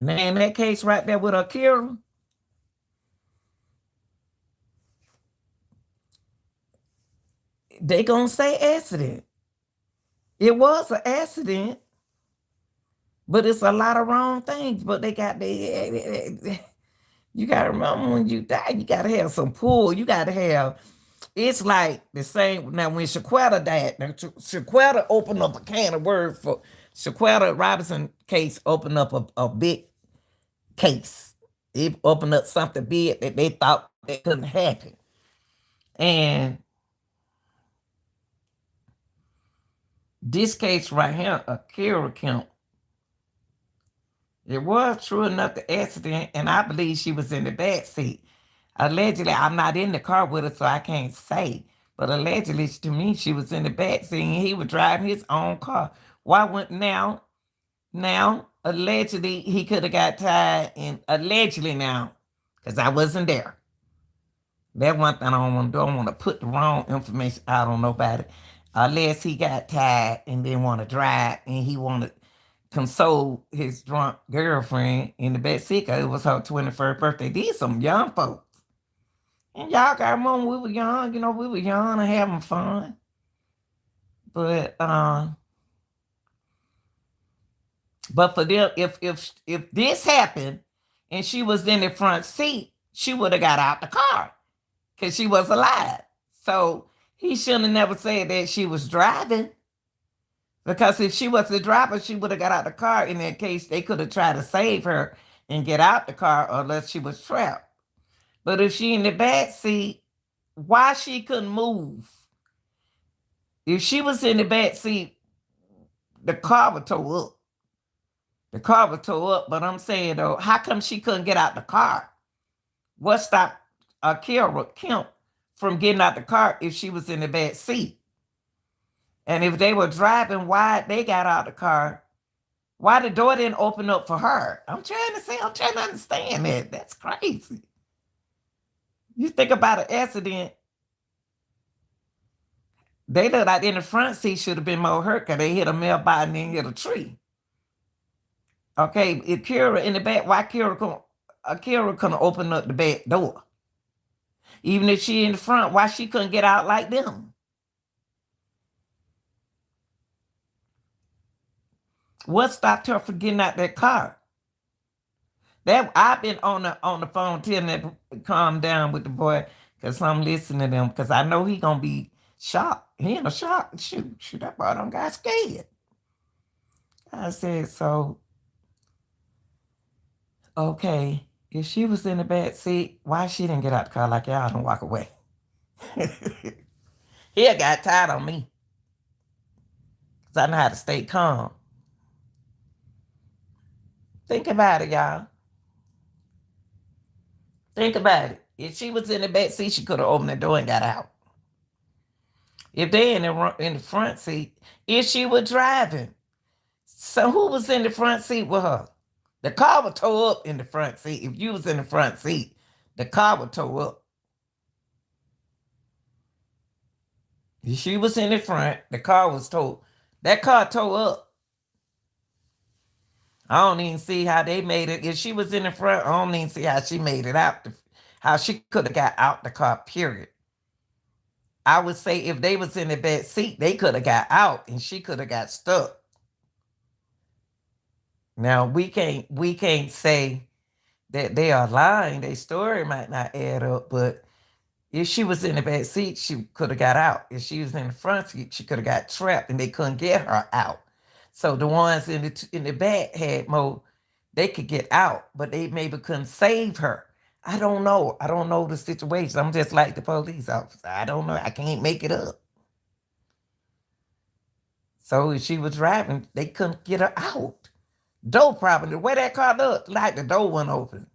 Now, in that case right there with Akira, they gonna say accident. It was an accident, but it's a lot of wrong things. But they got You gotta remember when you die, you gotta have some pull. You gotta have. It's like the same. Now when Shaquetta died, now Shaquetta opened up a can of worms for Shaquetta Robinson case. Opened up a big case. It opened up something big that they thought that couldn't happen. And this case right here, Akira Kemp, it was true enough the accident, and I believe she was in the back seat. Allegedly, I'm not in the car with her, so I can't say. But allegedly, to me, she was in the back seat, and he was driving his own car. Why wouldn't now? Allegedly, he could have got tied, and allegedly now, because I wasn't there. That one thing I don't want to do. I don't want to put the wrong information out on nobody. Unless he got tired and didn't want to drive, and he wanted console his drunk girlfriend in the back seat 'cause it was her 21st birthday. These some young folks. And y'all got remember we were young, we were young and having fun. But but for them, if this happened and she was in the front seat, she would have got out the car because she was alive. So he shouldn't have never said that she was driving. Because if she was the driver, she would have got out the car. In that case, they could have tried to save her and get out the car unless she was trapped. But if she in the back seat, why she couldn't move? If she was in the back seat, the car would tow up. The car would tow up. But I'm saying though, how come she couldn't get out the car? What stopped Akira Kemp from getting out the car if she was in the back seat? And if they were driving, why they got out the car? Why the door didn't open up for her? I'm trying to understand that. That's crazy. You think about an accident, they look like in the front seat should have been more hurt because they hit a mailbox and then hit a tree. Okay, if Kira in the back, why Kira couldn't open up the back door? Even if she in the front, why she couldn't get out like them? What stopped her from getting out that car? That I've been on the phone telling him to calm down with the boy because I'm listening to them because I know he gonna be shocked. He in a shock. Shoot, that boy done got scared. I said, so okay, if she was in the back seat, why she didn't get out the car like y'all don't walk away? He got tired on me because I know how to stay calm. Think about it, y'all. Think about it. If she was in the back seat, she could have opened the door and got out. If they in the front seat, if she was driving, so who was in the front seat with her? The car would tow up in the front seat. If you was in the front seat, the car would tow up. If she was in the front, the car was towed. That car tow up. I don't even see how they made it. If she was in the front, I don't even see how she made it out. How she could have got out the car, period. I would say if they was in the back seat, they could have got out and she could have got stuck. Now we can't say that they are lying. Their story might not add up, but if she was in the back seat, she could have got out. If she was in the front seat, she could have got trapped and they couldn't get her out. So the ones in the back had more, they could get out, but they maybe couldn't save her. I don't know. I don't know the situation. I'm just like the police officer. I don't know. I can't make it up. So if she was driving, they couldn't get her out. Door problem. The way that car looked, like the door wasn't open.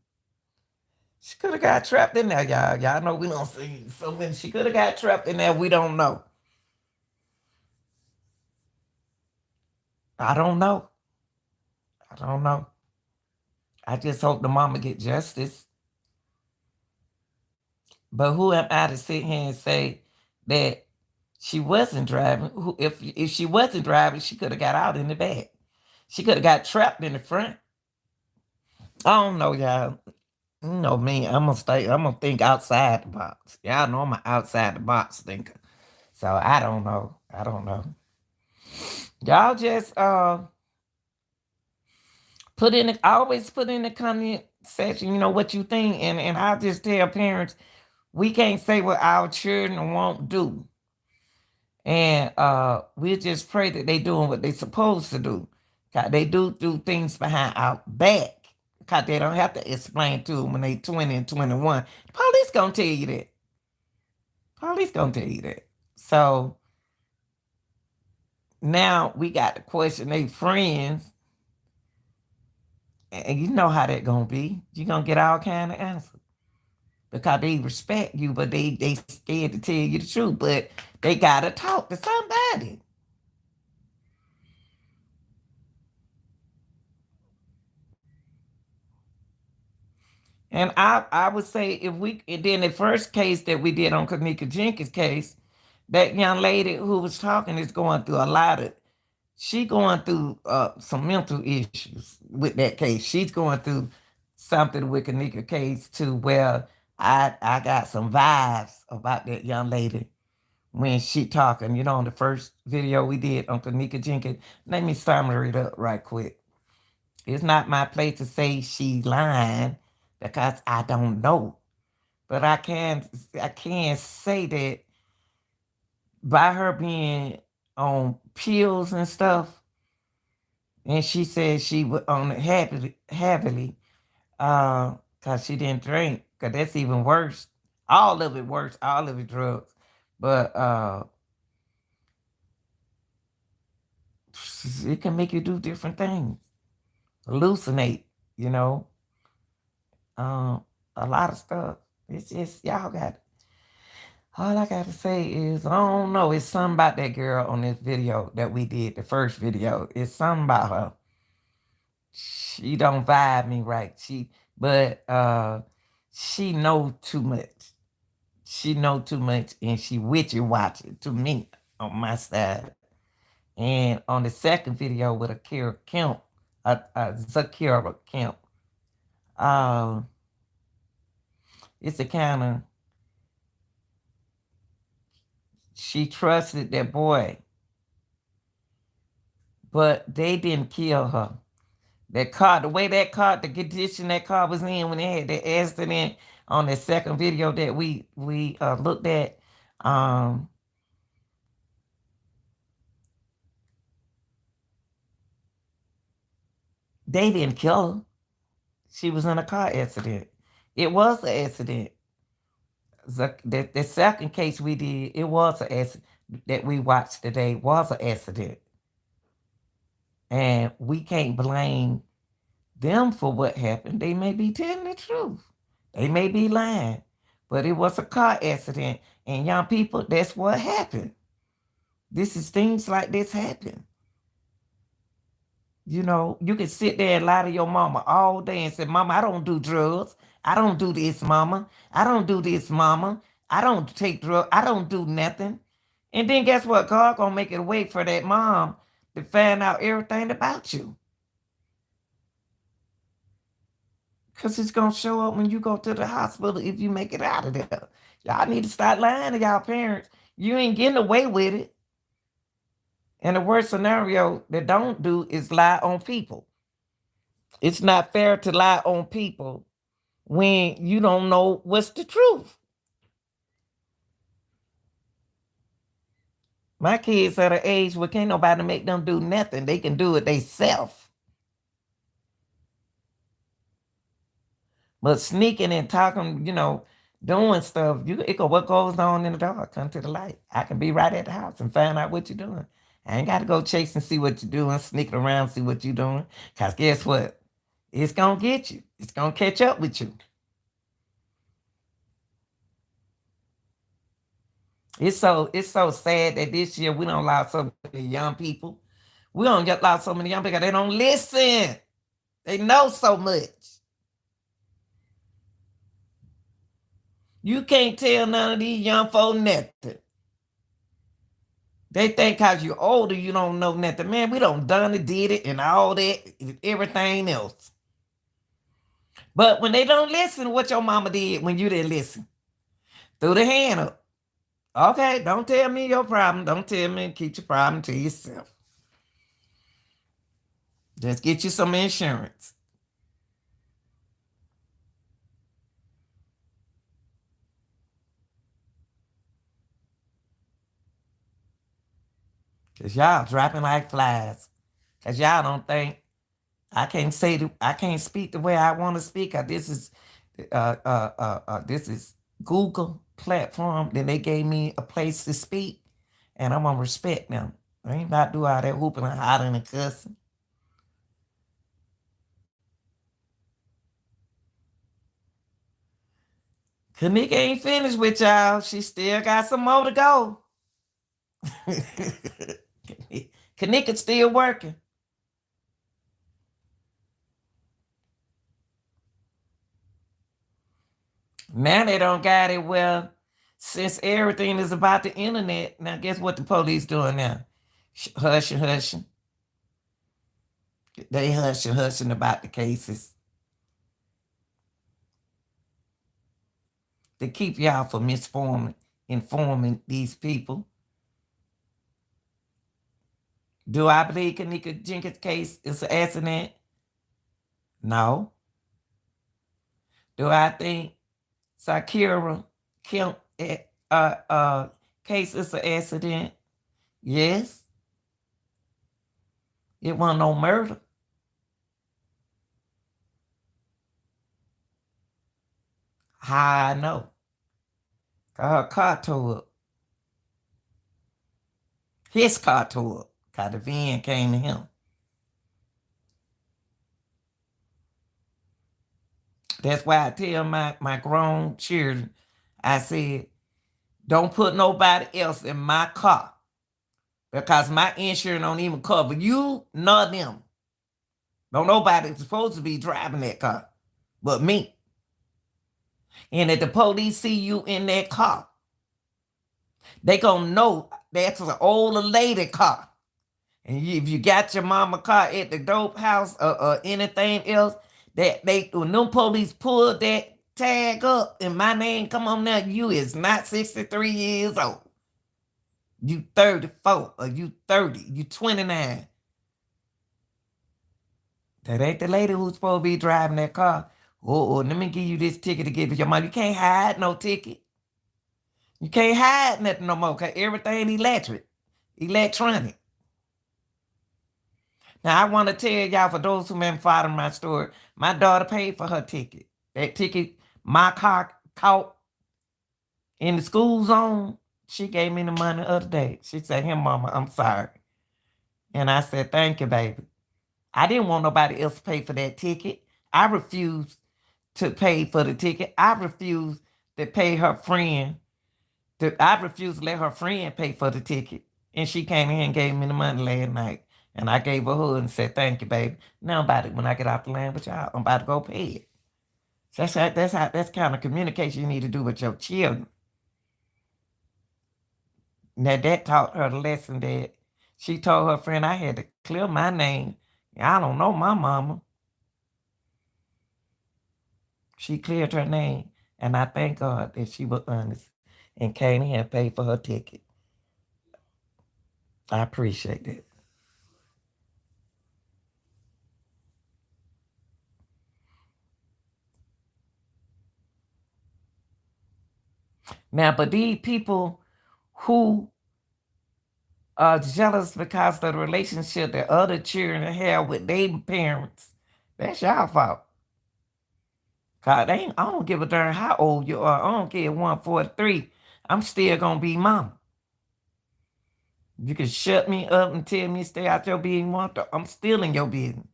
She could have got trapped in there, y'all. Y'all know we don't see. So when she could have got trapped in there, we don't know. I don't know. I don't know. I just hope the mama get justice. But who am I to sit here and say that she wasn't driving? If she wasn't driving, she could have got out in the back. She could have got trapped in the front. I don't know, y'all. You know me. I'm gonna think outside the box. Y'all know I'm an outside the box thinker. So I don't know. I don't know. Y'all just always put in the section, what you think. And I'll just tell parents, we can't say what our children won't do. And we just pray that they doing what they supposed to do. 'Cause they do things behind our back. Because they don't have to explain to them when they 20 and 21. Police gonna tell you that. Police gonna tell you that. So now we got to question their friends. And you know how that gonna be. You gonna get all kind of answers. Because they respect you, but they scared to tell you the truth. But they gotta talk to somebody. And I would say and then the first case that we did on Kanika Jenkins' case, that young lady who was talking is going through a lot of, she going through some mental issues with that case. She's going through something with Kanika case too, where I got some vibes about that young lady when she talking. On the first video we did on Kanika Jenkins. Let me summary it up right quick. It's not my place to say she lying because I don't know. But I can say that by her being on pills and stuff, and she said she was on it heavily, cause she didn't drink, cause that's even worse. All of it worse, all of it drugs. But it can make you do different things, hallucinate, you know, a lot of stuff. It's just y'all got. All I got to say is I don't know. It's something about that girl on this video that we did, the first video. It's something about her. She don't vibe me right. But she know too much. She know too much, and she witchy watching to me on my side. And on the second video with Akira Kemp, Zkira Kemp, uh, it's a kind of, she trusted that boy, but they didn't kill her. That car, the way that car, the condition that car was in when they had the accident on the second video that we looked at, they didn't kill her. She was in a car accident. It was an accident. The second case we did, it was an accident that we watched today, was an accident. And we can't blame them for what happened. They may be telling the truth. They may be lying. But it was a car accident. And young people, that's what happened. This is things like this happen. You can sit there and lie to your mama all day and say, Mama, I don't do drugs. I don't do this, Mama. I don't do this, Mama. I don't take drugs. I don't do nothing. And then guess what? God gonna make it wait for that mom to find out everything about you. Because it's going to show up when you go to the hospital if you make it out of there. Y'all need to start lying to y'all parents. You ain't getting away with it. And the worst scenario that don't do is lie on people. It's not fair to lie on people when you don't know what's the truth. My kids at an age where can't nobody make them do nothing. They can do it themselves. But sneaking and talking, doing stuff, what goes on in the dark come to the light. I can be right at the house and find out what you're doing. I ain't got to go chase and see what you're doing, sneaking around, see what you're doing. Because guess what? It's going to get you. It's going to catch up with you. It's so sad that this year we don't allow so many young people. We don't allow so many young people. They don't listen. They know so much. You can't tell none of these young folk nothing. They think because you're older, you don't know nothing. Man, we done it, did it, and all that, and everything else. But when they don't listen, what your mama did when you didn't listen? Threw the hand up. Okay, don't tell me your problem. Don't tell me. Keep your problem to yourself. Just get you some insurance. Cause y'all dropping like flies. Cause y'all don't think I can't speak the way I want to speak. This is Google platform. Then they gave me a place to speak, and I'm gonna respect them. I ain't about to do all that whooping and hollering and cussing. Kanika ain't finished with y'all. She still got some more to go. Kanika's still working. Now they don't got it well. Since everything is about the internet, now guess what the police doing now? Hushing, hushing. They hushing, hushing about the cases to keep y'all from informing these people. Do I believe Kanika Jenkins' case is an accident? No. Do I think Zkira Kemp case is an accident? Yes. It wasn't no murder. How I know? Her car tore up. His car tore up. Cause the van came to him. That's why I tell my grown children, I said, don't put nobody else in my car. Because my insurance don't even cover you nor them. Don't nobody supposed to be driving that car but me. And if the police see you in that car, they gonna know that's an older lady car. And if you got your mama car at the dope house or anything else, that they when them police pull that tag up and my name come on there, you is not 63 years old. You 34 or you 30, you 29. That ain't the lady who's supposed to be driving that car. Oh, let me give you this ticket to give to your mom. You can't hide no ticket. You can't hide nothing no more because everything electronic. Now, I want to tell y'all, for those who haven't followed my story, my daughter paid for her ticket. That ticket my car caught in the school zone, she gave me the money the other day. She said, here, mama, I'm sorry. And I said, thank you, baby. I didn't want nobody else to pay for that ticket. I refused to pay for the ticket. I refused to pay her friend. I refused to let her friend pay for the ticket. And she came in and gave me the money last night. And I gave her a hug and said, thank you, baby. Now when I get off the land with y'all, I'm about to go pay it. So that's kind of communication you need to do with your children. Now that taught her the lesson that she told her friend I had to clear my name. I don't know my mama. She cleared her name. And I thank God that she was honest and came in and paid for her ticket. I appreciate that. Now, but these people who are jealous because of the relationship that other children have with their parents, that's your fault. Cause I don't give a darn how old you are. I don't care 143. I'm still gonna be mama. You can shut me up and tell me stay out your business. I'm still in your business.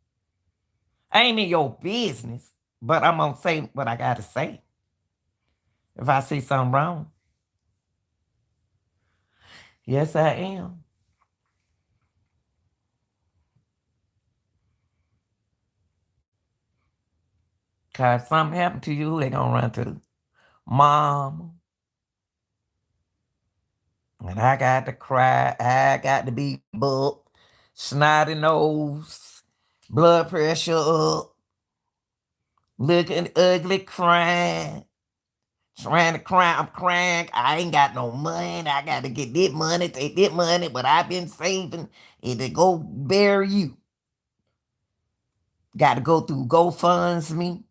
I ain't in your business, but I'm gonna say what I gotta say. If I see something wrong, yes, I am. Cause something happened to you, who they gonna run to? Mom. And I got to cry. I got to be booked. Snotty nose. Blood pressure up. Looking ugly, crying. Trying to cry. I'm crying. I ain't got no money. I got to get that money, take that money, but I've been saving it to go bury you. Got to go through GoFundMe.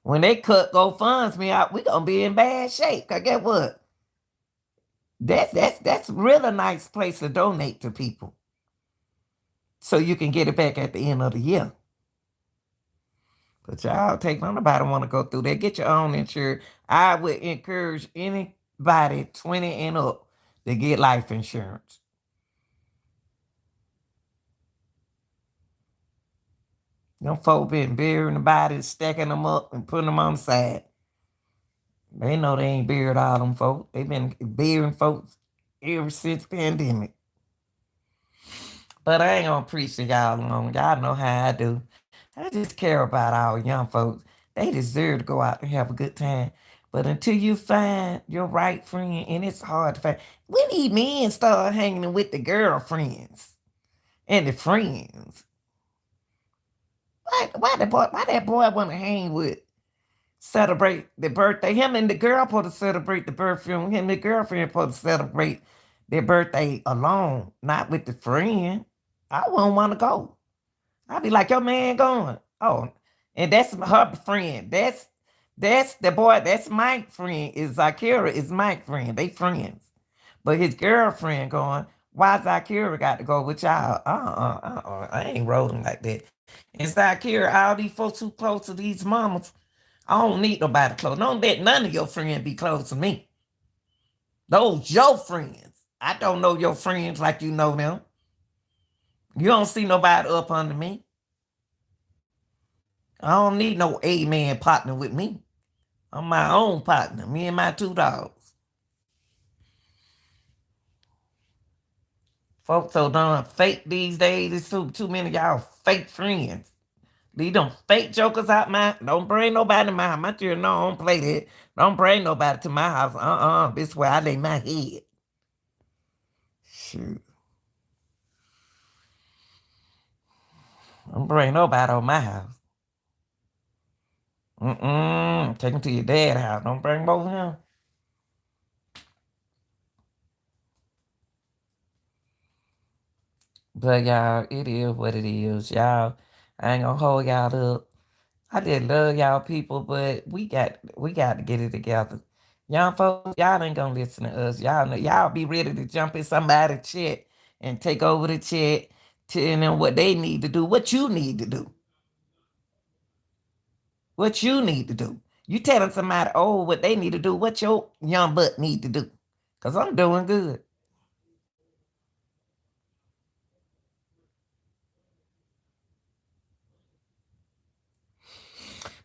When they cut GoFundMe out, we gonna be in bad shape. Cause guess what? That's really a nice place to donate to people, so you can get it back at the end of the year. But y'all take nobody want to go through that. Get your own insurance. I would encourage anybody 20 and up to get life insurance. Them folk been burying the bodies, stacking them up, and putting them on the side. They know they ain't buried all them folks. They been burying folks ever since pandemic. But I ain't gonna preach to y'all long. Y'all know how I do. I just care about our young folks. They deserve to go out and have a good time. But until you find your right friend, and it's hard to find, we need men start hanging with the girlfriends and the friends. Why that boy want to hang with? Celebrate the birthday. Him and the girl supposed to celebrate the birthday. Him and the girlfriend supposed to celebrate their birthday alone, not with the friend. I wouldn't want to go. I'd be like, your man going. Oh, and that's her friend. That's the boy. That's Mike's friend. Is Zkira is Mike's friend. They friends. But his girlfriend going, why Zkira got to go with y'all? I ain't rolling like that. And Zkira, all these folks too close to these mamas. I don't need nobody close. Don't let none of your friends be close to me. Those your friends. I don't know your friends like you know them. You don't see nobody up under me. I don't need no A-man partner with me. I'm my own partner, me and my two dogs. Folks so darn fake these days. It's too many of y'all fake friends. Leave them fake jokers out my. Don't bring nobody to my house. My children don't play that. Don't bring nobody to my house. This is where I lay my head. Shoot. Don't bring nobody on my house. Take them to your dad's house. Don't bring them over here. But y'all, it is what it is. Y'all, I ain't gonna hold y'all up. I just love y'all people, but we got to get it together. Young folks, y'all ain't gonna listen to us. Y'all know y'all be ready to jump in somebody's chat and take over the chat, telling them what they need to do, what you need to do. What you need to do. You telling somebody, oh, what they need to do, what your young butt need to do. Cause I'm doing good.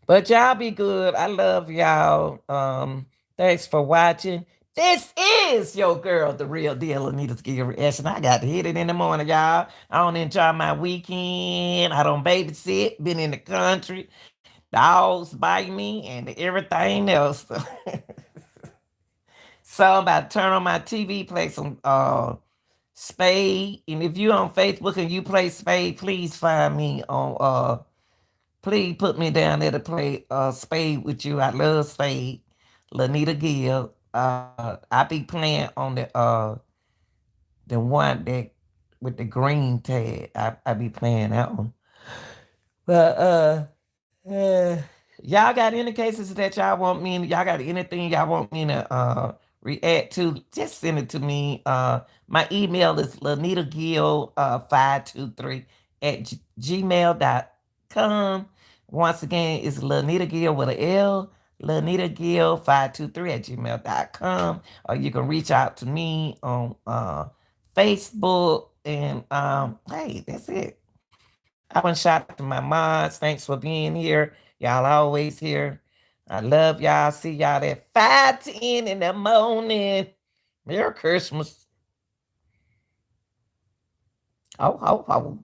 But y'all be good. I love y'all. Thanks for watching. This is your girl, the real deal, Anita Zkira. And I got to hit it in the morning, y'all. I don't enjoy my weekend. I don't babysit. Been in the country. Dogs bite me and everything else. So I'm about to turn on my TV, play some Spade. And if you on Facebook and you play Spade, please find me on please put me down there to play Spade with you. I love Spade. Lanita Gill. I be playing on the one that with the green tag. I be playing that one. But y'all got any cases that y'all want me, y'all got anything y'all want me to react to, just send it to me. My email is lanitagill 523 at gmail.com. Once again, it's lanitagill with an L, lanitagill 523 at gmail.com. Or you can reach out to me on Facebook. And hey, that's it. I want to shout out to my moms. Thanks for being here. Y'all always here. I love y'all. See y'all at 5:10 in the morning. Merry Christmas. Ho, ho, ho.